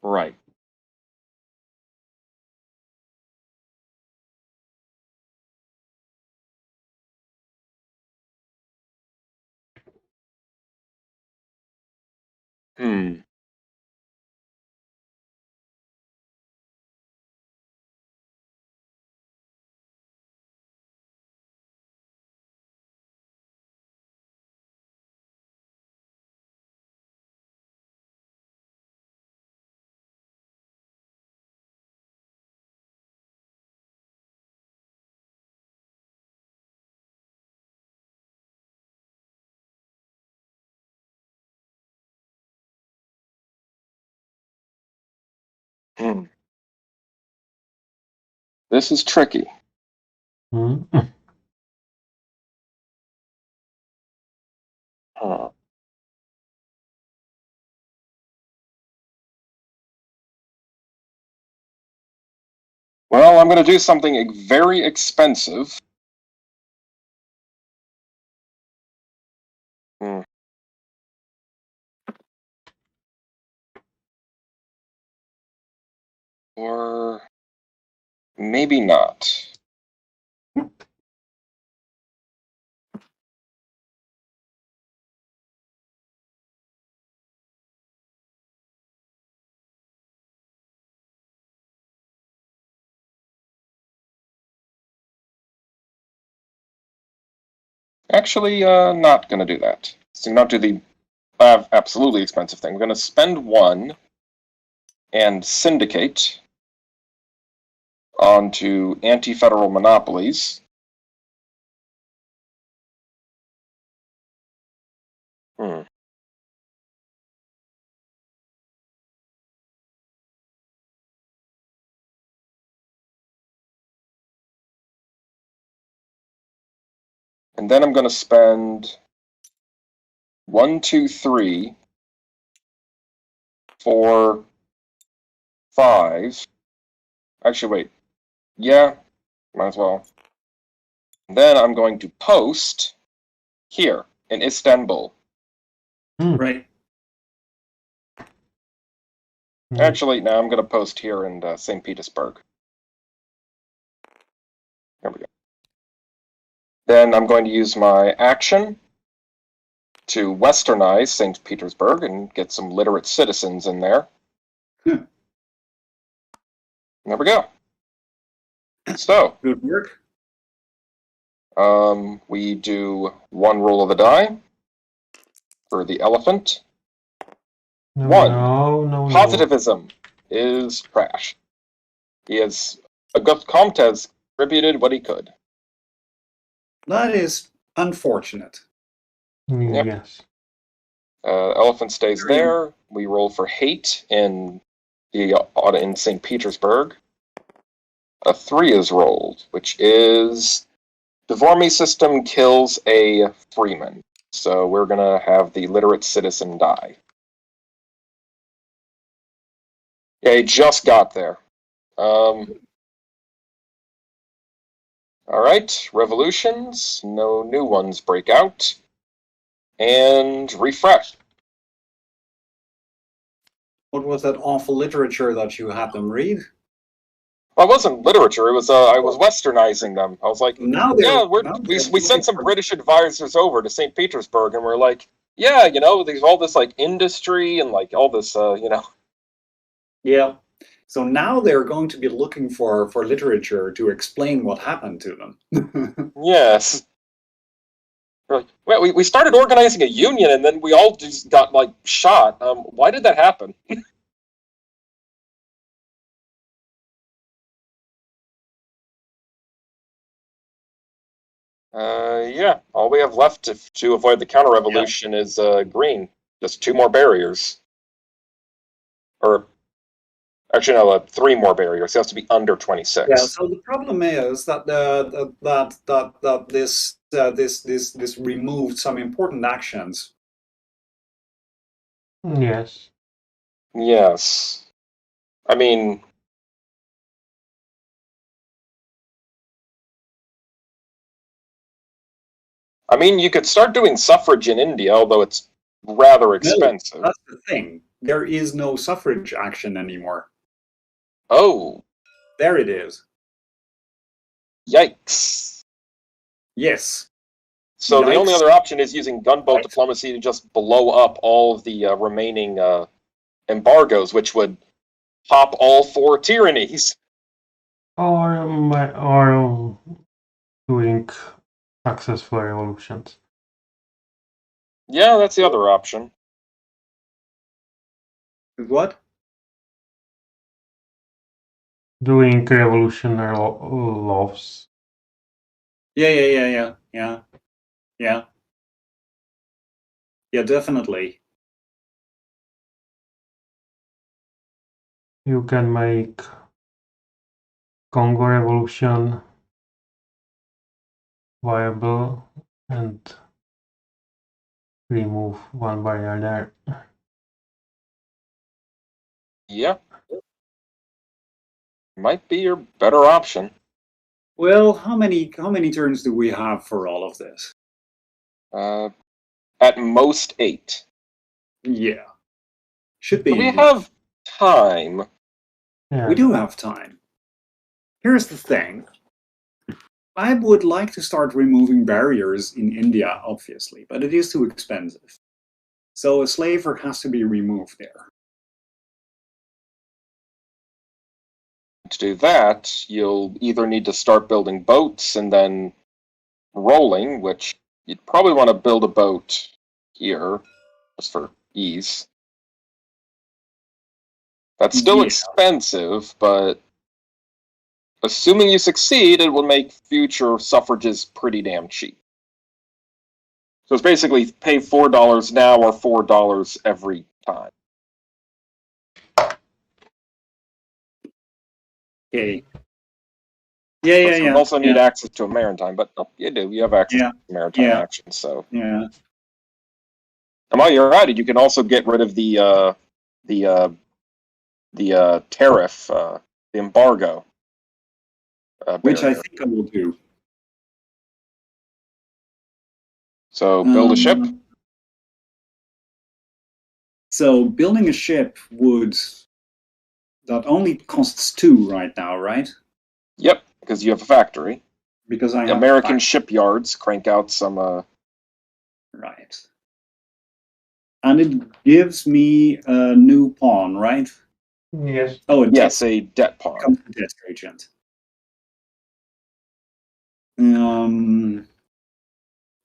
[SPEAKER 1] right. Hmm. Hmm. This is tricky.
[SPEAKER 2] Hmm?
[SPEAKER 1] Huh. Well, I'm going to do something very expensive. Hmm. Or maybe not. Actually, not going to do that. So not do the absolutely expensive thing. We're going to spend one and syndicate onto anti-federal monopolies. Hmm. And then I'm going to spend 1, 2, 3, 4, 5. Actually, wait. Yeah, might as well. And then I'm going to post here in Istanbul.
[SPEAKER 3] Right.
[SPEAKER 1] Actually, now I'm going to post here in St. Petersburg. There we go. Then I'm going to use my action to westernize St. Petersburg and get some literate citizens in there. There we go. So,
[SPEAKER 3] Good work.
[SPEAKER 1] we do one roll of the die for the elephant. One.
[SPEAKER 2] No.
[SPEAKER 1] Positivism is trash. Auguste Comte has contributed what he could.
[SPEAKER 3] That is unfortunate.
[SPEAKER 1] Yep.
[SPEAKER 2] Yes.
[SPEAKER 1] Elephant stays there. We roll for hate in St. Petersburg. A 3 is rolled, which is the Vormi system kills a freeman. So we're gonna have the literate citizen die. Yeah, he just got there. All right, revolutions. No new ones break out. And refresh.
[SPEAKER 3] What was that awful literature that you had them read?
[SPEAKER 1] Well, it wasn't literature. It was I was westernizing them. I was like,
[SPEAKER 3] Now
[SPEAKER 1] yeah,
[SPEAKER 3] they're
[SPEAKER 1] we sent
[SPEAKER 3] looking
[SPEAKER 1] some
[SPEAKER 3] for.
[SPEAKER 1] British advisors over to St. Petersburg, and we're like, yeah, you know, there's all this like industry and like all this, you know.
[SPEAKER 3] Yeah. So now they're going to be looking for literature to explain what happened to them.
[SPEAKER 1] Yes. We're like, well, we started organizing a union, and then we all just got like shot. Why did that happen? Yeah. All we have left to avoid the counter revolution is green. Just 2 more barriers, or actually no, 3 more barriers. It has to be under 26.
[SPEAKER 3] Yeah. So the problem is that this removed some important actions.
[SPEAKER 2] Yes.
[SPEAKER 1] Yes. I mean, you could start doing suffrage in India, although it's rather
[SPEAKER 3] No,
[SPEAKER 1] expensive.
[SPEAKER 3] that's the thing. There is no suffrage action anymore.
[SPEAKER 1] Oh,
[SPEAKER 3] There it is.
[SPEAKER 1] yikes.
[SPEAKER 3] Yes.
[SPEAKER 1] So the only
[SPEAKER 3] Yikes.
[SPEAKER 1] other option is using gunboat
[SPEAKER 3] Right.
[SPEAKER 1] diplomacy to just blow up all of the remaining embargoes, which would pop all 4 tyrannies.
[SPEAKER 2] Or doing successful revolutions.
[SPEAKER 1] Yeah, that's the other option.
[SPEAKER 3] What?
[SPEAKER 2] Doing revolutionary laws.
[SPEAKER 3] Yeah. Yeah, definitely.
[SPEAKER 2] You can make Congo revolution viable and remove 1 barrier there.
[SPEAKER 1] Yeah. Might be your better option.
[SPEAKER 3] Well, how many turns do we have for all of this?
[SPEAKER 1] At most 8.
[SPEAKER 3] Yeah. Should be
[SPEAKER 1] So we
[SPEAKER 3] enough.
[SPEAKER 1] have time.
[SPEAKER 2] Yeah.
[SPEAKER 3] We do have time. Here's the thing. I would like to start removing barriers in India, obviously, but it is too expensive. So a slaver has to be removed there.
[SPEAKER 1] To do that, you'll either need to start building boats and then rolling, which you'd probably want to build a boat here, just for ease. That's still
[SPEAKER 3] Yeah.
[SPEAKER 1] expensive, but assuming you succeed, it will make future suffrages pretty damn cheap. So it's basically pay $4 now or $4 every time.
[SPEAKER 3] Okay. Yeah.
[SPEAKER 1] You also need access to a maritime, but you do. You have access to maritime action. So
[SPEAKER 3] yeah.
[SPEAKER 1] and while you're at it, you can also get rid of the tariff, the embargo.
[SPEAKER 3] Which I
[SPEAKER 1] Barrier.
[SPEAKER 3] think I will do.
[SPEAKER 1] So build a ship.
[SPEAKER 3] So building a ship that only costs 2 right now, right?
[SPEAKER 1] Yep, because you have a factory.
[SPEAKER 3] Because I have
[SPEAKER 1] American shipyards crank out some.
[SPEAKER 3] Right. And it gives me a new pawn, right?
[SPEAKER 2] Yes.
[SPEAKER 3] Oh,
[SPEAKER 1] Yes, a debt pawn.
[SPEAKER 3] Becomes a debt agent.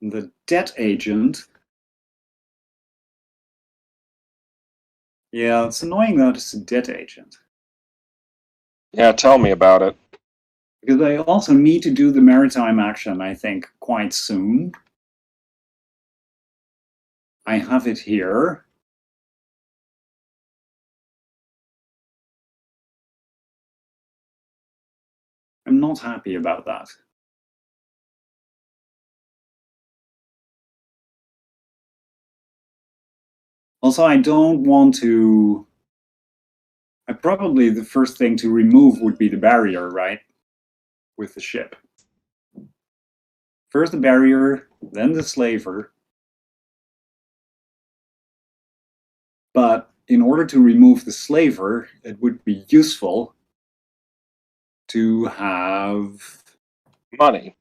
[SPEAKER 3] The debt agent. Yeah, it's annoying that it's a debt agent.
[SPEAKER 1] Yeah, tell me about it.
[SPEAKER 3] Because I also need to do the maritime action, I think, quite soon. I have it here. I'm not happy about that. Also, I don't want to Probably the first thing to remove would be the barrier, right? With the ship. First the barrier, then the slaver. But in order to remove the slaver, it would be useful to have
[SPEAKER 1] money.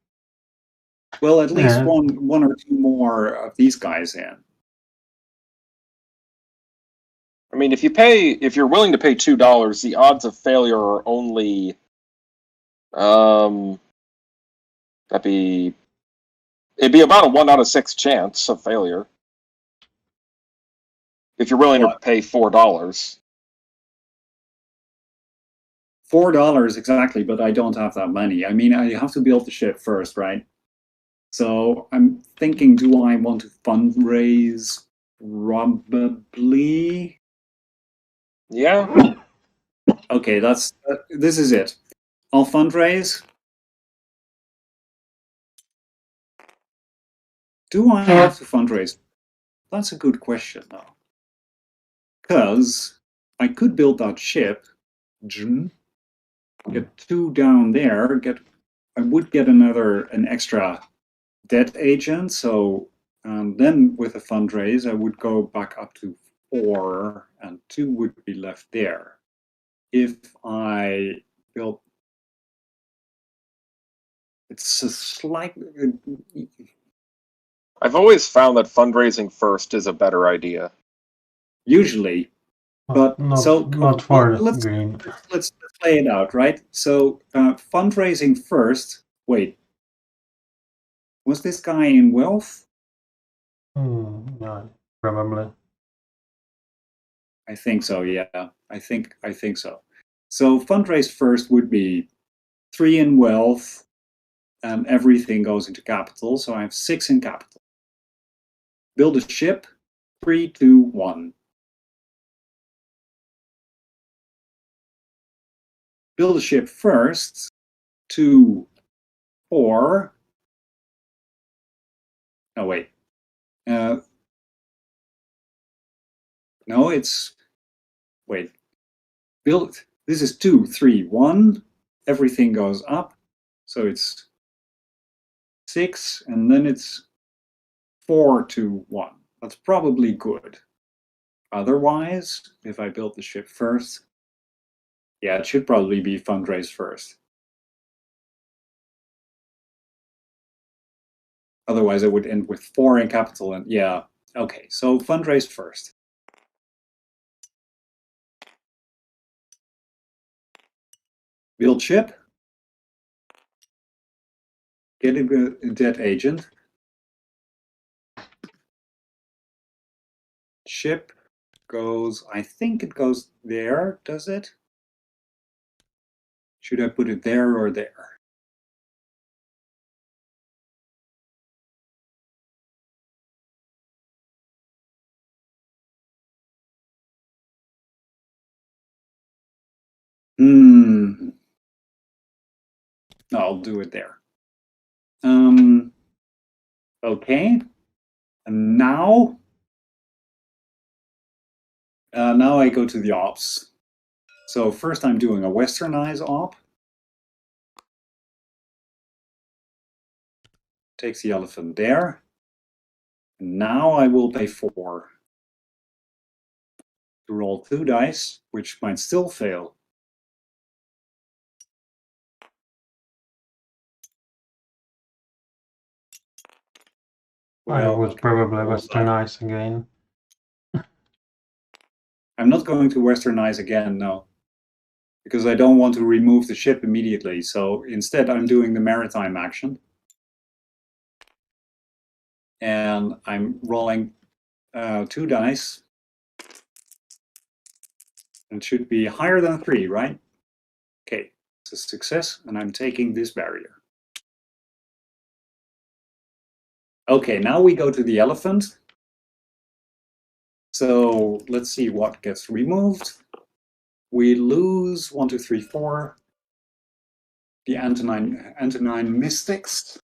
[SPEAKER 3] Well, at least one or two more of these guys in.
[SPEAKER 1] I mean, if you're willing to pay $2, the odds of failure are only it'd be about a 1 out of 6 chance of failure. If you're willing to pay $4.
[SPEAKER 3] $4 exactly, but I don't have that money. I mean, I have to build the ship first, right? So I'm thinking, do I want to fundraise? Probably.
[SPEAKER 1] Yeah.
[SPEAKER 3] Okay, this is it. I'll fundraise. Do I have to fundraise? That's a good question, though. Because I could build that ship, get 2 down there, I would get an extra debt agent, so then with a fundraise, I would go back up to 4, and 2 would be left there. If I build, it's a slight.
[SPEAKER 1] I've always found that fundraising first is a better idea.
[SPEAKER 3] Usually, but
[SPEAKER 2] not for green.
[SPEAKER 3] Let's play it out, right? So fundraising first. Wait, was this guy in wealth?
[SPEAKER 2] No, probably.
[SPEAKER 3] I think so. Yeah, I think so. So fundraise first would be 3 in wealth, and everything goes into capital. So I have 6 in capital. Build a ship. 3, 2, 1. Build a ship first. 2, 4. Oh wait. No, it's wait. Build. This is 2, 3, 1. Everything goes up, so it's 6, and then it's 4, 2, 1. That's probably good. Otherwise, if I build the ship first, yeah, it should probably be fundraise first. Otherwise, I would end with 4 in capital, and yeah, okay. So fundraise first. Build ship. Get a debt agent. Ship goes, I think it goes there, does it? Should I put it there or there? I'll do it there. Okay. And now I go to the ops. So first I'm doing a westernize op. Takes the elephant there. And now I will pay 4 to roll 2 dice, which might still fail.
[SPEAKER 2] I would probably westernize again.
[SPEAKER 3] I'm not going to westernize again, no. Because I don't want to remove the ship immediately. So instead I'm doing the maritime action. And I'm rolling 2 dice. It should be higher than 3, right? Okay, it's a success, and I'm taking this barrier. Okay, now we go to the elephant. So let's see what gets removed. We lose 1, 2, 3, 4. The Antonine Mystics.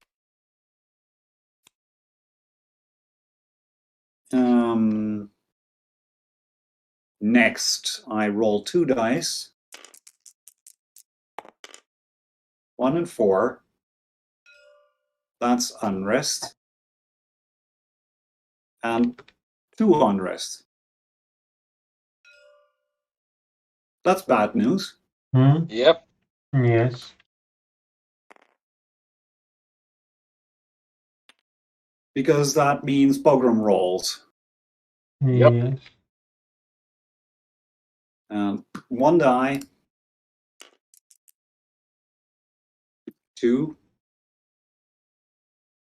[SPEAKER 3] Next, I roll 2 dice. 1 and 4. That's unrest. And 2 unrest. That's bad news.
[SPEAKER 2] Hmm?
[SPEAKER 1] Yep.
[SPEAKER 2] Yes.
[SPEAKER 3] Because that means pogrom rolls.
[SPEAKER 1] Yep.
[SPEAKER 2] Yes.
[SPEAKER 3] 1 die. 2.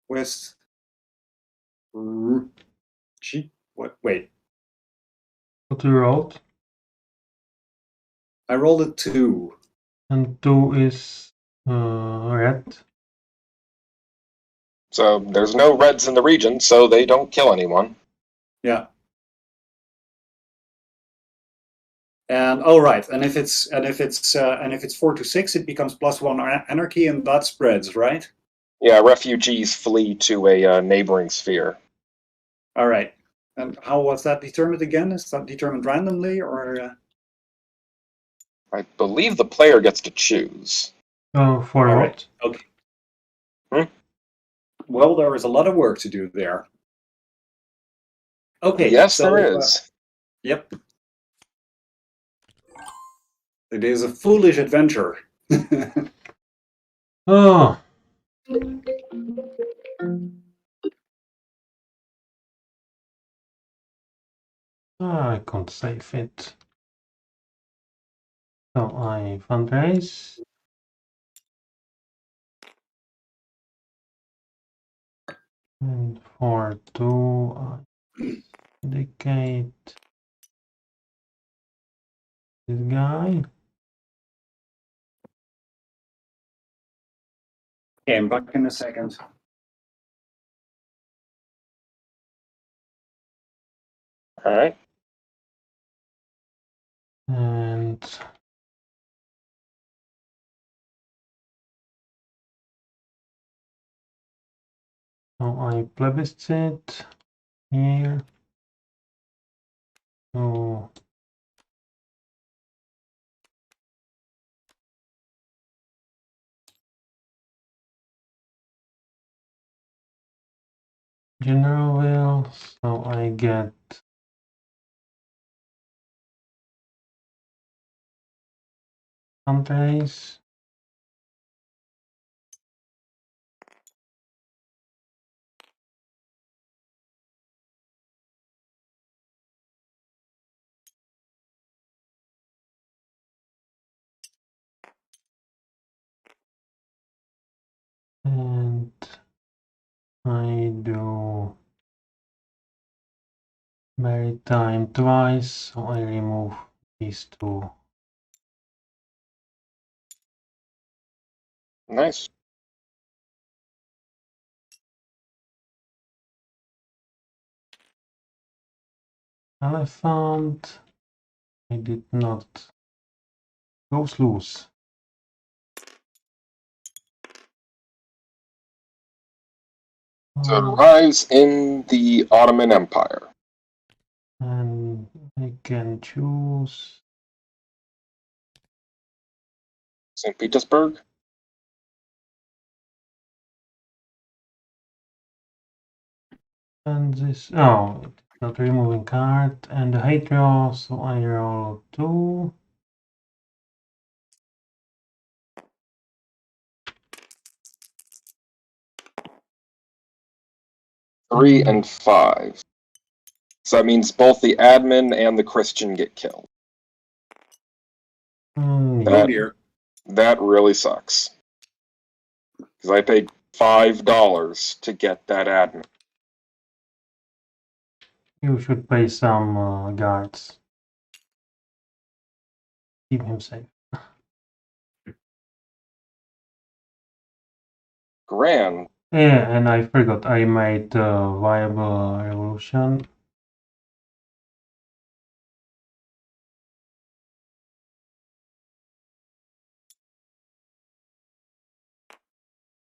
[SPEAKER 3] West. What? Wait.
[SPEAKER 2] What you rolled?
[SPEAKER 3] I rolled a 2.
[SPEAKER 2] And 2 is red.
[SPEAKER 1] So there's no reds in the region, so they don't kill anyone.
[SPEAKER 3] Yeah. And oh right, and if it's 4 to 6, it becomes +1 anarchy, and that spreads, right?
[SPEAKER 1] Yeah, refugees flee to a neighboring sphere.
[SPEAKER 3] All right. And how was that determined again? Is that determined randomly, or?
[SPEAKER 1] I believe the player gets to choose.
[SPEAKER 2] Oh, for
[SPEAKER 3] All
[SPEAKER 2] what?
[SPEAKER 3] right. Okay.
[SPEAKER 1] Hmm?
[SPEAKER 3] Well, there is a lot of work to do there. Okay.
[SPEAKER 1] Yes,
[SPEAKER 3] so,
[SPEAKER 1] there is.
[SPEAKER 3] Yep. It is a foolish adventure.
[SPEAKER 2] Oh, I can't save it. So I fundraise. And for 2, I indicate this guy.
[SPEAKER 3] Okay, I'm back in a second.
[SPEAKER 1] All right.
[SPEAKER 2] And so I plebiscite here. So general will, so I get fundraise. And I do maritime twice, so I remove these 2.
[SPEAKER 1] Nice.
[SPEAKER 2] Elephant. I did not. Goes loose.
[SPEAKER 1] So it arrives in the Ottoman Empire.
[SPEAKER 2] And I can choose.
[SPEAKER 1] St. Petersburg.
[SPEAKER 2] And this, oh, it's not removing card. And the hate roll, so I roll 2.
[SPEAKER 1] 3 and 5. So that means both the admin and the Christian get killed.
[SPEAKER 3] Oh
[SPEAKER 1] That-
[SPEAKER 3] dear.
[SPEAKER 1] That really sucks. Because I paid $5 to get that admin.
[SPEAKER 2] You should pay some guards. Keep him safe.
[SPEAKER 1] Grand.
[SPEAKER 2] Yeah, and I forgot I made a viable revolution.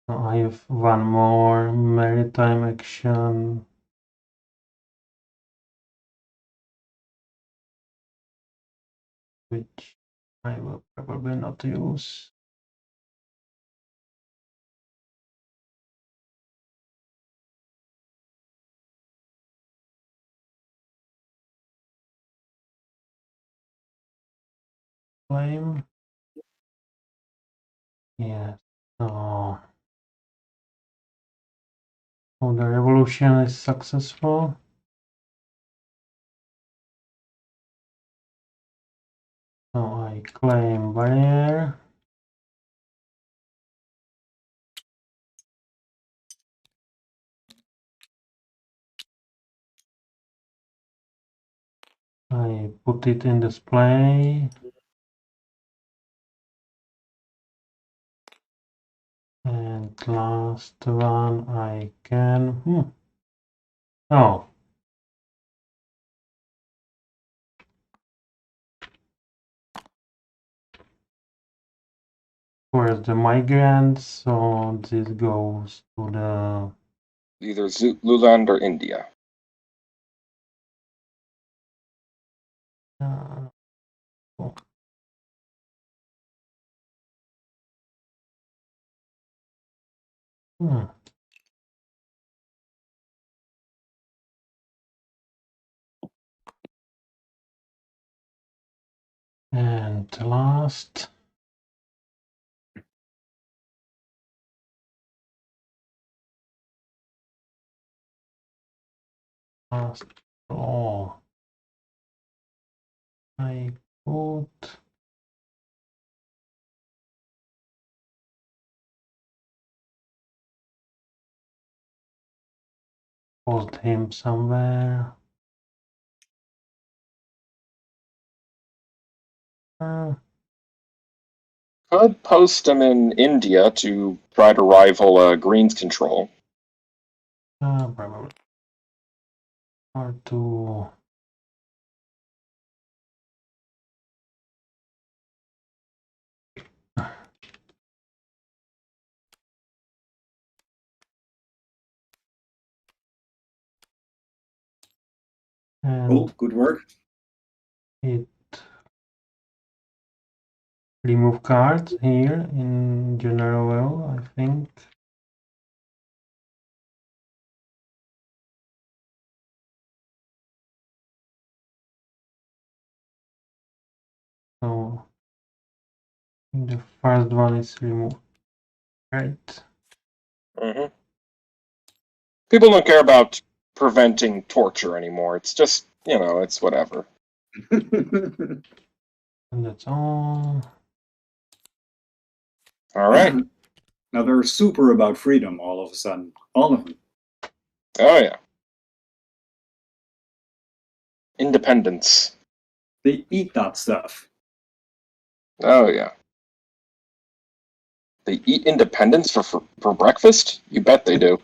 [SPEAKER 2] So I have 1 more maritime action. which I will probably not use. Flame. Yes. So the revolution is successful. So I claim barrier. I put it in display. And last one I can. Oh. Where's the migrants? So this goes to the
[SPEAKER 1] Either Zululand or India.
[SPEAKER 2] cool. And last. Last all. I put post him somewhere.
[SPEAKER 1] Could post him in India to try to rival Green's control.
[SPEAKER 2] Probably. Or to
[SPEAKER 3] Cool, good work.
[SPEAKER 2] It remove cards here in general, I think. So the first one is removed, right?
[SPEAKER 1] Mm-hmm. People don't care about preventing torture anymore. It's just, it's whatever.
[SPEAKER 2] And that's all.
[SPEAKER 1] All right.
[SPEAKER 3] Now they're super about freedom all of a sudden. All of them.
[SPEAKER 1] Oh, yeah. Independence.
[SPEAKER 3] They eat that stuff.
[SPEAKER 1] Oh, yeah. They eat independence for breakfast? You bet they do.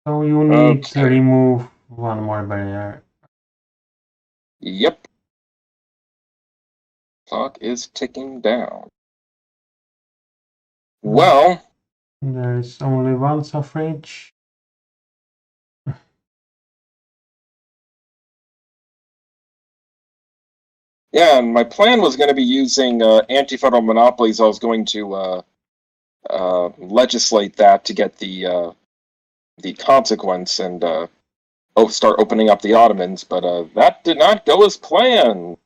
[SPEAKER 2] So you need to
[SPEAKER 1] Okay.
[SPEAKER 2] remove one more barrier.
[SPEAKER 1] Yep. Clock is ticking down. Well,
[SPEAKER 2] There is only one suffrage.
[SPEAKER 1] yeah, and my plan was going to be using anti-federal monopolies. I was going to legislate that to get the consequence and start opening up the Ottomans, but that did not go as planned.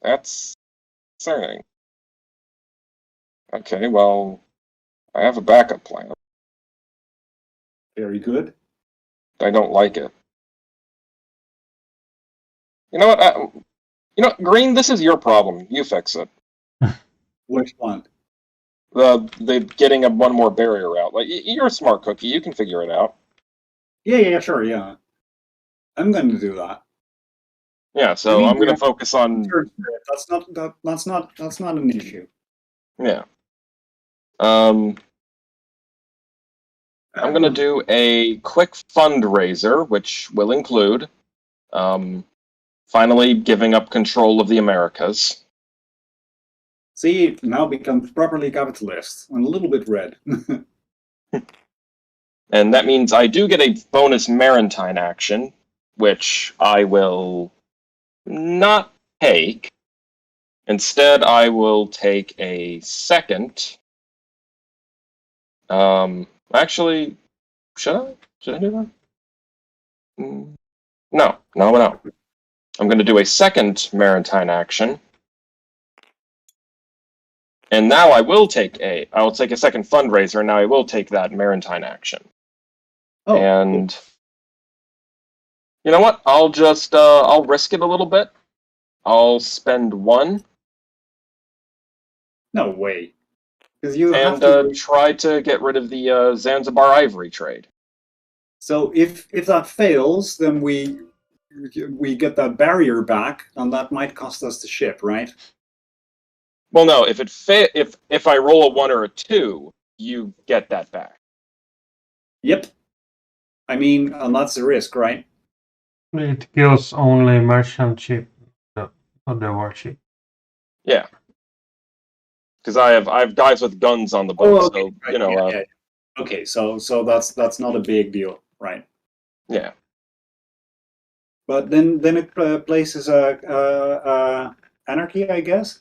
[SPEAKER 1] That's concerning. Okay, well, I have a backup plan.
[SPEAKER 3] Very good.
[SPEAKER 1] I don't like it. You know what? Green, this is your problem. You fix it.
[SPEAKER 3] Which one?
[SPEAKER 1] The getting one more barrier out. Like you're a smart cookie. You can figure it out.
[SPEAKER 3] Yeah, sure, yeah. I'm going to do that.
[SPEAKER 1] Yeah, so I'm going to focus on.
[SPEAKER 3] That's not an issue.
[SPEAKER 1] Yeah. I'm going to do a quick fundraiser, which will include finally giving up control of the Americas.
[SPEAKER 3] See, now becomes properly capitalist and a little bit red.
[SPEAKER 1] And that means I do get a bonus Maritime action, which I will not take. Instead, I will take a second. Actually, should I? Should I do that? No. I'm going to do a second Maritime action. And now I will take a second fundraiser, and now I will take that Maritime action.
[SPEAKER 3] Oh,
[SPEAKER 1] and
[SPEAKER 3] cool.
[SPEAKER 1] You know what? I'll just I'll risk it a little bit. I'll spend one
[SPEAKER 3] No way. Because you have
[SPEAKER 1] and
[SPEAKER 3] to.
[SPEAKER 1] try to get rid of the Zanzibar ivory trade.
[SPEAKER 3] So if that fails, then we get that barrier back, and that might cost us the ship, right?
[SPEAKER 1] Well, no. If I roll a 1 or a 2, you get that back.
[SPEAKER 3] Yep. I mean, and that's the risk, right?
[SPEAKER 2] It kills only merchant ship, not the warship.
[SPEAKER 1] Yeah. Because I have guys with guns on the boat,
[SPEAKER 3] Oh, okay.
[SPEAKER 1] so
[SPEAKER 3] Right.
[SPEAKER 1] you know.
[SPEAKER 3] Yeah. Okay, so that's not a big deal, right?
[SPEAKER 1] Yeah.
[SPEAKER 3] But then it places anarchy, I guess.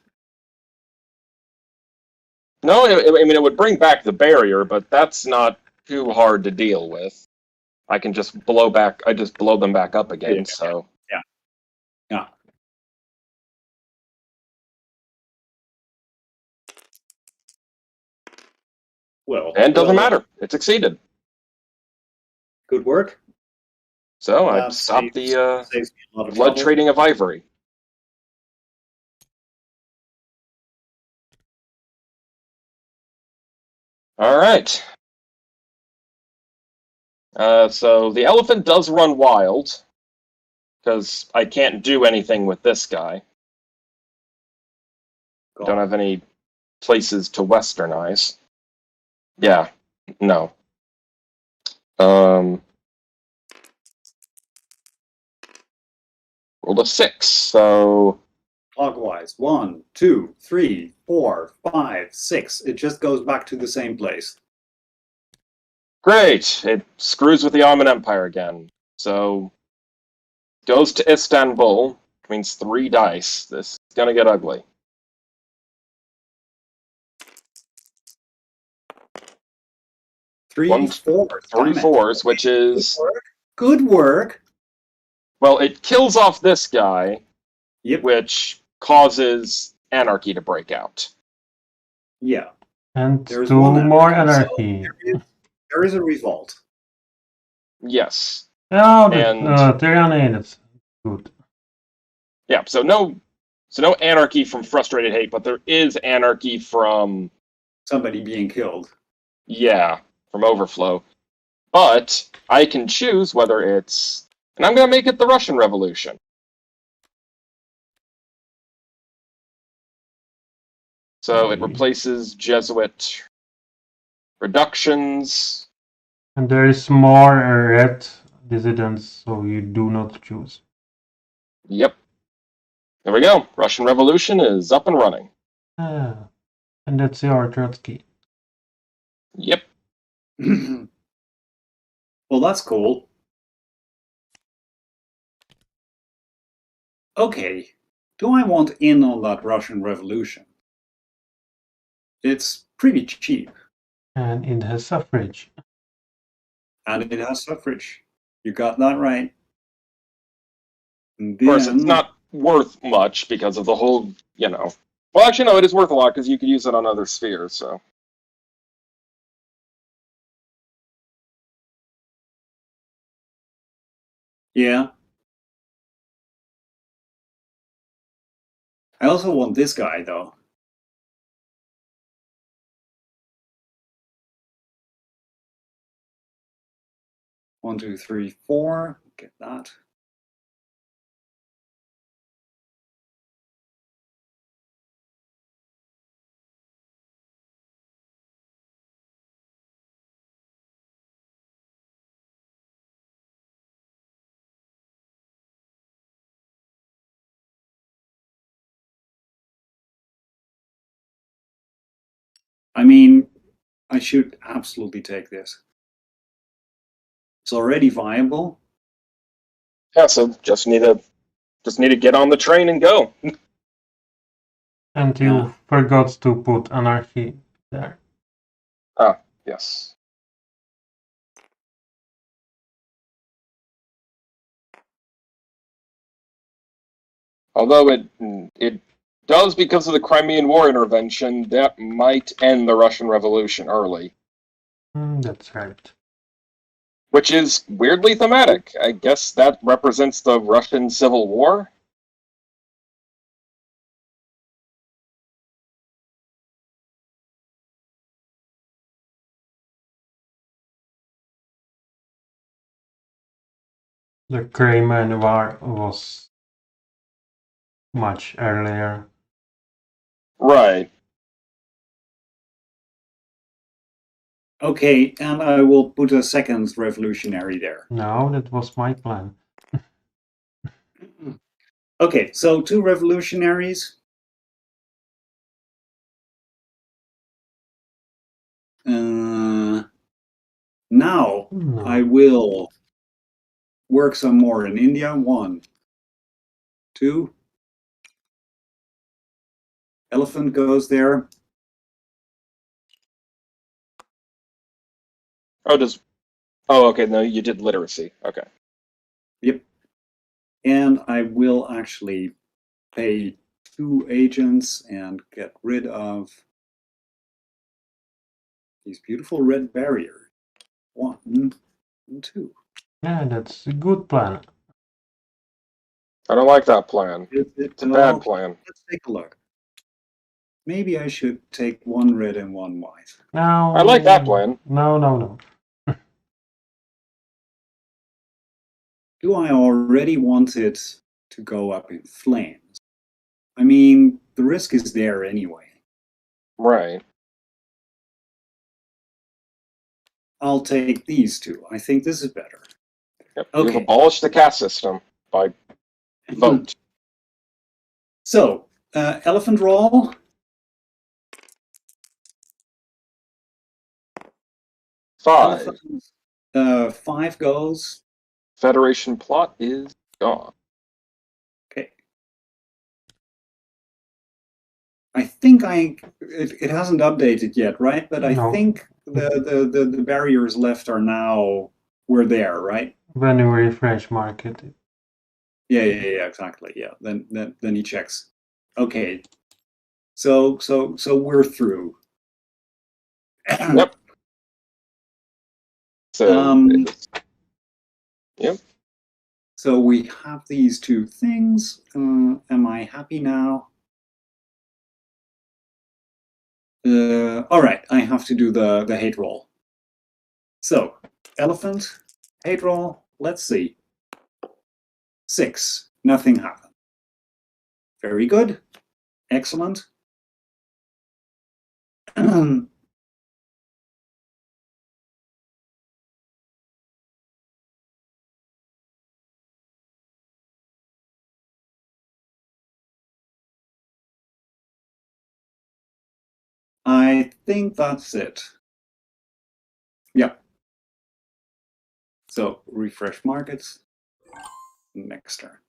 [SPEAKER 1] No, I mean it would bring back the barrier, but that's not too hard to deal with. I can just blow them back up again.
[SPEAKER 3] Yeah.
[SPEAKER 1] So
[SPEAKER 3] Yeah. Well,
[SPEAKER 1] and doesn't matter. It succeeded.
[SPEAKER 3] Good work.
[SPEAKER 1] So I
[SPEAKER 3] That
[SPEAKER 1] stopped
[SPEAKER 3] saves me a lot of
[SPEAKER 1] blood
[SPEAKER 3] trouble.
[SPEAKER 1] trading of ivory. All right. So the elephant does run wild because I can't do anything with this guy. Don't have any places to westernize. Yeah, no. Rolled a 6, so
[SPEAKER 3] Clockwise. 1, 2, 3, 4, 5, 6. It just goes back to the same place.
[SPEAKER 1] great. It screws with the Ottoman Empire again. So goes to Istanbul, which means 3 dice. This is gonna get ugly.
[SPEAKER 3] 3 4s.
[SPEAKER 1] 3 4s, which is
[SPEAKER 3] Good work.
[SPEAKER 1] well, it kills off this guy,
[SPEAKER 3] Yep.
[SPEAKER 1] which causes anarchy to break out.
[SPEAKER 3] Yeah.
[SPEAKER 2] And
[SPEAKER 3] There's
[SPEAKER 2] 2
[SPEAKER 3] one
[SPEAKER 2] more
[SPEAKER 3] anarchy,
[SPEAKER 2] anarchy.
[SPEAKER 3] so there is a revolt.
[SPEAKER 1] Yes.
[SPEAKER 2] Oh,
[SPEAKER 1] And
[SPEAKER 2] tyranny, that's good.
[SPEAKER 1] yeah, so no anarchy from frustrated hate, but there is anarchy from
[SPEAKER 3] Somebody being killed.
[SPEAKER 1] from overflow. But I can choose whether it's, and I'm going to make it the Russian Revolution. So it replaces Jesuit reductions.
[SPEAKER 2] And there is more red dissidents, so you do not choose.
[SPEAKER 1] Yep. There we go. Russian Revolution is up and running.
[SPEAKER 2] Ah, and that's your Trotsky.
[SPEAKER 1] Yep.
[SPEAKER 3] Well, that's cool. Okay. Do I want in on that Russian Revolution? It's pretty cheap.
[SPEAKER 2] And it has suffrage.
[SPEAKER 3] And it has suffrage. You got that right.
[SPEAKER 1] Of course, it's not worth much because of the whole, Well, actually, no, it is worth a lot because you could use it on other spheres, so.
[SPEAKER 3] Yeah. I also want this guy, though. One, two, three, four. Get that. I mean, I should absolutely take this. It's already viable.
[SPEAKER 1] Yeah, so just need to get on the train and go.
[SPEAKER 2] And you forgot to put anarchy there.
[SPEAKER 1] Ah, yes. Although it does, because of the Crimean War intervention, that might end the Russian Revolution early.
[SPEAKER 2] That's right.
[SPEAKER 1] Which is weirdly thematic. I guess that represents the Russian Civil War.
[SPEAKER 2] The Crimean War was much earlier.
[SPEAKER 1] Right.
[SPEAKER 3] Okay, and I will put a second revolutionary there.
[SPEAKER 2] No, that was my plan.
[SPEAKER 3] Okay, so 2 revolutionaries. Now
[SPEAKER 2] No.
[SPEAKER 3] I will work some more in India. 1, 2. Elephant goes there.
[SPEAKER 1] Oh, okay, no, you did literacy. Okay.
[SPEAKER 3] Yep. And I will actually pay 2 agents and get rid of these beautiful red barriers. 1 and 2.
[SPEAKER 2] Yeah, that's a good plan.
[SPEAKER 1] I don't like that plan.
[SPEAKER 3] It's
[SPEAKER 1] a bad plan.
[SPEAKER 3] Let's take a look. Maybe I should take 1 red and 1 white.
[SPEAKER 2] No.
[SPEAKER 1] I like that plan.
[SPEAKER 2] No.
[SPEAKER 3] Do I already want it to go up in flames? I mean, the risk is there anyway.
[SPEAKER 1] Right.
[SPEAKER 3] I'll take these 2. I think this is better.
[SPEAKER 1] Yep.
[SPEAKER 3] Okay.
[SPEAKER 1] You've abolished the caste system by vote.
[SPEAKER 3] So, elephant roll.
[SPEAKER 1] 5.
[SPEAKER 3] Elephant, 5 goes.
[SPEAKER 1] Federation plot is gone.
[SPEAKER 3] Okay. I think it hasn't updated yet, right? But I
[SPEAKER 2] No.
[SPEAKER 3] think the barriers left are now we're there, right?
[SPEAKER 2] When you refresh market.
[SPEAKER 3] Yeah, exactly. Yeah. Then he checks. Okay. So we're through.
[SPEAKER 1] Yep. So yep.
[SPEAKER 3] So we have these 2 things. Am I happy now? All right, I have to do the hate roll. So, elephant, hate roll, let's see. 6, nothing happened. Very good, excellent. I think that's it. Yep. So, refresh markets, next turn.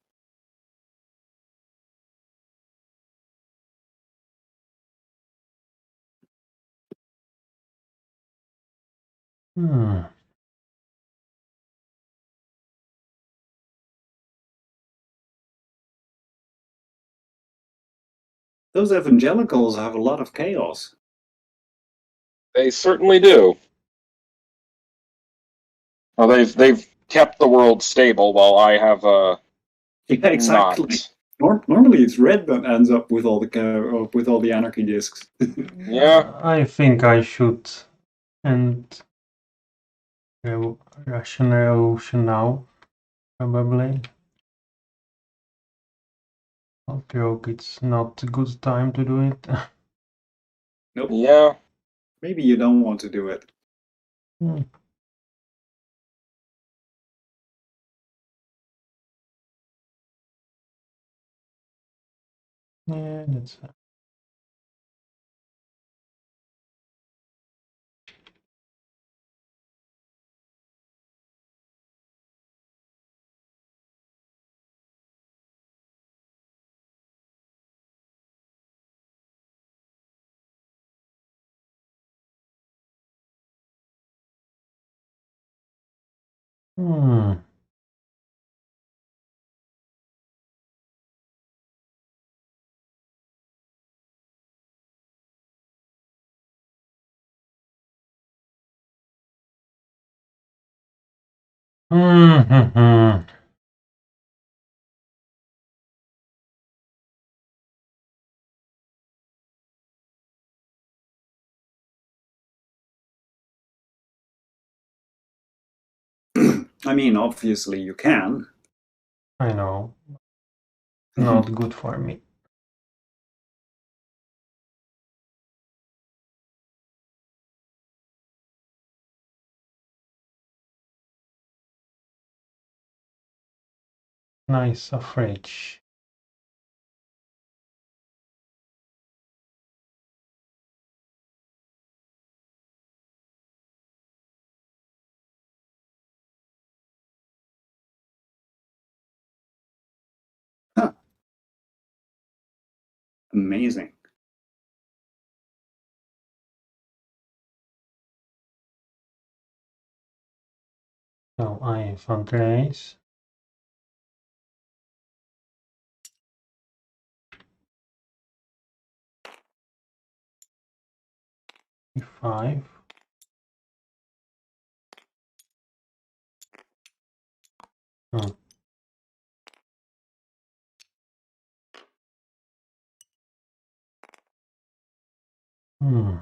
[SPEAKER 3] Those evangelicals have a lot of chaos.
[SPEAKER 1] They certainly do. Well, they've kept the world stable while I have
[SPEAKER 3] Yeah, exactly.
[SPEAKER 1] not.
[SPEAKER 3] Normally it's red that ends up with all the anarchy discs.
[SPEAKER 1] Yeah.
[SPEAKER 2] I think I should end Russian Revolution now, probably. Okay, it's not a good time to do it.
[SPEAKER 3] Nope.
[SPEAKER 1] Yeah.
[SPEAKER 3] Maybe you don't want to do it.
[SPEAKER 2] Yeah, that's Hmm. Hmm.
[SPEAKER 3] I mean, obviously you can.
[SPEAKER 2] I know. Not good for me. Nice suffrage.
[SPEAKER 3] Huh. Amazing.
[SPEAKER 2] So I fundraise. E5. Hmm. Hmm.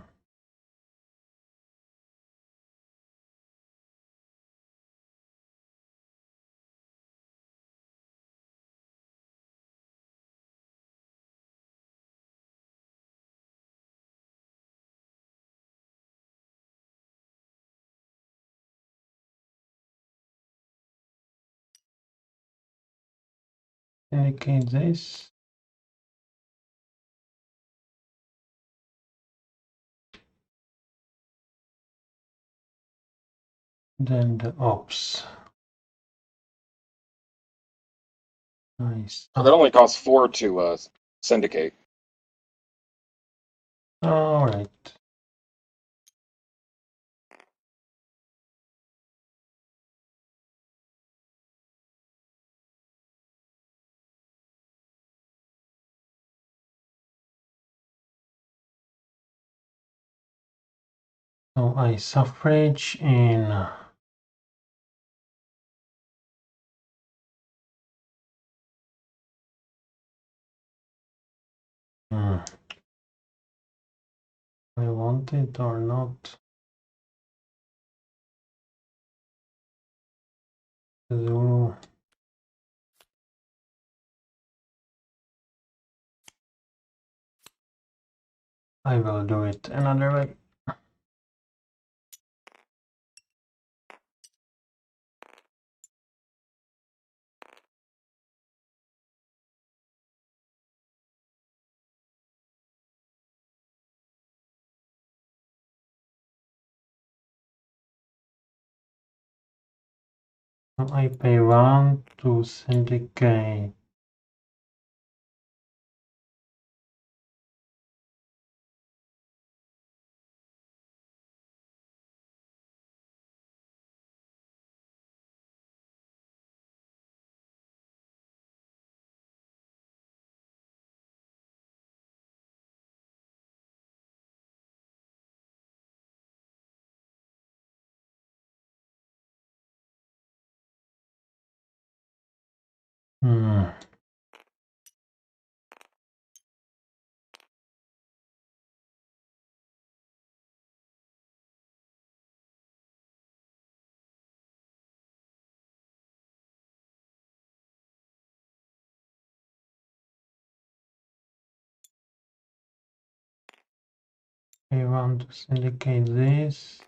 [SPEAKER 2] Indicate this. Then the ops. Nice.
[SPEAKER 1] So that only costs 4 to syndicate.
[SPEAKER 2] All right. So I suffrage in I want it or not. Zulu. I will do it another way. I pay 1 to syndicate. I want to syndicate this.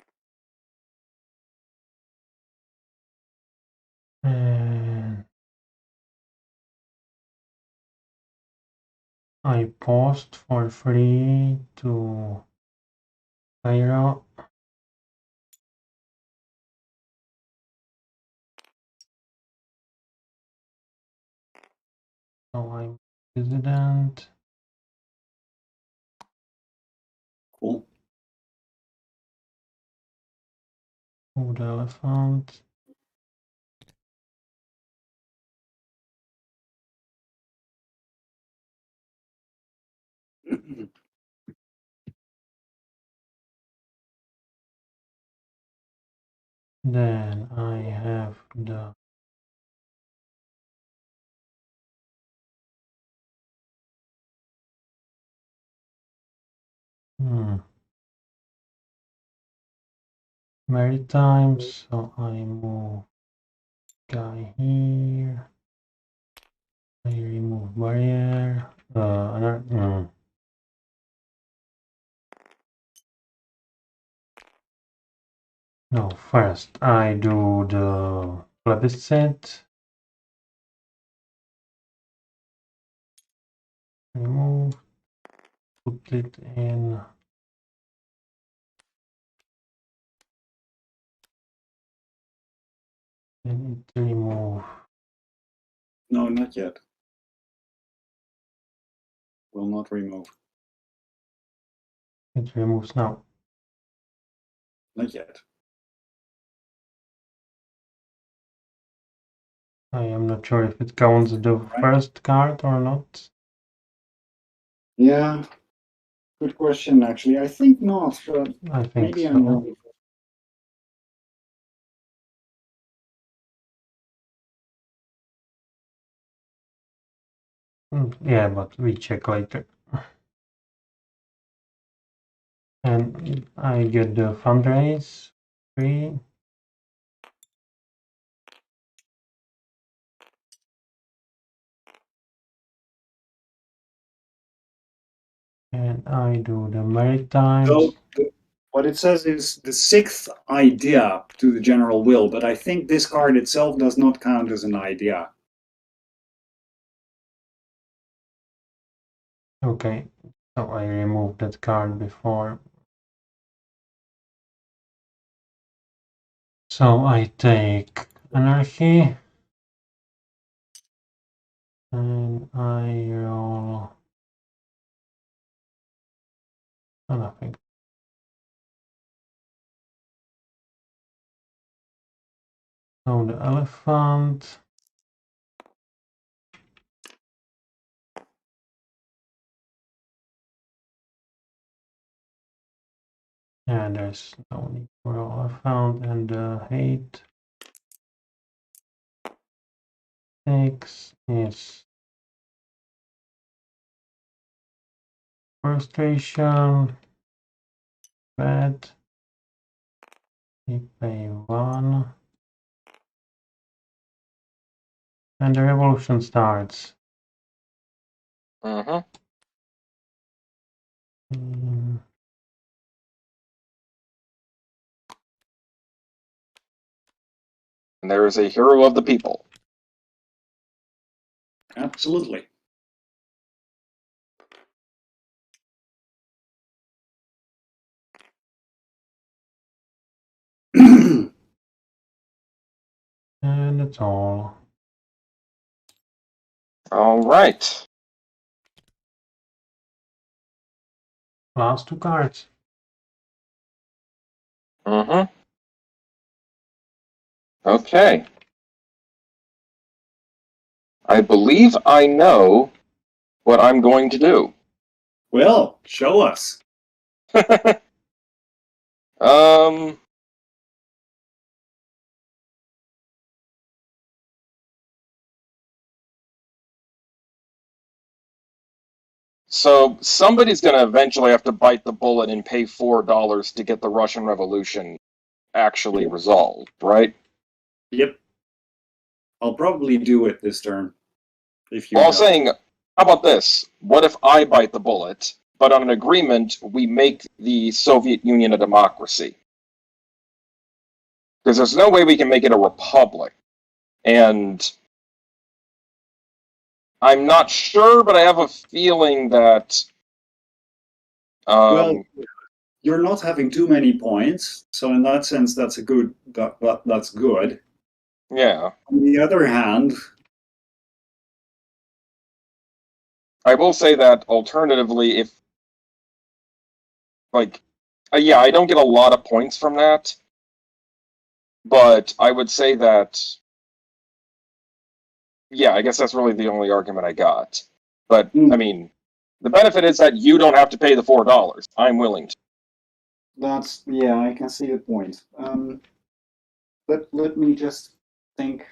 [SPEAKER 2] And I post for free to Cairo. So I'm president.
[SPEAKER 3] Cool.
[SPEAKER 2] Move the elephant. Then I have the maritime, so I move guy here. I remove barrier. No, first I do the plebiscite. Remove. Put it in. And it remove.
[SPEAKER 3] No, not yet. Will not remove.
[SPEAKER 2] It removes now.
[SPEAKER 3] Not yet.
[SPEAKER 2] I am not sure if it counts the first card or not.
[SPEAKER 3] Yeah, good question, actually. I think not, but
[SPEAKER 2] I think
[SPEAKER 3] maybe
[SPEAKER 2] so.
[SPEAKER 3] I'm wrong.
[SPEAKER 2] Yeah, but we check later. And I get the fundraise free. And I do the maritime.
[SPEAKER 3] So what it says is the sixth idea to the general will, but I think this card itself does not count as an idea.
[SPEAKER 2] Okay, so I removed that card before. So I take anarchy. And I roll nothing. So the elephant. And there's no need for elephant and the hate. 6 is frustration. Bad. We pay 1. And the revolution starts.
[SPEAKER 1] Mm-hmm. And there is a hero of the people.
[SPEAKER 3] Absolutely.
[SPEAKER 2] And that's all.
[SPEAKER 1] All right.
[SPEAKER 2] Last 2 cards.
[SPEAKER 1] Mm-hmm. Okay. I believe I know what I'm going to do.
[SPEAKER 3] Well, show us.
[SPEAKER 1] So somebody's going to eventually have to bite the bullet and pay $4 to get the Russian Revolution actually resolved, right?
[SPEAKER 3] Yep. I'll probably do it this turn. If you
[SPEAKER 1] Well, I was
[SPEAKER 3] don't.
[SPEAKER 1] saying, how about this? What if I bite the bullet, but on an agreement, we make the Soviet Union a democracy? Because there's no way we can make it a republic. And I'm not sure, but I have a feeling that...
[SPEAKER 3] Well, you're not having too many points, so in that sense, that's a good. That's good.
[SPEAKER 1] Yeah.
[SPEAKER 3] On the other hand,
[SPEAKER 1] I will say that alternatively, if yeah, I don't get a lot of points from that, but I would say that, yeah, I guess that's really the only argument I got. But I mean, The benefit is that you don't have to pay the $4. I'm willing to.
[SPEAKER 3] Yeah, I can see the point. Let me just think.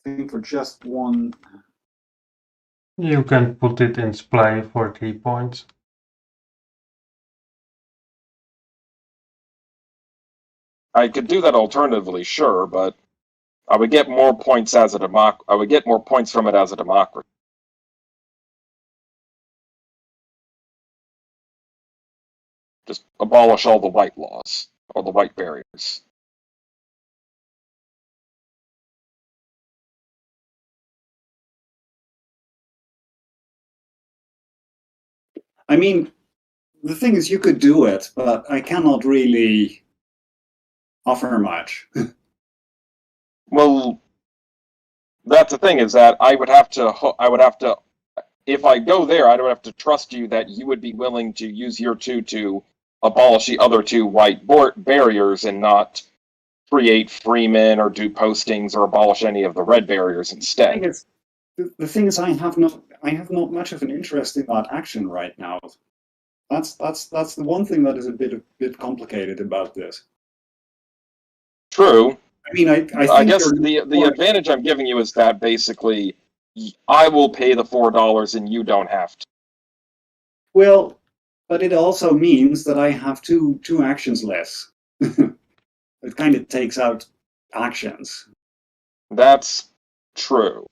[SPEAKER 3] Think for just one.
[SPEAKER 2] You can put it in play for 3 points.
[SPEAKER 1] I could do that alternatively, sure, but I would get more points as a I would get more points from it as a democracy. Just abolish all the white laws, all the white barriers.
[SPEAKER 3] I mean, the thing is, you could do it, but I cannot really offer much.
[SPEAKER 1] Well, that's the thing, is that I would have to, if I go there, I would have to trust you that you would be willing to use your 2 to abolish the other 2 white barriers and not create freemen or do postings or abolish any of the red barriers instead.
[SPEAKER 3] The thing is, I have not much of an interest in that action right now. That's the one thing that is a bit complicated about this.
[SPEAKER 1] True.
[SPEAKER 3] I mean,
[SPEAKER 1] I guess the advantage I'm giving you is that basically I will pay the $4 and you don't have to.
[SPEAKER 3] Well, but it also means that I have two actions less. It kind of takes out actions.
[SPEAKER 1] That's true.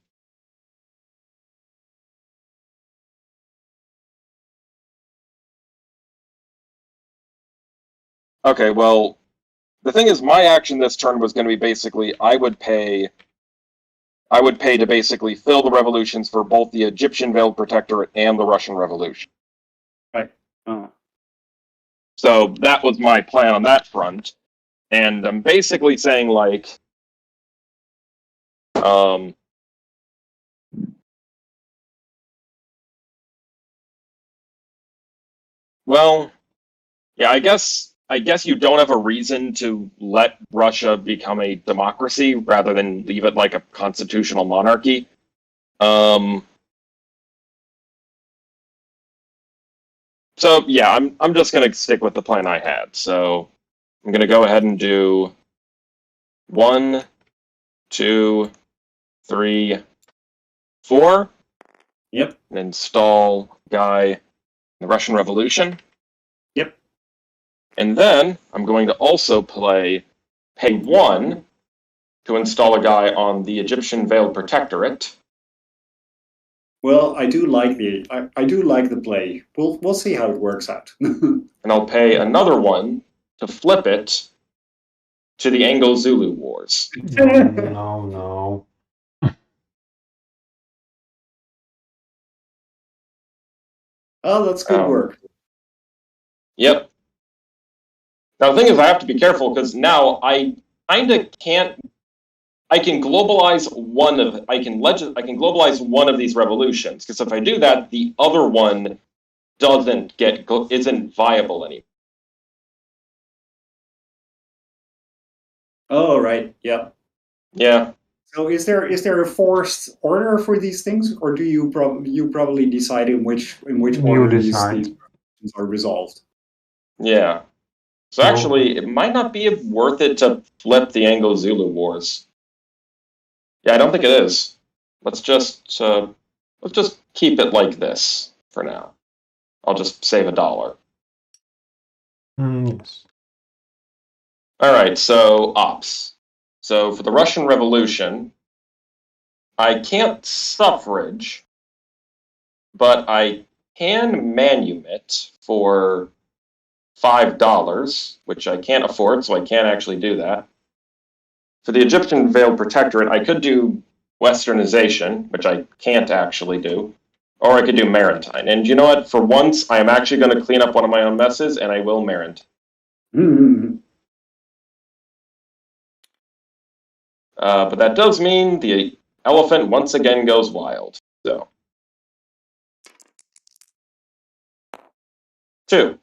[SPEAKER 1] Okay, well, the thing is, my action this turn was going to be basically I would pay to basically fill the revolutions for both the Egyptian Veiled Protectorate and the Russian Revolution.
[SPEAKER 3] Right.
[SPEAKER 1] So that was my plan on that front. And I'm basically saying, like, well, yeah, I guess you don't have a reason to let Russia become a democracy rather than leave it like a constitutional monarchy. So yeah, I'm just gonna stick with the plan I had. So I'm gonna go ahead and do 1, 2, 3, 4.
[SPEAKER 3] Yep.
[SPEAKER 1] And install Guy the Russian Revolution.
[SPEAKER 3] Yep.
[SPEAKER 1] And then I'm going to also pay 1 to install a guy on the Egyptian Veiled Protectorate.
[SPEAKER 3] Well, I do like the play. We'll see how it works out.
[SPEAKER 1] And I'll pay another 1 to flip it to the Anglo-Zulu Wars.
[SPEAKER 2] No.
[SPEAKER 3] Oh, that's good work.
[SPEAKER 1] Yep. Now the thing is, I have to be careful because now I kinda can't. I can globalize one of. I can globalize one of these revolutions, because if I do that, the other one isn't viable anymore.
[SPEAKER 3] Oh, right. Yep.
[SPEAKER 1] Yeah.
[SPEAKER 3] So is there a forced order for these things, or do you probably decide in which order these are resolved?
[SPEAKER 1] Yeah. So actually, it might not be worth it to flip the Anglo-Zulu Wars. Yeah, I don't think it is. Let's just keep it like this for now. I'll just save $1.
[SPEAKER 2] Yes.
[SPEAKER 1] All right. So ops. So for the Russian Revolution, I can't suffrage, but I can manumit for $5, which I can't afford, so I can't actually do that. For the Egyptian Veiled Protectorate, I could do Westernization, which I can't actually do, or I could do Maritime. And you know what? For once, I am actually going to clean up one of my own messes, and I will Maritime.
[SPEAKER 3] Mm-hmm.
[SPEAKER 1] But that does mean the elephant once again goes wild. So 2.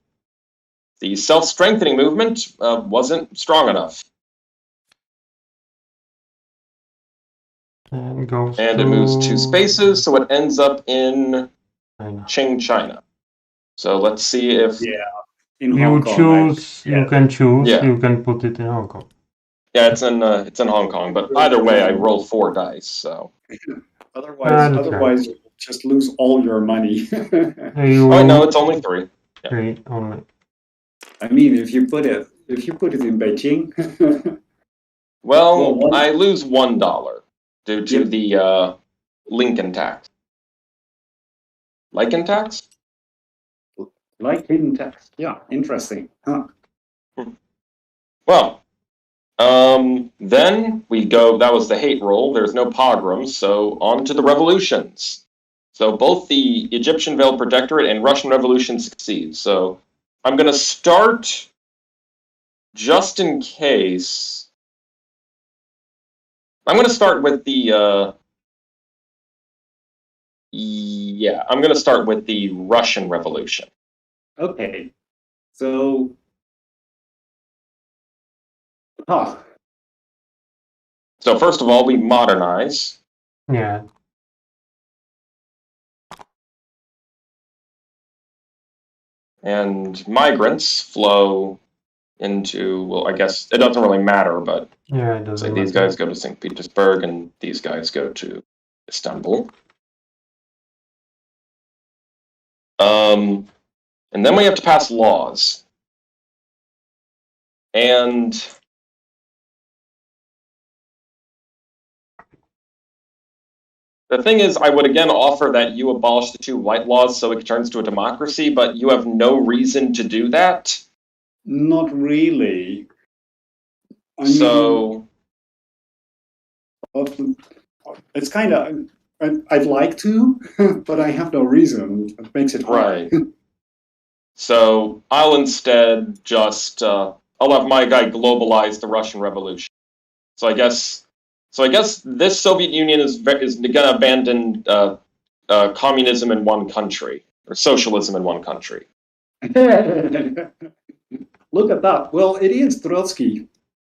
[SPEAKER 1] The self-strengthening movement wasn't strong enough.
[SPEAKER 2] And goes
[SPEAKER 1] And
[SPEAKER 2] to
[SPEAKER 1] it moves 2 spaces, so it ends up in
[SPEAKER 2] China.
[SPEAKER 1] Qing, China. So let's see if
[SPEAKER 3] in
[SPEAKER 2] You
[SPEAKER 3] Hong Kong.
[SPEAKER 2] choose. You can choose.
[SPEAKER 1] Yeah.
[SPEAKER 2] You can put it in Hong Kong.
[SPEAKER 1] yeah, it's in Hong Kong. But either way, I roll 4 dice. So
[SPEAKER 3] Otherwise, you just lose all your money.
[SPEAKER 2] You
[SPEAKER 1] oh no, it's only 3.
[SPEAKER 2] three only.
[SPEAKER 3] I mean, if you put it in Beijing,
[SPEAKER 1] Well,
[SPEAKER 3] Well,
[SPEAKER 1] I lose $1 due to the Lincoln tax. Lincoln tax?
[SPEAKER 3] like hidden text. Yeah, interesting. Huh.
[SPEAKER 1] Well, then we go. That was the hate roll. There's no pogroms, so on to the revolutions. So both the Egyptian Veiled Protectorate and Russian Revolution succeed. So I'm going to start just in case. I'm going to start with the. Yeah, I'm going to start with the Russian Revolution.
[SPEAKER 3] Okay, so, huh.
[SPEAKER 1] So first of all, we modernize.
[SPEAKER 2] Yeah.
[SPEAKER 1] And migrants flow into, well, I guess it doesn't really matter, but
[SPEAKER 2] Yeah, it doesn't
[SPEAKER 1] say these
[SPEAKER 2] matter.
[SPEAKER 1] guys go to St. Petersburg and these guys go to Istanbul. And then we have to pass laws. And the thing is, I would again offer that you abolish the 2 white laws so it turns to a democracy, but you have no reason to do that.
[SPEAKER 3] Not really. I
[SPEAKER 1] So,
[SPEAKER 3] mean, it's kind of. I'd like to, but I have no reason. It makes it hard.
[SPEAKER 1] right. So I'll instead just I'll have my guy globalize the Russian Revolution. So I guess this Soviet Union is going to abandon communism in one country or socialism in one country.
[SPEAKER 3] Look at that. Well, it is Trotsky.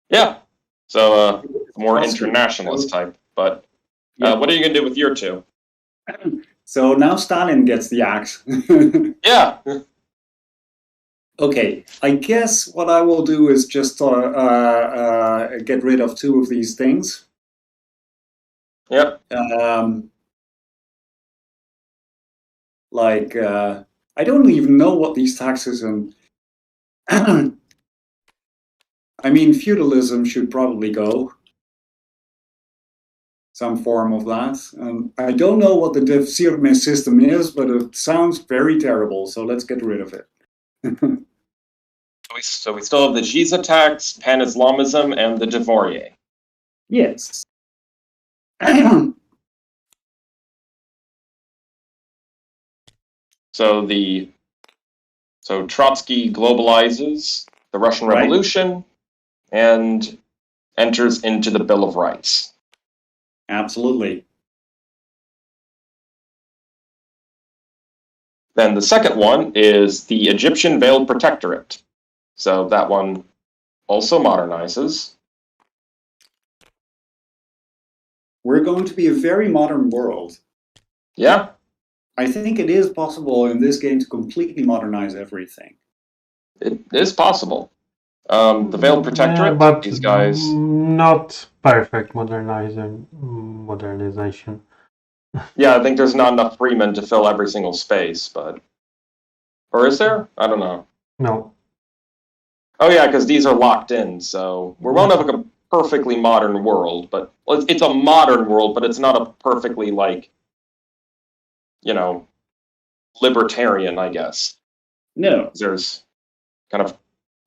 [SPEAKER 1] Yeah. So more
[SPEAKER 3] Trotsky.
[SPEAKER 1] internationalist type. But what are you going to do with your 2?
[SPEAKER 3] So now Stalin gets the axe.
[SPEAKER 1] Yeah.
[SPEAKER 3] Okay, I guess what I will do is just get rid of 2 of these things.
[SPEAKER 1] Yep.
[SPEAKER 3] Like, I don't even know what these taxes and. I mean, feudalism should probably go. Some form of that. I don't know what the Devsirme system is, but it sounds very terrible, so let's get rid of it.
[SPEAKER 1] So we still have the Giza tax, Pan-Islamism, and the Dvorie.
[SPEAKER 3] Yes.
[SPEAKER 1] So Trotsky globalizes the Russian Revolution and enters into the Bill of Rights.
[SPEAKER 3] Absolutely.
[SPEAKER 1] Then the second one is the Egyptian Veiled Protectorate. So that one also modernizes.
[SPEAKER 3] We're going to be a very modern world.
[SPEAKER 1] Yeah.
[SPEAKER 3] I think it is possible in this game to completely modernize everything.
[SPEAKER 1] It is possible. The Veiled Protectorate,
[SPEAKER 2] but
[SPEAKER 1] these guys.
[SPEAKER 2] Not perfect modernization.
[SPEAKER 1] Yeah, I think there's not enough freemen to fill every single space, but. Or is there? I don't know.
[SPEAKER 2] No.
[SPEAKER 1] Oh, yeah, because these are locked in, so we won't have a perfectly modern world, but it's a modern world, but it's not a perfectly, libertarian, I guess.
[SPEAKER 3] No.
[SPEAKER 1] There's kind of.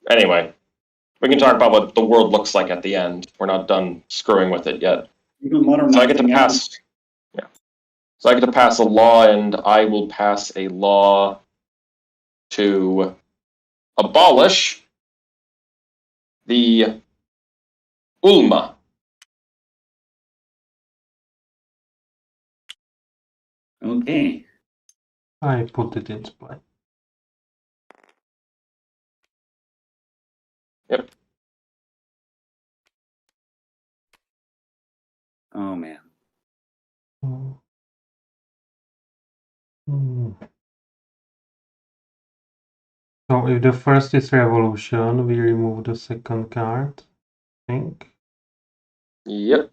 [SPEAKER 1] Anyway, we can talk about what the world looks like at the end. We're not done screwing with it yet. So I get to pass. Yeah. So I get to pass a law, and I will pass a law to abolish the ulma.
[SPEAKER 3] Okay.
[SPEAKER 2] I put it in play.
[SPEAKER 1] Yep.
[SPEAKER 3] Oh man.
[SPEAKER 2] So if the first is revolution, we remove the second card, I think.
[SPEAKER 1] Yep.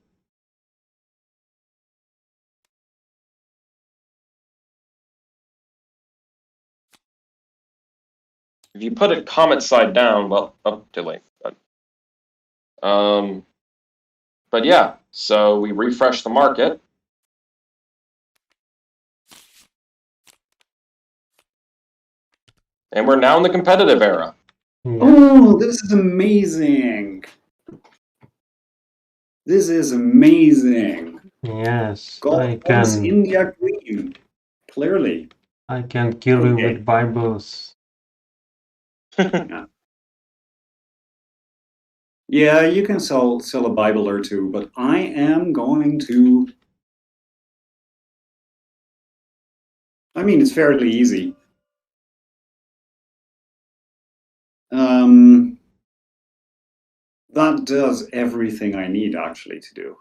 [SPEAKER 1] If you put it comet side down, well, oh, too late. But yeah, so we refresh the market. And we're now in the competitive era.
[SPEAKER 2] Yeah.
[SPEAKER 3] Oh, this is amazing. This is amazing.
[SPEAKER 2] Yes,
[SPEAKER 3] Gold
[SPEAKER 2] I
[SPEAKER 3] points,
[SPEAKER 2] can.
[SPEAKER 3] India green. Clearly.
[SPEAKER 2] I can kill you
[SPEAKER 3] Okay.
[SPEAKER 2] with Bibles.
[SPEAKER 3] Yeah, you can sell a Bible or two, but I am going to. I mean, it's fairly easy. That does everything I need actually to do.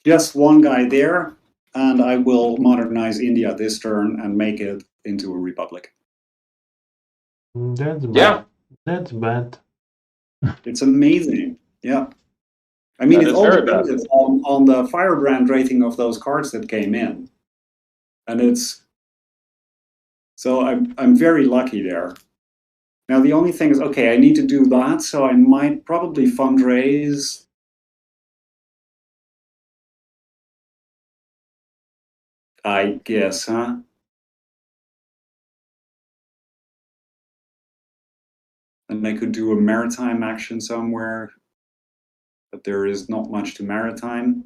[SPEAKER 3] Just one guy there, and I will modernize India this turn and make it into a republic.
[SPEAKER 2] That's bad.
[SPEAKER 1] Yeah.
[SPEAKER 2] That's bad.
[SPEAKER 3] It's amazing. Yeah. I mean,
[SPEAKER 1] That
[SPEAKER 3] it
[SPEAKER 1] is
[SPEAKER 3] all
[SPEAKER 1] very bad.
[SPEAKER 3] depends on the firebrand rating of those cards that came in. And it's... So I'm very lucky there. Now, the only thing is, okay, I need to do that, so I might probably fundraise. I guess, huh? And I could do a maritime action somewhere, but there is not much to maritime.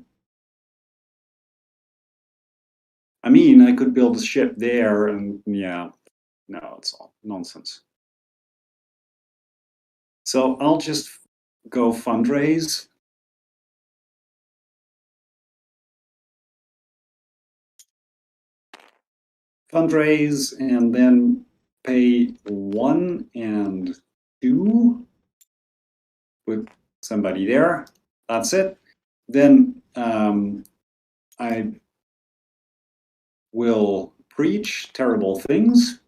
[SPEAKER 3] I mean, I could build a ship there, and yeah, no, it's all nonsense. So I'll just go fundraise. Fundraise, and then pay 1 and 2. Put somebody there. That's it. Then I will preach terrible things,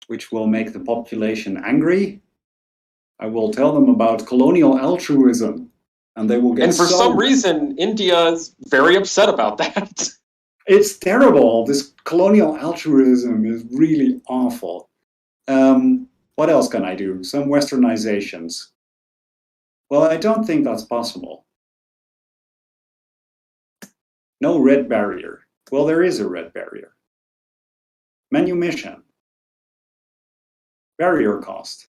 [SPEAKER 3] which will make the population angry. I will tell them about colonial altruism, and they will get
[SPEAKER 1] And for some reason, India is very upset about that.
[SPEAKER 3] It's terrible. This colonial altruism is really awful. What else can I do? Some westernizations. Well, I don't think that's possible. No red barrier. Well, there is a red barrier. Manumission. Barrier cost.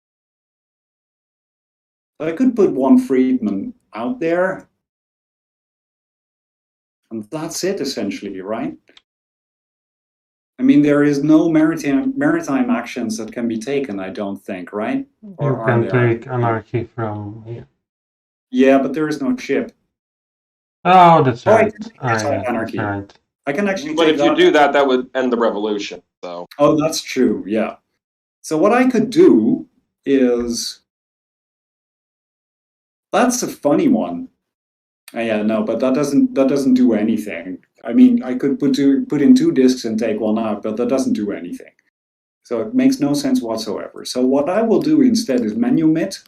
[SPEAKER 3] So I could put one freedman out there, and that's it essentially, right? I mean, there is no maritime actions that can be taken, I don't think, right? Or
[SPEAKER 2] You can take anarchy from here.
[SPEAKER 3] Yeah, but there is no ship.
[SPEAKER 2] Oh, that's right.
[SPEAKER 3] Anarchy.
[SPEAKER 2] That's right.
[SPEAKER 3] I can actually
[SPEAKER 1] But
[SPEAKER 3] take
[SPEAKER 1] if you do that, that would end the revolution. So.
[SPEAKER 3] Oh, that's true. Yeah. So what I could do is... That's a funny one. Yeah, no, but that doesn't do anything. I mean, I could put in 2 discs and take one out, but that doesn't do anything. So it makes no sense whatsoever. So what I will do instead is manumit.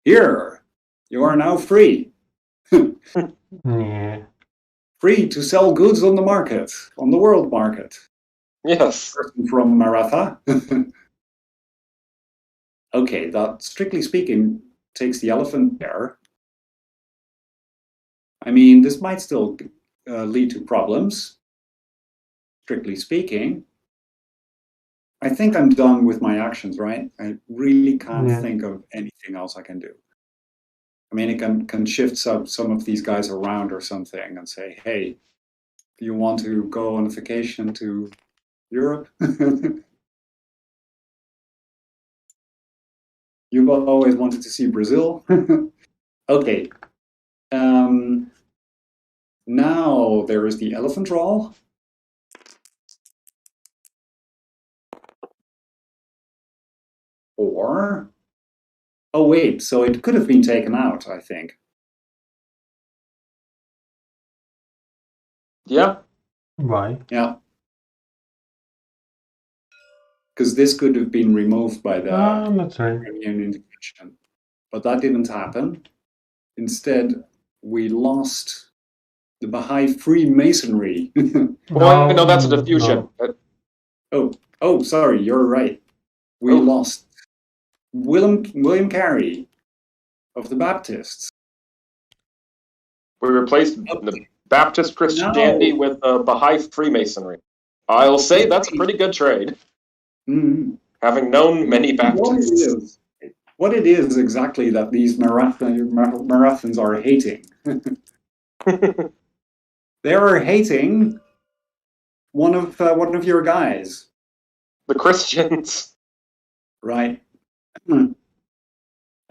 [SPEAKER 3] Here, you are now free.
[SPEAKER 2] Yeah.
[SPEAKER 3] Free to sell goods on the market, on the world market.
[SPEAKER 1] Yes.
[SPEAKER 3] Person from Maratha. Okay, that, strictly speaking, takes the elephant there. I mean, this might still lead to problems, strictly speaking. I think I'm done with my actions, right? I really can't think of anything else I can do. I mean, it can shift some of these guys around or something and say, hey, do you want to go on a vacation to Europe? You've always wanted to see Brazil? Okay. Now there is the elephant roll. Or Oh wait, so it could have been taken out, I think.
[SPEAKER 1] Yeah.
[SPEAKER 2] Why?
[SPEAKER 3] Yeah. Because this could have been removed by the
[SPEAKER 2] That's right.
[SPEAKER 3] Union intervention. But that didn't happen. Instead, we lost the Baha'i Freemasonry.
[SPEAKER 1] Well, no, that's a diffusion.
[SPEAKER 3] Oh, sorry, you're right. We lost William Carey of the Baptists.
[SPEAKER 1] We replaced the Baptist Christianity with Baha'i Freemasonry. I'll say that's a pretty good trade.
[SPEAKER 3] Mm-hmm.
[SPEAKER 1] Having known many Baptists.
[SPEAKER 3] What it is exactly that these Marathons are hating. They are hating one of your guys.
[SPEAKER 1] The Christians.
[SPEAKER 3] Right. I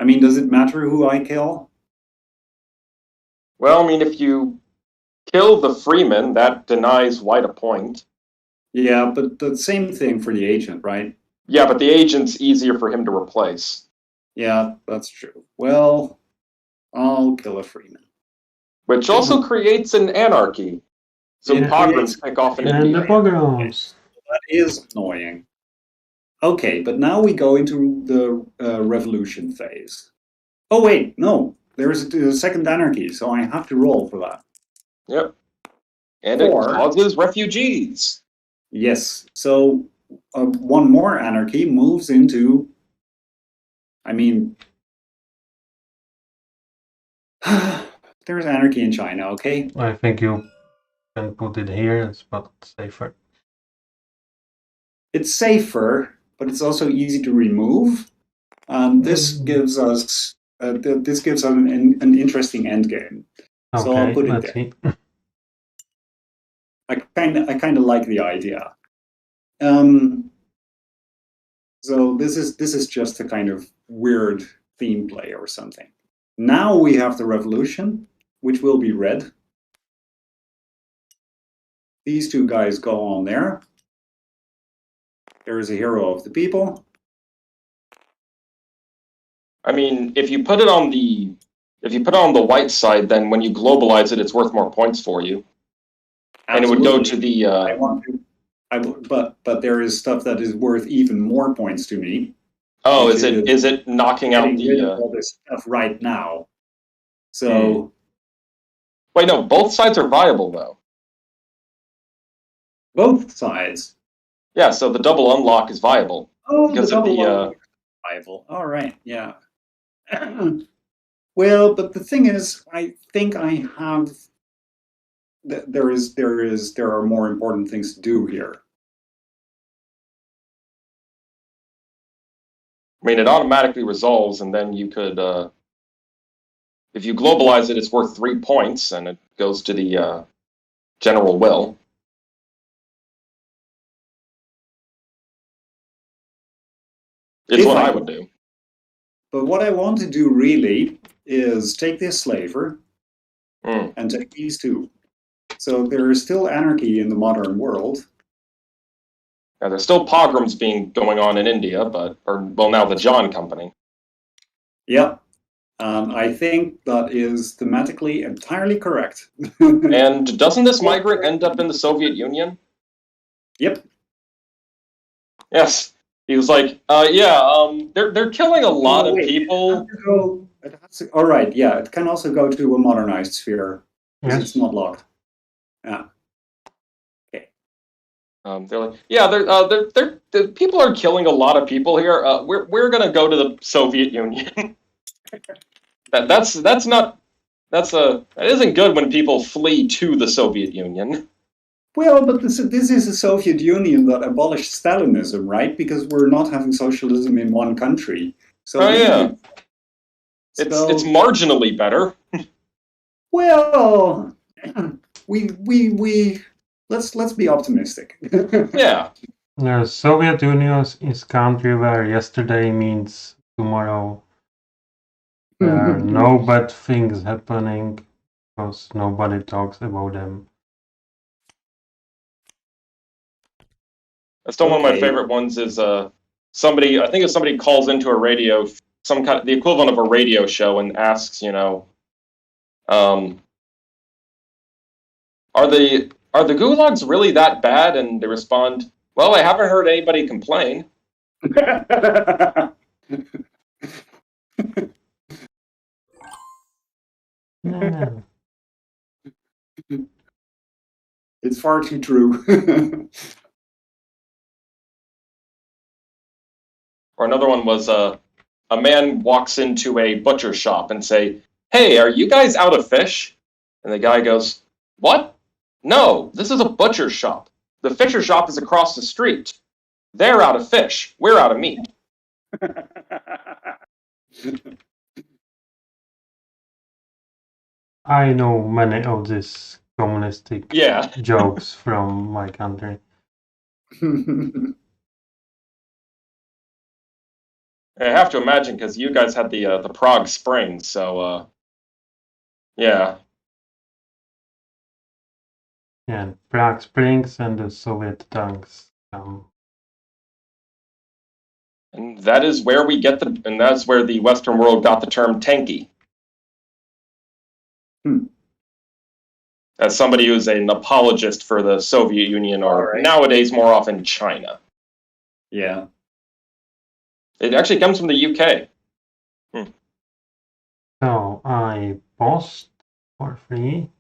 [SPEAKER 3] mean, does it matter who I kill?
[SPEAKER 1] Well, I mean, if you kill the freeman, that denies White a point.
[SPEAKER 3] Yeah, but the same thing for the agent, right?
[SPEAKER 1] Yeah, but the agent's easier for him to replace.
[SPEAKER 3] Yeah, that's true. Well, I'll kill a freeman.
[SPEAKER 1] Which also creates an anarchy. So pogroms kick off in India.
[SPEAKER 2] And the pogroms.
[SPEAKER 3] That is annoying. Okay, but now we go into the revolution phase. Oh wait, no. There's a second anarchy, so I have to roll for that.
[SPEAKER 1] Yep. And it causes refugees.
[SPEAKER 3] Yes. So one more anarchy moves into... I mean... there's anarchy in China, okay?
[SPEAKER 2] I think you can put it here, it's but safer.
[SPEAKER 3] It's safer, but it's also easy to remove. This gives us an interesting end game.
[SPEAKER 2] Okay,
[SPEAKER 3] so I'll put it there.
[SPEAKER 2] See.
[SPEAKER 3] I kind of like the idea. So this is just a kind of weird theme play or something. Now we have the revolution, which will be red. These two guys go on there. There is a hero of the people.
[SPEAKER 1] I mean, if you put it on the white side, then when you globalize it, it's worth more points for you. Absolutely. And it would go to the.
[SPEAKER 3] But there is stuff that is worth even more points to me.
[SPEAKER 1] Oh, is it knocking out
[SPEAKER 3] all this stuff right now? So.
[SPEAKER 1] Wait, no. Both sides are viable though.
[SPEAKER 3] Both sides.
[SPEAKER 1] Yeah, so the double unlock is viable.
[SPEAKER 3] Oh, because the double unlock is viable. All right, yeah. Well, but the thing is, I think I have. There are more important things to do here.
[SPEAKER 1] I mean, it automatically resolves, and then you could, if you globalize it, it's worth 3 points, and it goes to the general will. It's what I would do.
[SPEAKER 3] But what I want to do really is take this slaver and take these two. So there is still anarchy in the modern world.
[SPEAKER 1] Now, there's still pogroms going on in India, now the John Company.
[SPEAKER 3] Yep. I think that is thematically entirely correct.
[SPEAKER 1] And doesn't this migrant end up in the Soviet Union?
[SPEAKER 3] Yep.
[SPEAKER 1] Yes. He was like, they're killing a lot of people.
[SPEAKER 3] All right, yeah, it can also go to a modernized sphere because it's not locked. Yeah. Okay.
[SPEAKER 1] They're like, yeah, they're people are killing a lot of people here. We're gonna go to the Soviet Union. that isn't good when people flee to the Soviet Union.
[SPEAKER 3] Well, but this is a Soviet Union that abolished Stalinism, right? Because we're not having socialism in one country. So
[SPEAKER 1] it's marginally better.
[SPEAKER 3] Well, we let's be optimistic.
[SPEAKER 1] Yeah.
[SPEAKER 2] The Soviet Union is country where yesterday means tomorrow. There are no bad things happening because nobody talks about them.
[SPEAKER 1] Still, one of my favorite ones is somebody calls into a radio some kind of the equivalent of a radio show and asks, are the gulags really that bad? And they respond, well, I haven't heard anybody complain.
[SPEAKER 2] Yeah.
[SPEAKER 3] It's far too true.
[SPEAKER 1] Or another one was a man walks into a butcher shop and say, hey, are you guys out of fish? And the guy goes, what? No, this is a butcher shop. The fisher shop is across the street. They're out of fish. We're out of meat.
[SPEAKER 2] I know many of these communistic jokes from my country.
[SPEAKER 1] I have to imagine because you guys had the Prague Spring, so yeah.
[SPEAKER 2] Yeah, Prague Springs and the Soviet tanks.
[SPEAKER 1] And that is where that's where the Western world got the term tanky. As somebody who's an apologist for the Soviet Union, or nowadays more often China.
[SPEAKER 3] Yeah.
[SPEAKER 1] It actually comes from the UK.
[SPEAKER 2] So I post for free.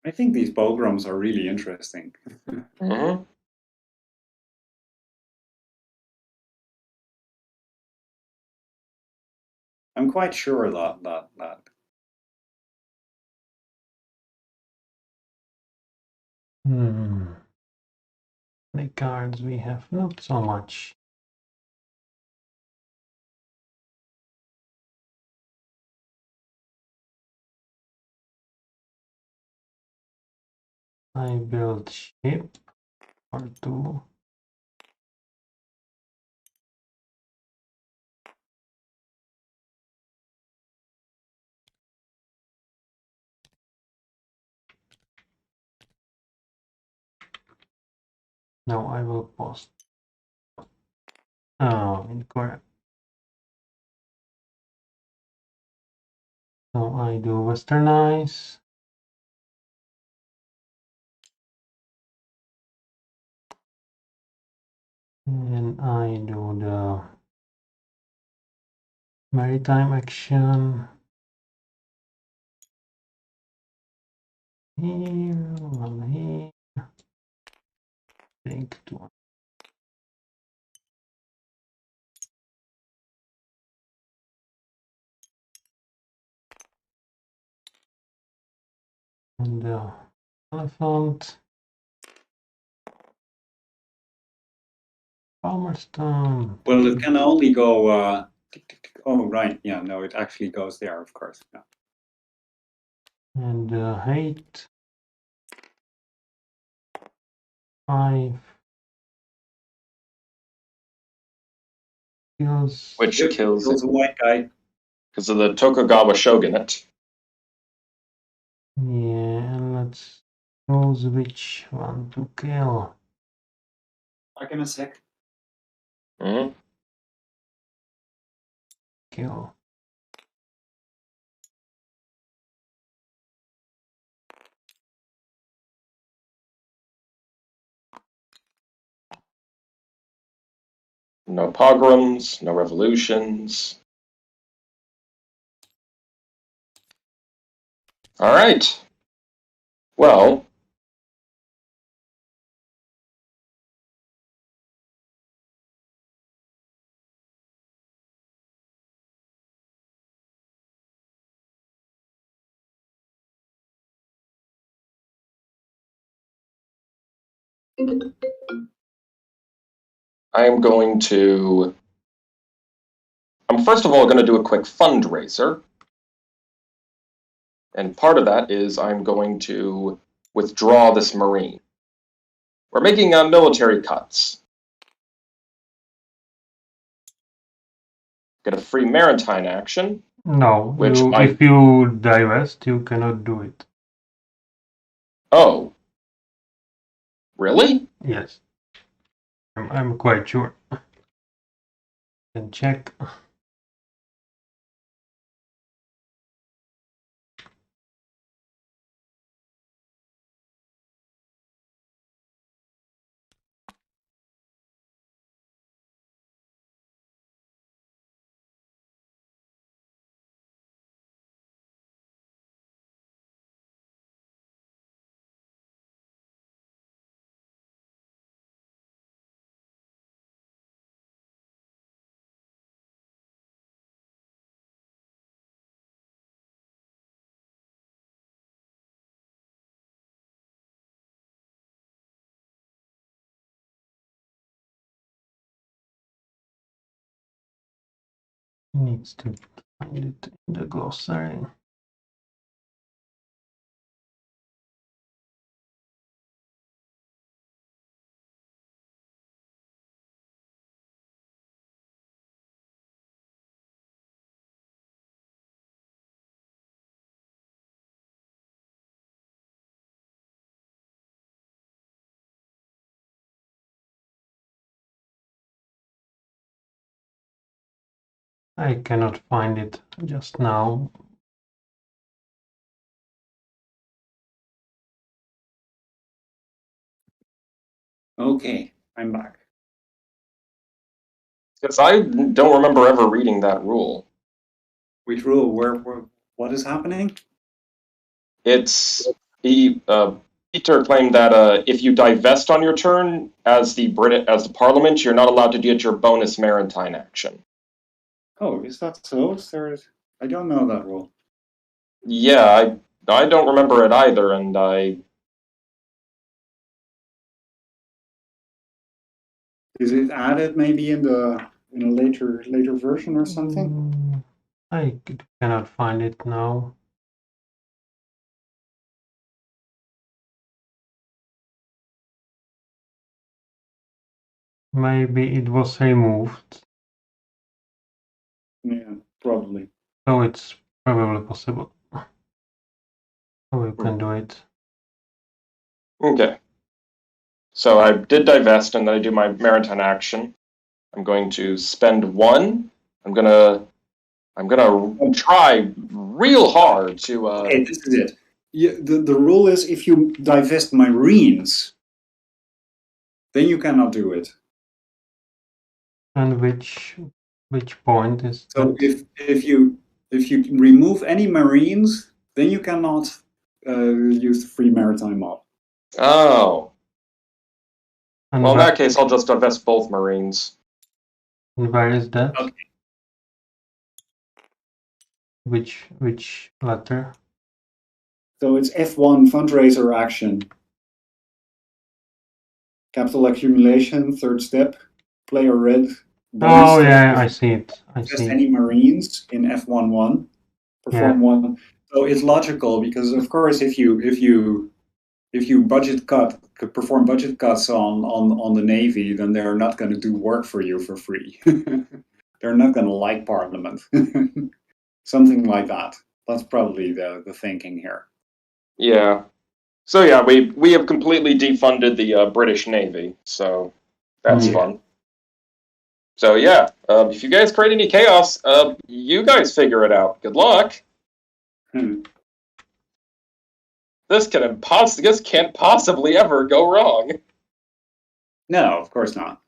[SPEAKER 3] I think these pogroms are really interesting.
[SPEAKER 1] Mm-hmm.
[SPEAKER 3] I'm quite sure that.
[SPEAKER 2] The cards we have, not so much. I build ship or two. Now I will post. Oh, incorrect. So I do westernize. And I do the maritime action. Here, one here. Take two. And the elephant. Palmerston.
[SPEAKER 3] Well, it can only go. Oh, right. Yeah, no, it actually goes there, of course. Yeah.
[SPEAKER 2] And hate. 5. Kills.
[SPEAKER 1] Which kills
[SPEAKER 3] a white guy.
[SPEAKER 1] Because of the Tokugawa shogunate.
[SPEAKER 2] Yeah, and let's choose which one to kill.
[SPEAKER 3] Back in a sec.
[SPEAKER 1] Mm-hmm.
[SPEAKER 2] Kill.
[SPEAKER 1] No pogroms, no revolutions. All right. Well, I am going to. I'm first of all going to do a quick fundraiser. And part of that is I'm going to withdraw this Marine. We're making military cuts. Get a free maritime action.
[SPEAKER 2] No, if you divest, you cannot do it.
[SPEAKER 1] Oh. Really?
[SPEAKER 2] Yes. I'm quite sure. Can check. Needs to find it in the glossary. I cannot find it just now.
[SPEAKER 3] Okay, I'm back.
[SPEAKER 1] Because I don't remember ever reading that rule.
[SPEAKER 3] Which rule? What is happening?
[SPEAKER 1] It's Peter claimed that if you divest on your turn as the Parliament, you're not allowed to get your bonus maritime action.
[SPEAKER 3] Oh, is that so? I don't know that rule.
[SPEAKER 1] Yeah, I don't remember it either, and I.
[SPEAKER 3] Is it added maybe in a later version or something?
[SPEAKER 2] I cannot find it now. Maybe it was removed.
[SPEAKER 3] Yeah, probably.
[SPEAKER 2] So it's probably possible. So you can do it.
[SPEAKER 1] Okay. So I did divest, and then I do my maritime action. I'm going to spend 1. I'm gonna try real hard to.
[SPEAKER 3] Okay, this is it. Yeah, the rule is if you divest Marines, then you cannot do it.
[SPEAKER 2] And which point is
[SPEAKER 3] So
[SPEAKER 2] that?
[SPEAKER 3] if you remove any Marines, then you cannot use the free maritime mod.
[SPEAKER 1] Oh.
[SPEAKER 2] And
[SPEAKER 1] Well, in that case, I'll just divest both Marines.
[SPEAKER 2] And where is that?
[SPEAKER 3] Okay.
[SPEAKER 2] Which letter?
[SPEAKER 3] So it's F1 fundraiser action. Capital accumulation, third step. Player red.
[SPEAKER 2] Oh yeah, I see it.
[SPEAKER 3] Just any Marines in F11. Perform 1. So it's logical because of course if you perform budget cuts on the Navy, then they're not going to do work for you for free. They're not going to like Parliament. Something like that. That's probably the thinking here.
[SPEAKER 1] Yeah. So yeah, we have completely defunded the British Navy, so that's fun. So yeah, if you guys create any chaos, you guys figure it out. Good luck. This can't possibly ever go wrong.
[SPEAKER 3] No, of course not.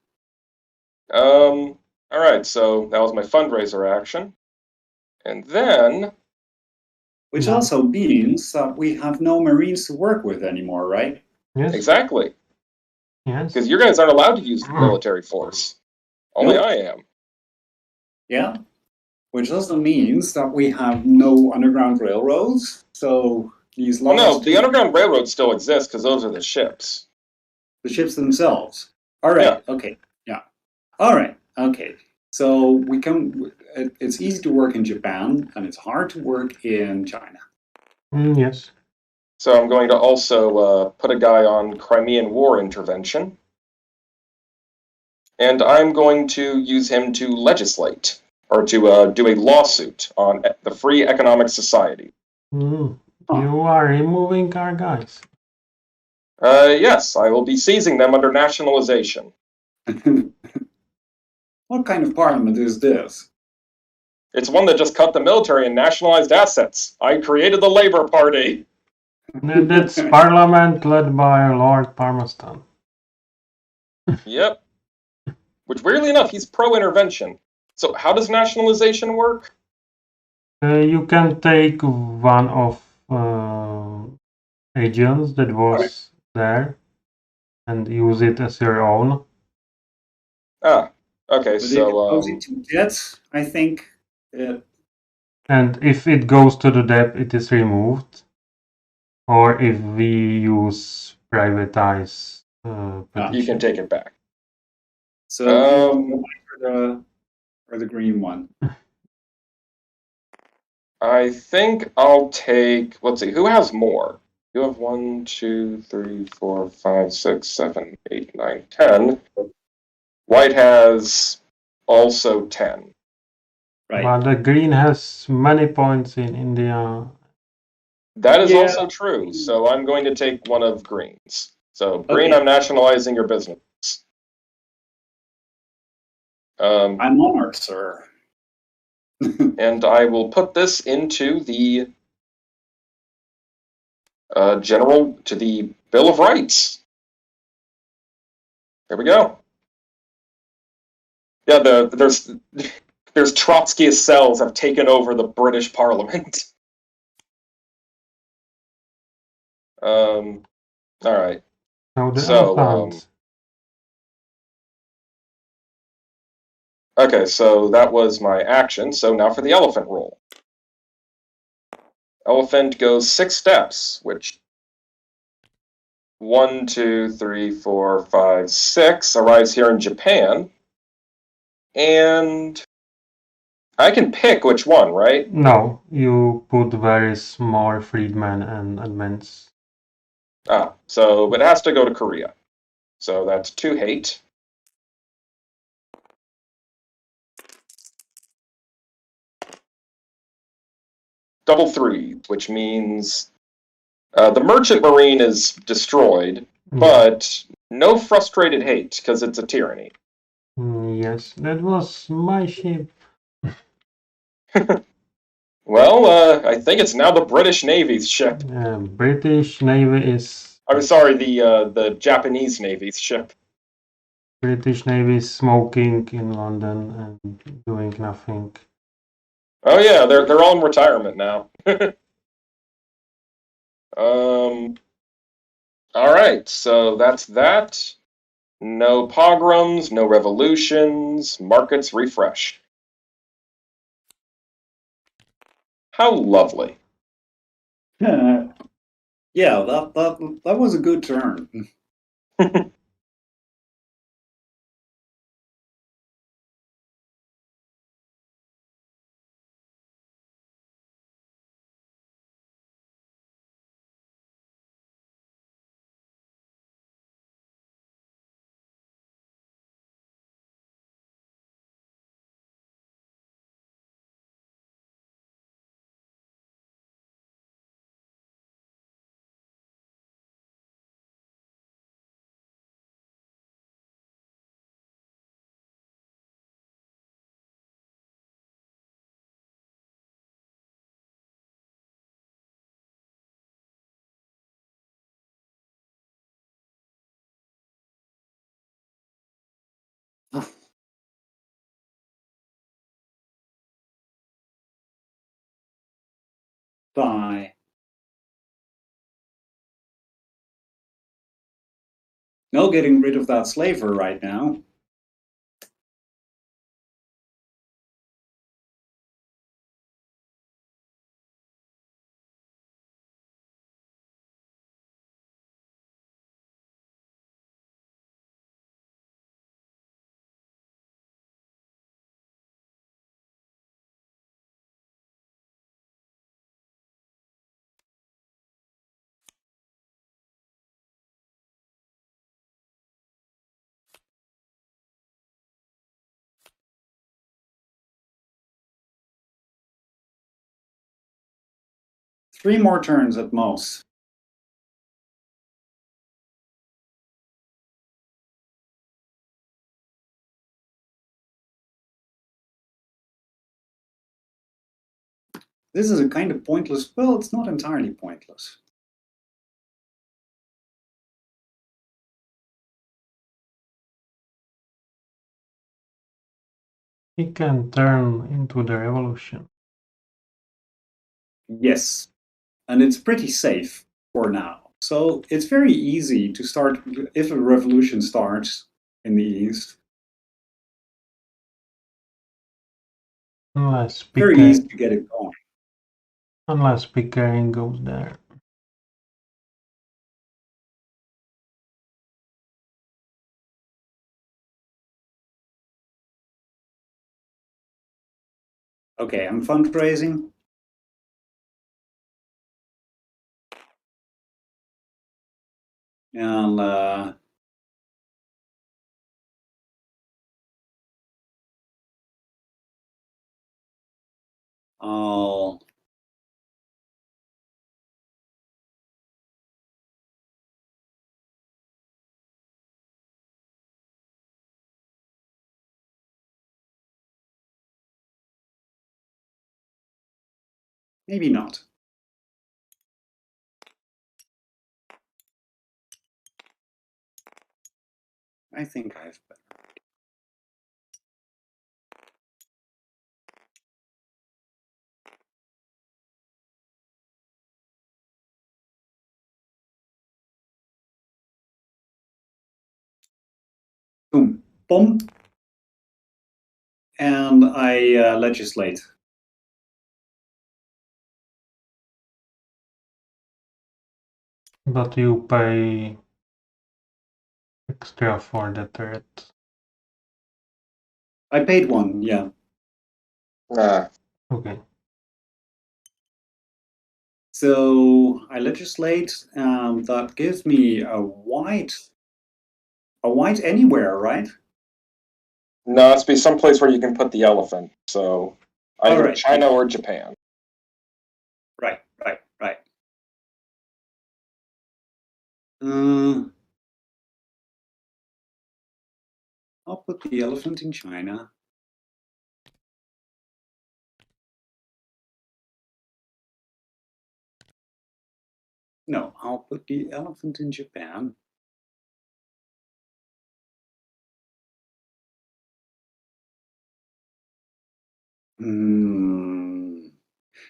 [SPEAKER 1] All right, so that was my fundraiser action, and then.
[SPEAKER 3] Which also means that we have no Marines to work with anymore, right?
[SPEAKER 2] Yes.
[SPEAKER 1] Exactly.
[SPEAKER 2] Yes.
[SPEAKER 1] Because you guys aren't allowed to use the military force. Only I am.
[SPEAKER 3] Yeah. Which also means that we have no underground railroads. So these laws.
[SPEAKER 1] Well, no, the underground railroads still exist because those are the ships.
[SPEAKER 3] The ships themselves. All right. Yeah. Okay. Yeah. All right. Okay. So we can. It's easy to work in Japan, and it's hard to work in China.
[SPEAKER 2] Yes.
[SPEAKER 1] So I'm going to also put a guy on Crimean War intervention, and I'm going to use him to legislate or to do a lawsuit on the Free Economic Society.
[SPEAKER 2] You are removing our guys.
[SPEAKER 1] Yes, I will be seizing them under nationalization.
[SPEAKER 3] What kind of parliament is this?
[SPEAKER 1] It's one that just cut the military and nationalized assets. I created the Labour Party.
[SPEAKER 2] That's Parliament led by Lord Palmerston.
[SPEAKER 1] Yep. Which, weirdly enough, he's pro-intervention. So how does nationalization work?
[SPEAKER 2] You can take one of agents that was there and use it as your own.
[SPEAKER 1] Ah, okay,
[SPEAKER 3] But
[SPEAKER 1] so...
[SPEAKER 3] if it goes into debt, I think...
[SPEAKER 2] And if it goes to the debt, it is removed. Or if we use privatize
[SPEAKER 1] you can take it back.
[SPEAKER 3] So you want the white or the green one?
[SPEAKER 1] I think I'll take... Let's see, who has more? You have 1, 2, 3, 4, 5, 6, 7, 8, 9, 10. White has also 10.
[SPEAKER 3] Right.
[SPEAKER 2] But the green has many points in India.
[SPEAKER 1] That is also true, so I'm going to take one of green's. So, green,
[SPEAKER 3] Okay.
[SPEAKER 1] I'm nationalizing your business.
[SPEAKER 3] I'm monarch, sir.
[SPEAKER 1] And I will put this into the to the Bill of Rights. There we go. Yeah, there's Trotskyist cells have taken over the British Parliament. All right.
[SPEAKER 2] Now the
[SPEAKER 1] So,
[SPEAKER 2] elephants.
[SPEAKER 1] Okay, so that was my action. So now for the elephant roll. Elephant goes 6 steps, which 1, 2, 3, 4, 5, 6 arrives here in Japan. And I can pick which one, right?
[SPEAKER 2] No, you put very small freedmen and admins.
[SPEAKER 1] Ah, so it has to go to Korea. So that's 2 hate. Double 3, which means the merchant marine is destroyed, but no frustrated hate because it's a tyranny.
[SPEAKER 2] Yes, that was my ship.
[SPEAKER 1] Well, I think it's now the British Navy's ship.
[SPEAKER 2] British Navy is...
[SPEAKER 1] I'm sorry, the Japanese Navy's ship.
[SPEAKER 2] British Navy is smoking in London and doing nothing.
[SPEAKER 1] Oh yeah, they're all in retirement now. All right, so that's that. No pogroms, no revolutions, markets refresh. How lovely.
[SPEAKER 3] Yeah, that was a good turn. Bye. No getting rid of that slaver right now. Three more turns at most. This is a kind of pointless. Well, it's not entirely pointless.
[SPEAKER 2] He can turn into the revolution.
[SPEAKER 3] Yes, and it's pretty safe for now. So it's very easy to start if a revolution starts in the east.
[SPEAKER 2] Unless
[SPEAKER 3] Very easy to get it going.
[SPEAKER 2] Unless Pickering goes there.
[SPEAKER 3] Okay, I'm fundraising. And I'll maybe not. I think I've better. Boom, boom. And I legislate.
[SPEAKER 2] But you pay extra for the turret.
[SPEAKER 3] I paid one, yeah.
[SPEAKER 2] Okay.
[SPEAKER 3] So I legislate, and that gives me a white anywhere, right?
[SPEAKER 1] No, it's be someplace where you can put the elephant. So either
[SPEAKER 3] Alright.
[SPEAKER 1] China or Japan.
[SPEAKER 3] Right. I'll put the elephant in China. No, I'll put the elephant in Japan.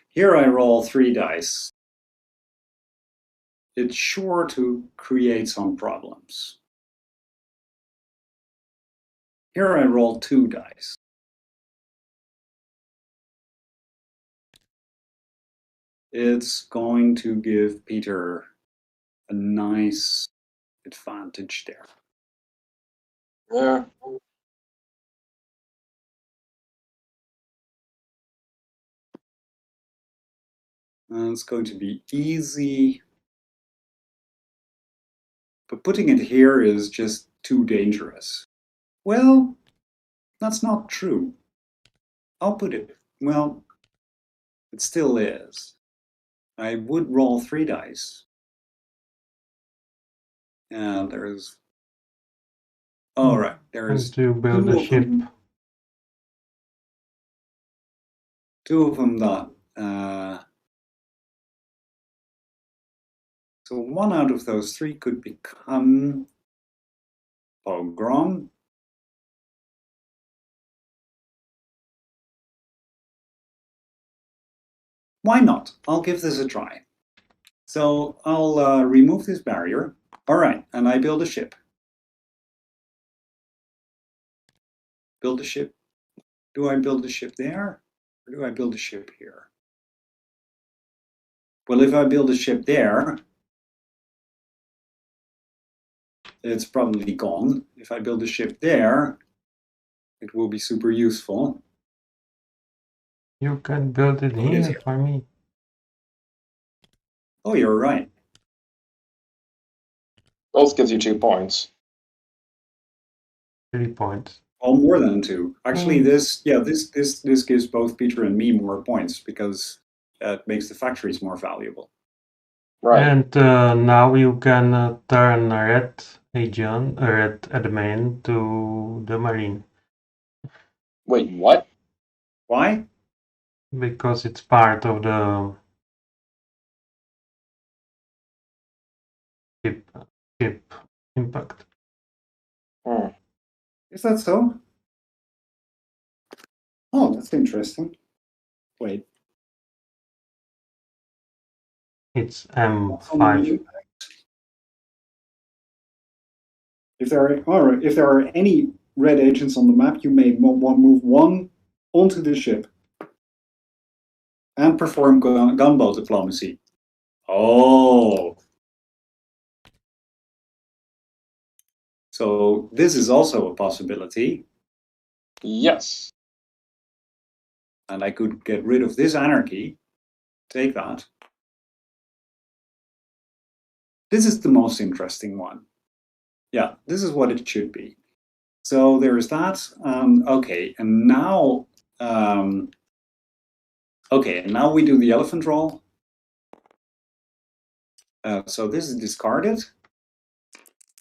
[SPEAKER 3] Here I roll 3 dice. It's sure to create some problems. Here I roll 2 dice. It's going to give Peter a nice advantage there.
[SPEAKER 1] Yeah.
[SPEAKER 3] And it's going to be easy. But putting it here is just too dangerous. Well, that's not true. I'll put it, well, it still is. I would roll 3 dice. And there's, all right, there's
[SPEAKER 2] to build a ship.
[SPEAKER 3] Two of them that. So one out of those 3 could become Pogrom. Why not? I'll give this a try. So I'll remove this barrier. All right, and I build a ship. Build a ship. Do I build a ship there? Or do I build a ship here? Well, if I build a ship there, it's probably gone. If I build a ship there, it will be super useful.
[SPEAKER 2] You can build it here for me.
[SPEAKER 3] Oh, you're right.
[SPEAKER 1] Both gives you 2 points.
[SPEAKER 2] 3 points.
[SPEAKER 3] Oh, more than 2. Actually, this gives both Peter and me more points because it makes the factories more valuable.
[SPEAKER 1] Right.
[SPEAKER 2] And now you can turn red admin to the marine.
[SPEAKER 1] Wait, what?
[SPEAKER 3] Why?
[SPEAKER 2] because it's part of the ship impact.
[SPEAKER 1] Hmm.
[SPEAKER 3] Is that so? Oh, that's interesting. Wait.
[SPEAKER 2] It's
[SPEAKER 3] On the
[SPEAKER 2] M5.
[SPEAKER 3] impact. If there are any red agents on the map, you may move one onto the ship and perform gunboat diplomacy. Oh. So this is also a possibility.
[SPEAKER 1] Yes.
[SPEAKER 3] And I could get rid of this anarchy. Take that. This is the most interesting one. Yeah, this is what it should be. So there's that. Okay, and now now we do the elephant roll. So this is discarded.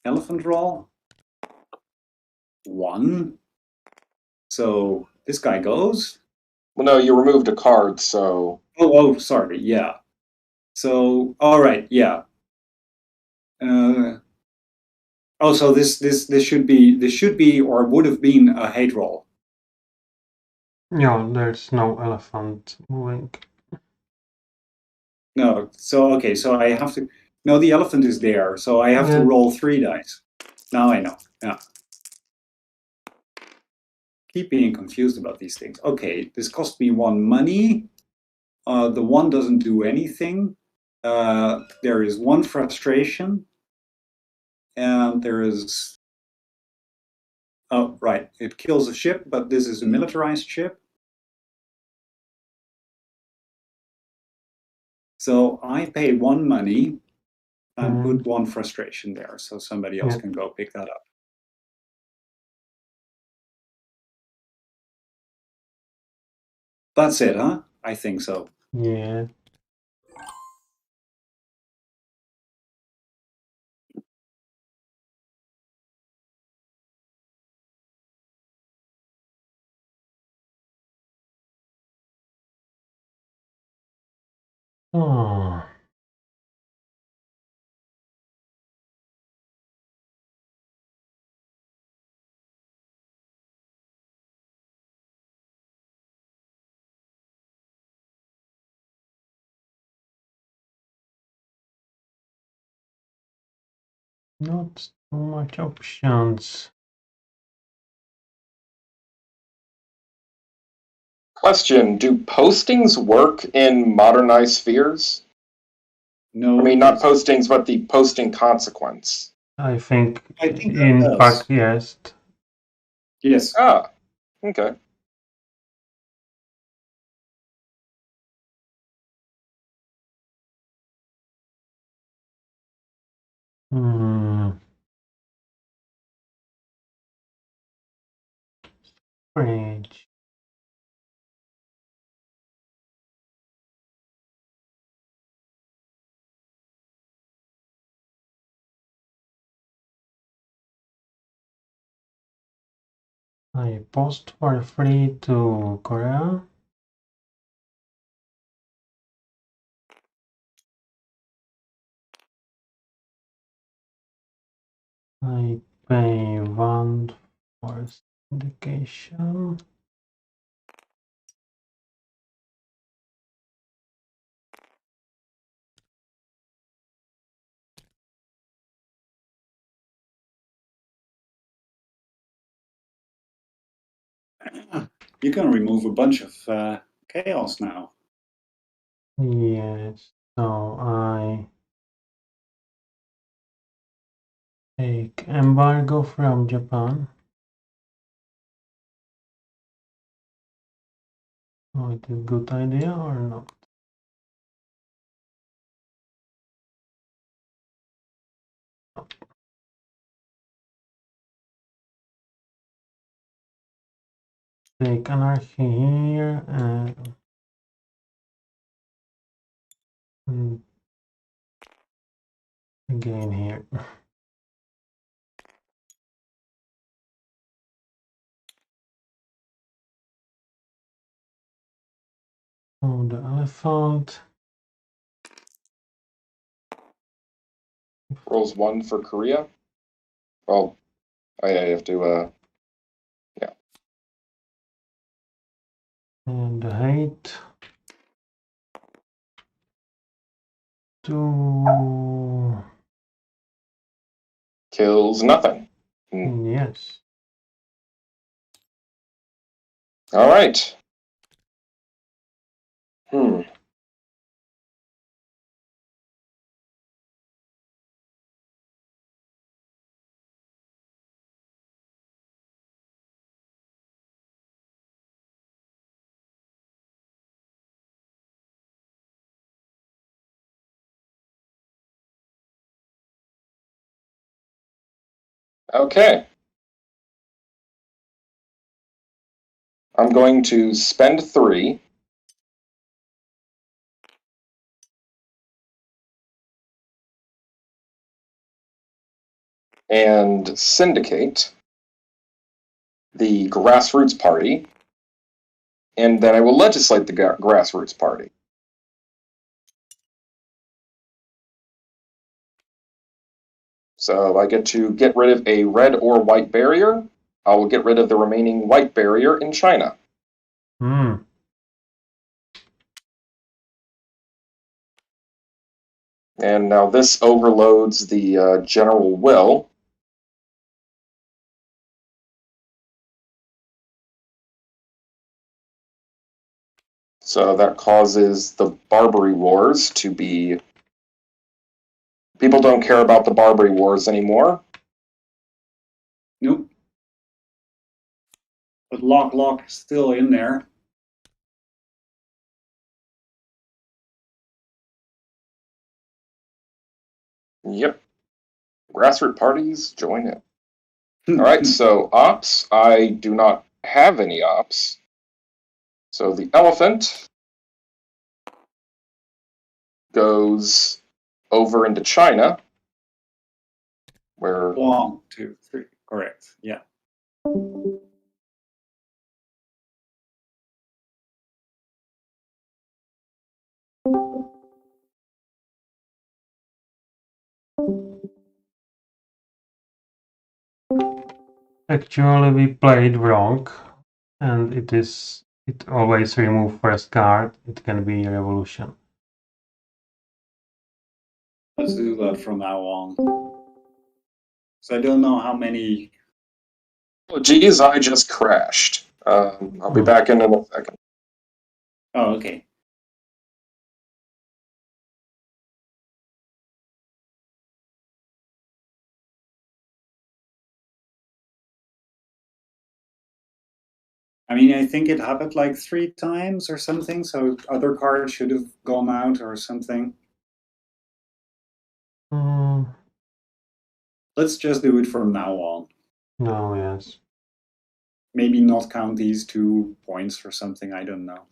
[SPEAKER 3] Elephant roll. 1. So this guy goes.
[SPEAKER 1] Well, no, you removed a card, so.
[SPEAKER 3] Oh, sorry. Yeah. So all right. Yeah. So this should be or would have been a hate roll.
[SPEAKER 2] No, there's no elephant moving.
[SPEAKER 3] No. So okay. So I have to. No, the elephant is there. So I have to roll 3 dice. Now I know. Yeah. Keep being confused about these things. Okay, this cost me 1 money. The 1 doesn't do anything. There is 1 frustration. And there is... Oh, right. It kills a ship, but this is a militarized ship. So I pay 1 money and put 1 frustration there, so somebody else can go pick that up. That's it, huh? I think so.
[SPEAKER 2] Yeah. Oh. Not too much options.
[SPEAKER 1] Question: do postings work in modernized spheres?
[SPEAKER 3] No.
[SPEAKER 1] I mean, not postings, but the posting consequence.
[SPEAKER 2] I think
[SPEAKER 3] that
[SPEAKER 2] Pax,
[SPEAKER 3] does.
[SPEAKER 2] yes.
[SPEAKER 3] Yes.
[SPEAKER 1] Ah, okay.
[SPEAKER 2] Strange. I post for free to Korea. I pay 1 for syndication.
[SPEAKER 3] You can remove a bunch of chaos now.
[SPEAKER 2] Yes, so I take embargo from Japan. Oh, it is a good idea or not? Take anarchy here and again here. Oh, the elephant.
[SPEAKER 1] Rolls 1 for Korea. Well, I have to, yeah.
[SPEAKER 2] And the height. 2.
[SPEAKER 1] Kills nothing.
[SPEAKER 2] Yes.
[SPEAKER 1] All right. Okay. I'm going to spend 3. And syndicate the grassroots party, and then I will legislate the grassroots party. So I get to get rid of a red or white barrier. I will get rid of the remaining white barrier in China. And now this overloads the general will. So that causes the Barbary Wars to be... People don't care about the Barbary Wars anymore.
[SPEAKER 3] Nope. But Lock is still in there.
[SPEAKER 1] Yep. Grassroots parties, join in. All right, so ops. I do not have any ops. So the elephant goes over into China, where
[SPEAKER 3] 1, 2, 3. Correct. Yeah.
[SPEAKER 2] Actually, we played wrong, and it always remove first card. It can be a revolution.
[SPEAKER 3] Let's do that from now on. So I don't know how many.
[SPEAKER 1] oh, geez, I just crashed. I'll be back in a second.
[SPEAKER 3] Oh, okay. I mean, I think it happened like 3 times or something, so other cards should have gone out or something. Let's just do it from now on.
[SPEAKER 2] No, yes.
[SPEAKER 3] Maybe not count these 2 points or something, I don't know.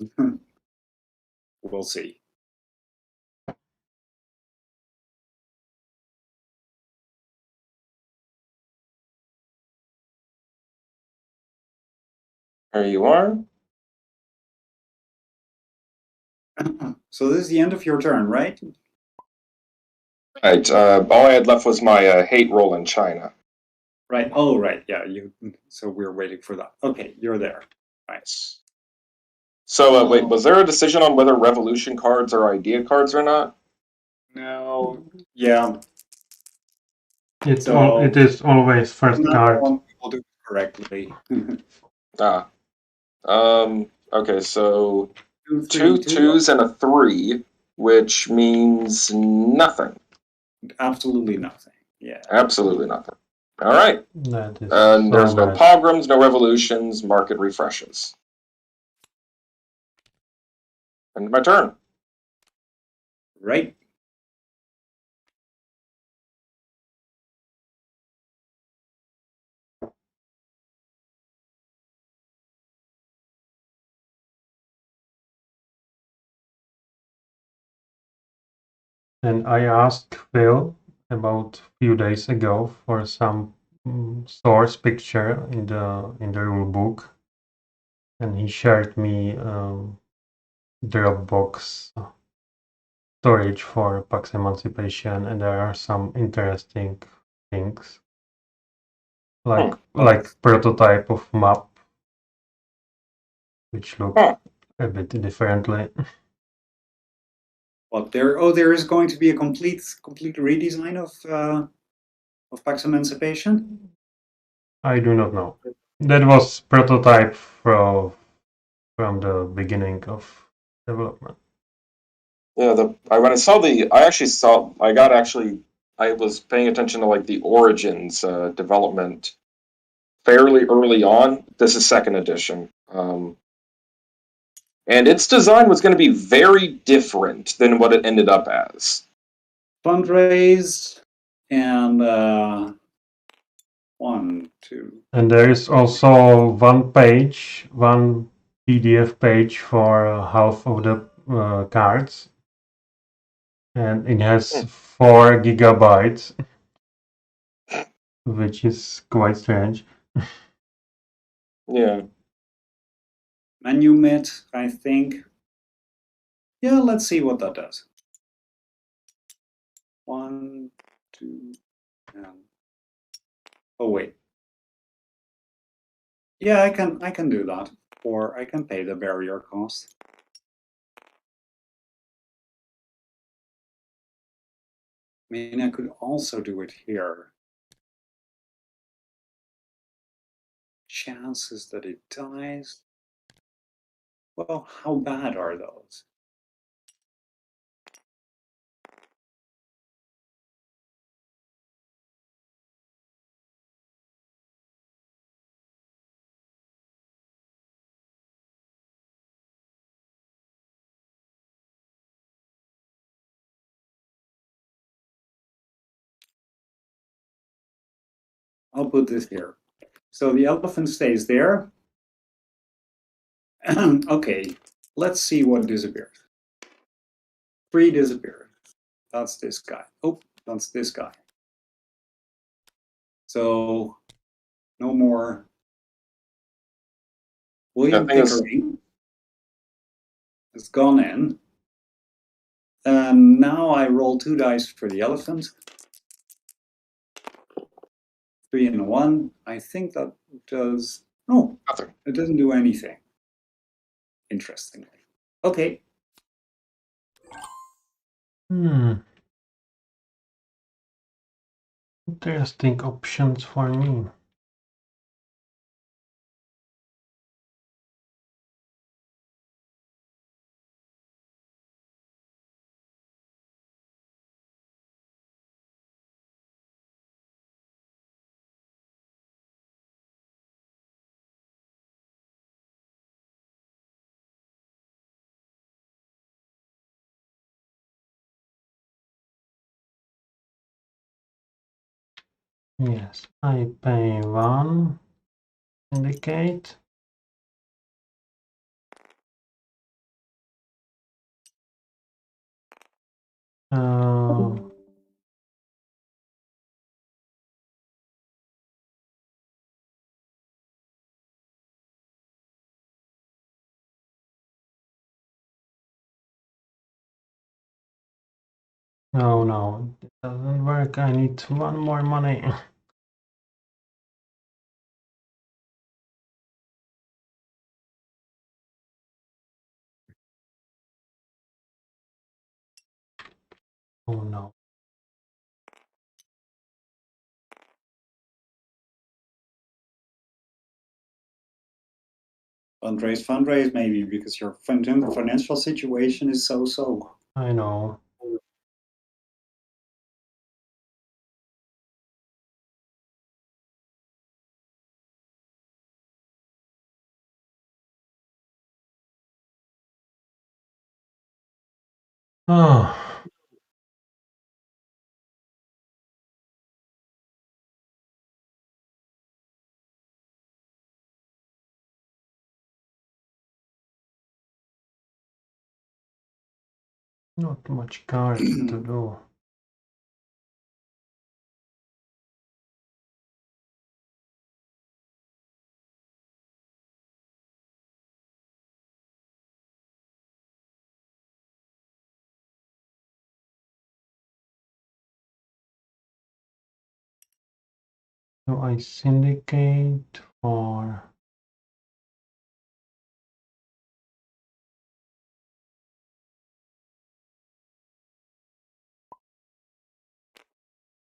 [SPEAKER 3] We'll see.
[SPEAKER 1] There you are.
[SPEAKER 3] So this is the end of your turn, right?
[SPEAKER 1] Right. All I had left was my hate roll in China.
[SPEAKER 3] Right. Oh, right. Yeah. So we're waiting for that. Okay, you're there. Nice.
[SPEAKER 1] So wait, was there a decision on whether revolution cards are idea cards or not?
[SPEAKER 3] No. Yeah.
[SPEAKER 2] It is always first card.
[SPEAKER 3] People do it correctly.
[SPEAKER 1] Okay, so 2 2s and a 3, which means nothing.
[SPEAKER 3] Absolutely nothing. Yeah.
[SPEAKER 1] Absolutely nothing. All right.
[SPEAKER 2] That is
[SPEAKER 1] And
[SPEAKER 2] so
[SPEAKER 1] there's no
[SPEAKER 2] bad.
[SPEAKER 1] pogroms, no revolutions, market refreshes. And my turn.
[SPEAKER 3] Right.
[SPEAKER 2] And I asked Phil about a few days ago for some source picture in the rule book, and he shared me Dropbox storage for Pax Emancipation, and there are some interesting things like prototype of map, which look a bit differently.
[SPEAKER 3] What there? Oh, there is going to be a complete redesign of Pax Emancipation.
[SPEAKER 2] I do not know. That was prototype from the beginning of development.
[SPEAKER 1] Yeah, when I saw I was paying attention to like the Origins development fairly early on. This is second edition. And its design was going to be very different than what it ended up as.
[SPEAKER 3] Fundraised and 1, 2.
[SPEAKER 2] And there is also one PDF page for half of the cards, and it has 4 gigabytes, which is quite strange.
[SPEAKER 1] Yeah.
[SPEAKER 3] Menu mit, I think. Yeah, let's see what that does. 1, 2, and oh wait. Yeah, I can do that, or I can pay the barrier cost. I mean, I could also do it here. Chances that it dies. Well, how bad are those? I'll put this here. So the elephant stays there. Okay, let's see what disappears. 3 disappeared. That's this guy. Oh, that's this guy. So no more. William Pickering has gone in. And now I roll 2 dice for the elephant. 3 and a 1. I think that does. No,
[SPEAKER 1] Nothing.
[SPEAKER 3] It doesn't do anything. Interestingly. Okay.
[SPEAKER 2] Interesting options for me. Yes, I pay 1. Indicate. Oh no, it doesn't work. I need 1 more money. Oh no.
[SPEAKER 3] Fundraise, maybe, because your financial situation is so.
[SPEAKER 2] I know. Oh. Not much cards to do. So I syndicate for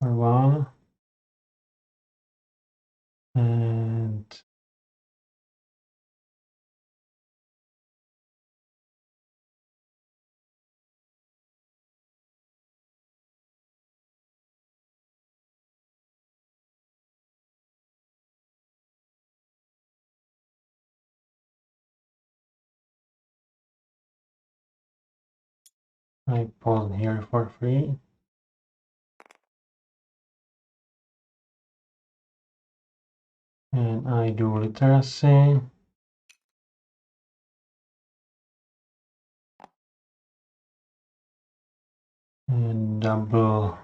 [SPEAKER 2] one, and I pause here for free. And I do literacy. And double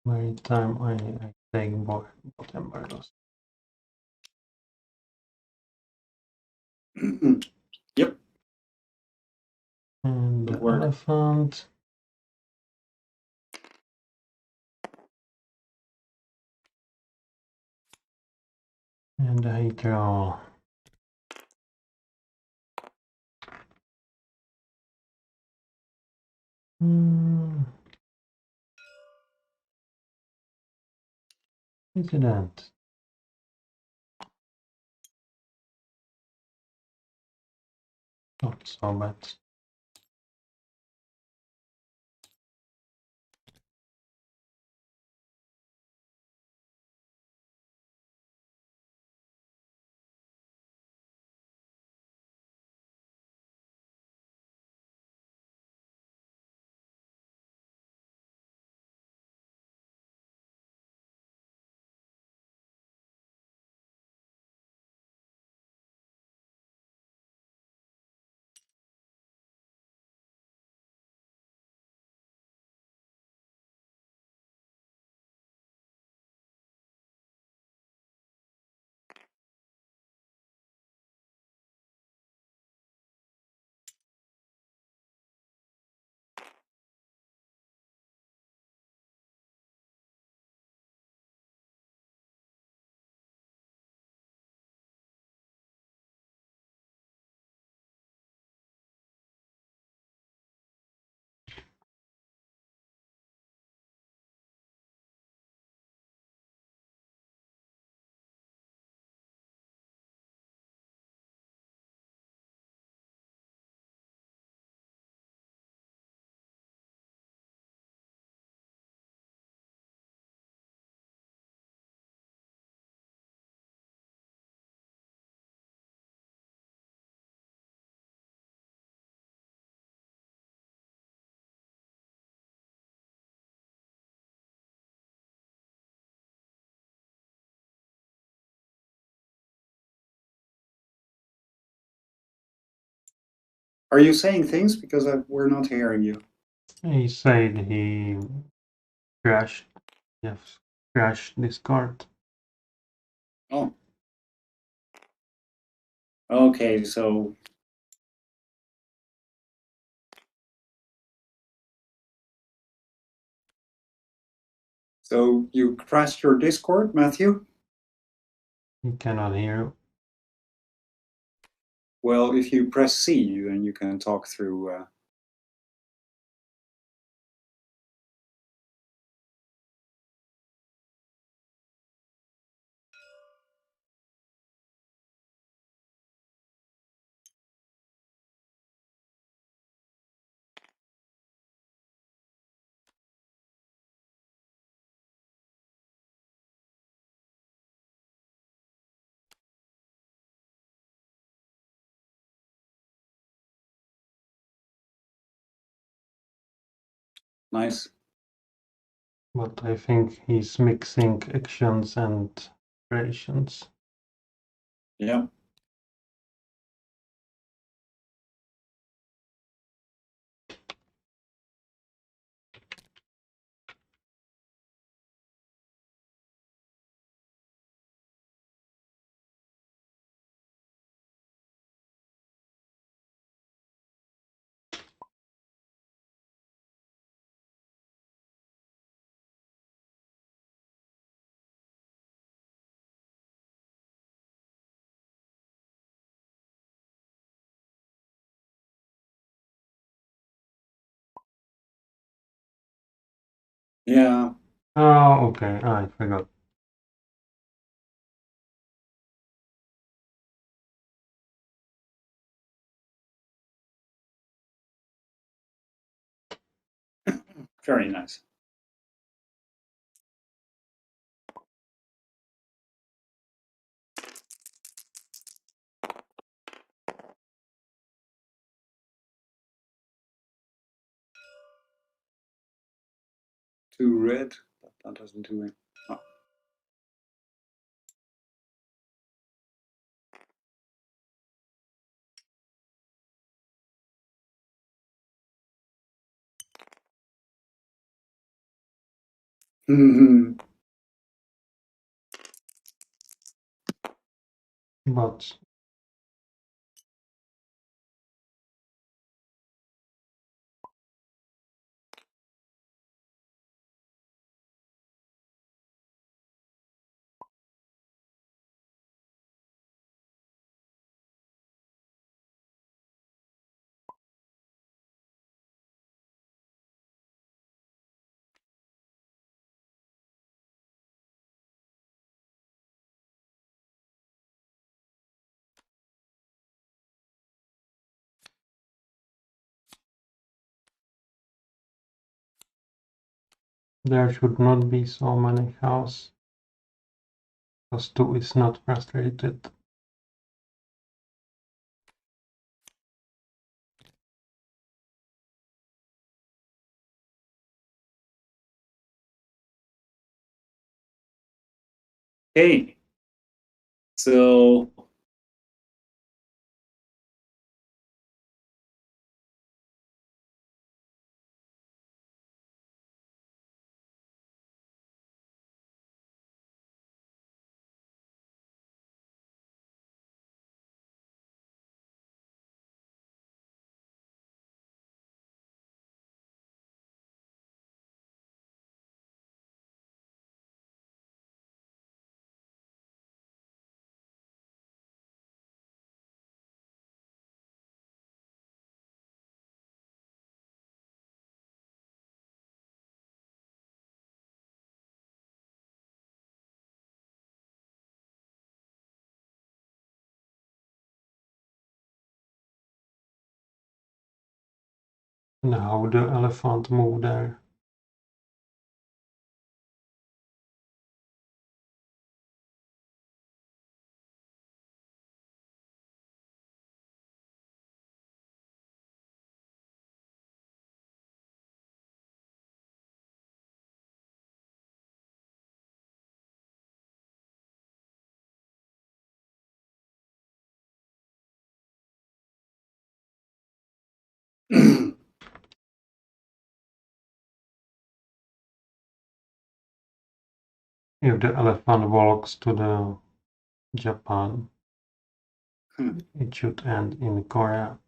[SPEAKER 2] maritime, I take both embargoes.
[SPEAKER 3] Yep.
[SPEAKER 2] And
[SPEAKER 3] Good
[SPEAKER 2] the
[SPEAKER 3] work.
[SPEAKER 2] elephant. And the hydro. Incident. Not so bad.
[SPEAKER 3] Are you saying things because we're not hearing you?
[SPEAKER 2] He said he crashed. Yes, crashed Discord.
[SPEAKER 3] Oh. Okay, so you crashed your Discord, Matthew?
[SPEAKER 2] He cannot hear.
[SPEAKER 3] Well, if you press C, then you can talk through. Nice.
[SPEAKER 2] But I think he's mixing actions and operations.
[SPEAKER 3] Yeah. Yeah.
[SPEAKER 2] Oh, okay. I forgot.
[SPEAKER 3] Very nice. Two red, but that doesn't do it. Oh.
[SPEAKER 2] But there should not be so many houses, because 2 is not frustrated.
[SPEAKER 3] Okay. So
[SPEAKER 2] Now the elephant move there. If the elephant walks to the Japan, it should end in Korea.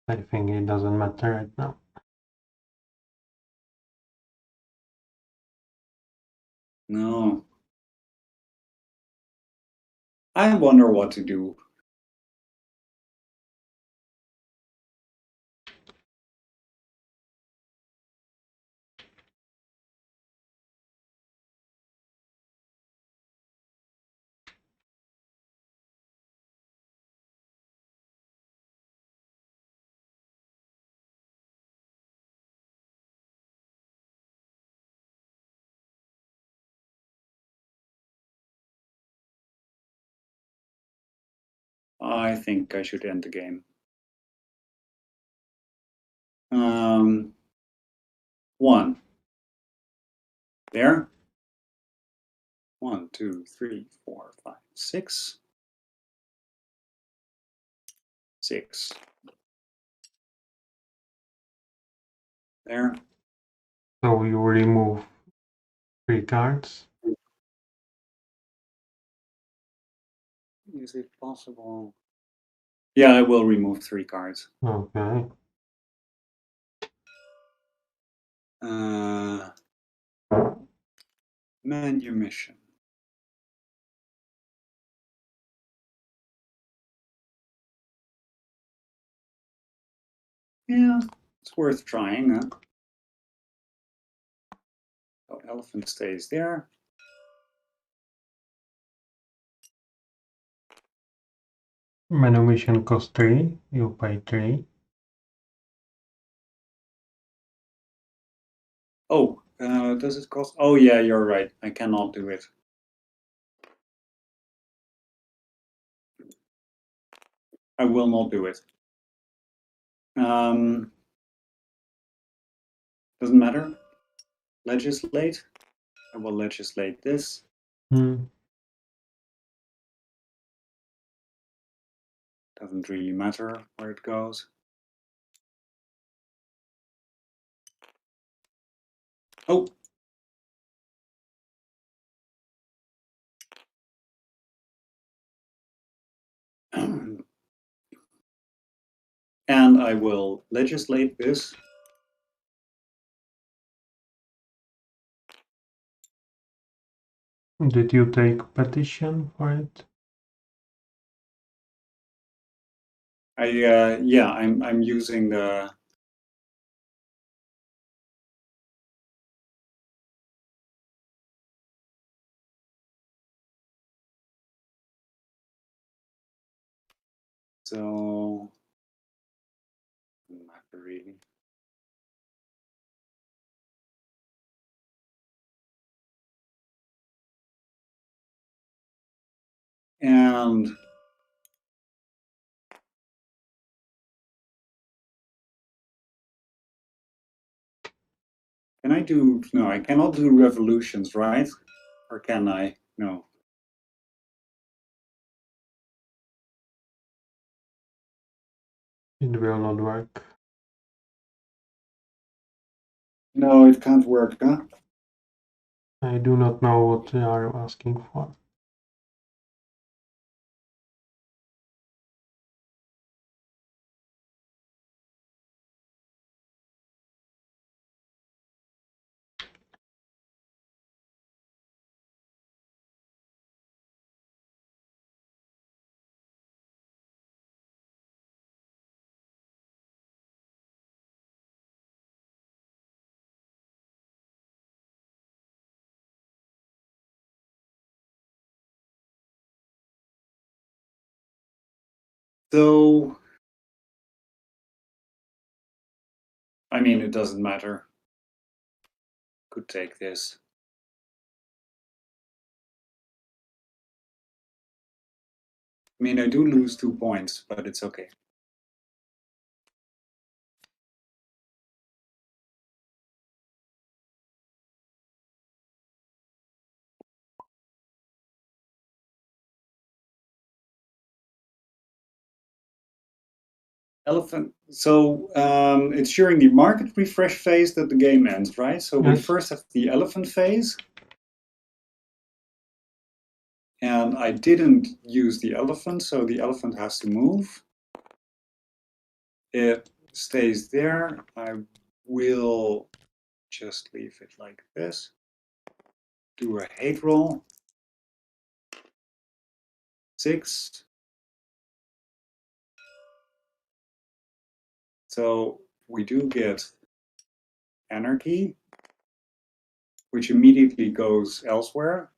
[SPEAKER 2] I think it doesn't matter right now.
[SPEAKER 3] no. I wonder what to do. I think I should end the game. 1. There. 1, 2, 3, 4, 5, 6. 6. There.
[SPEAKER 2] So you remove 3 cards.
[SPEAKER 3] Is it possible? Yeah, I will remove 3 cards.
[SPEAKER 2] Okay.
[SPEAKER 3] Manumission. Yeah. It's worth trying, huh? So elephant stays there.
[SPEAKER 2] Menu mission costs 3, you pay 3.
[SPEAKER 3] Oh, does it cost? Oh yeah, you're right. I cannot do it. I will not do it. Doesn't matter. Legislate. I will legislate this.
[SPEAKER 2] Hmm.
[SPEAKER 3] Doesn't really matter where it goes. Oh. And I will legislate this.
[SPEAKER 2] Did you take petition for it?
[SPEAKER 3] Yeah, I'm using the. So, not really. And can I do? No, I cannot do revolutions, right? Or can I? No.
[SPEAKER 2] It will not work.
[SPEAKER 3] No, it can't work, huh?
[SPEAKER 2] I do not know what they are asking for.
[SPEAKER 3] So, I mean, it doesn't matter. Could take this. I mean, I do lose 2 points, but it's okay. Elephant. So it's during the market refresh phase that the game ends, right? So we
[SPEAKER 2] Yes.
[SPEAKER 3] first have the elephant phase. And I didn't use the elephant, so the elephant has to move. It stays there. I will just leave it like this. Do a hate roll. 6. So we do get anarchy, which immediately goes elsewhere.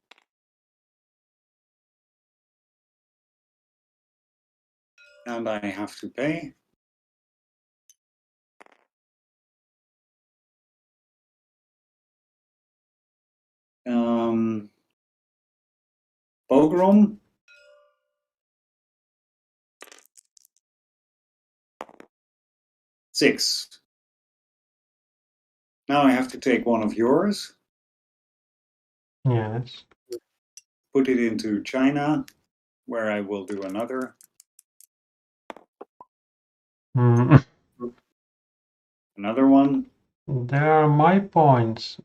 [SPEAKER 3] And I have to pay. Pogrom. 6. Now I have to take one of yours.
[SPEAKER 2] Yes.
[SPEAKER 3] Put it into China, where I will do another. Another one.
[SPEAKER 2] There are my points.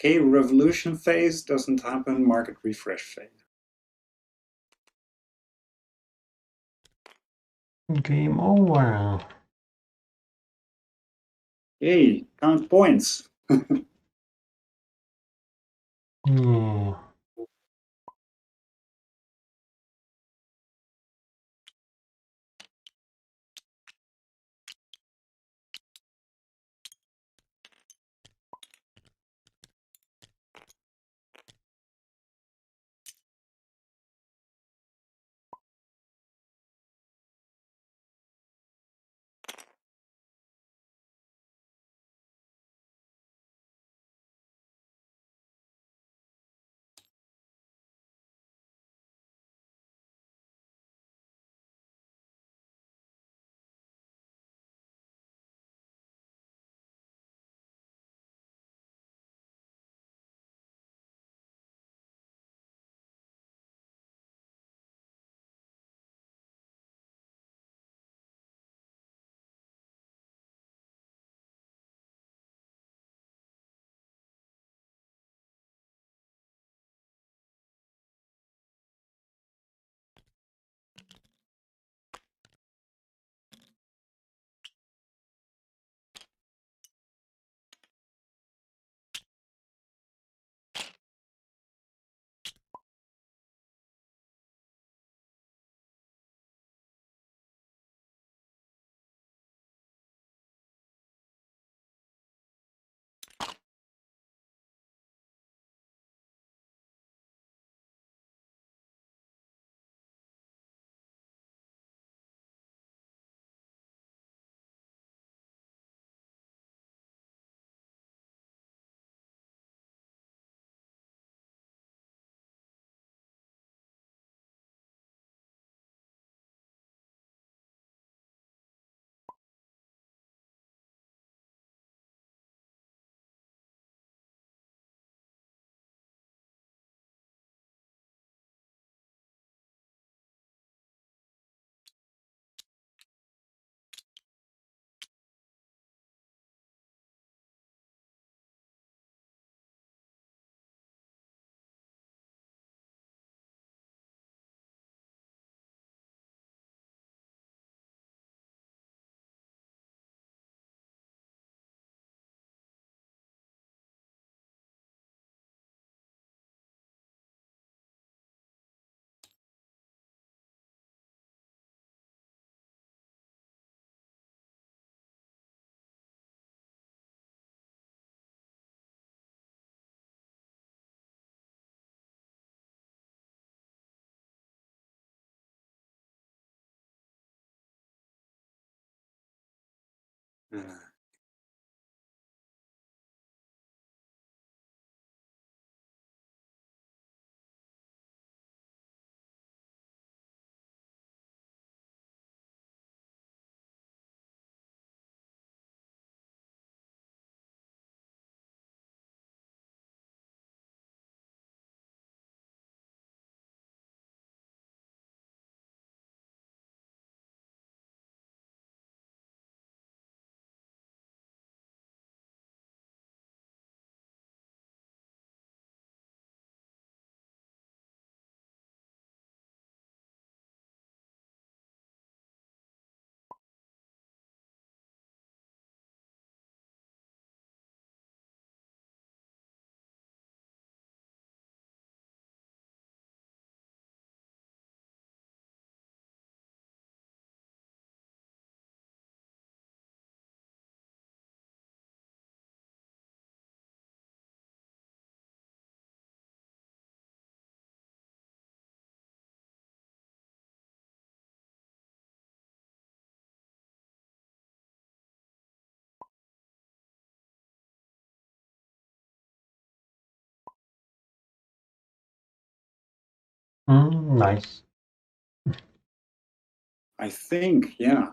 [SPEAKER 3] Okay, revolution phase doesn't happen, market refresh phase.
[SPEAKER 2] Game over.
[SPEAKER 3] Hey, count points.
[SPEAKER 2] Yeah. Nice.
[SPEAKER 3] I think, yeah.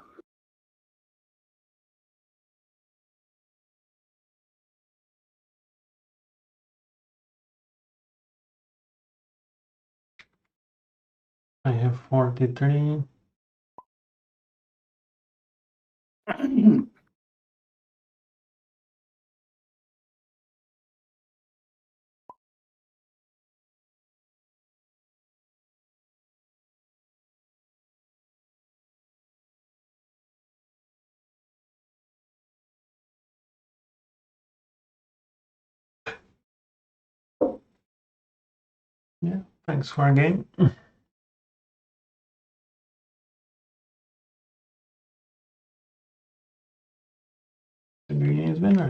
[SPEAKER 2] I have 43. Yeah, thanks for a game. The green is winner.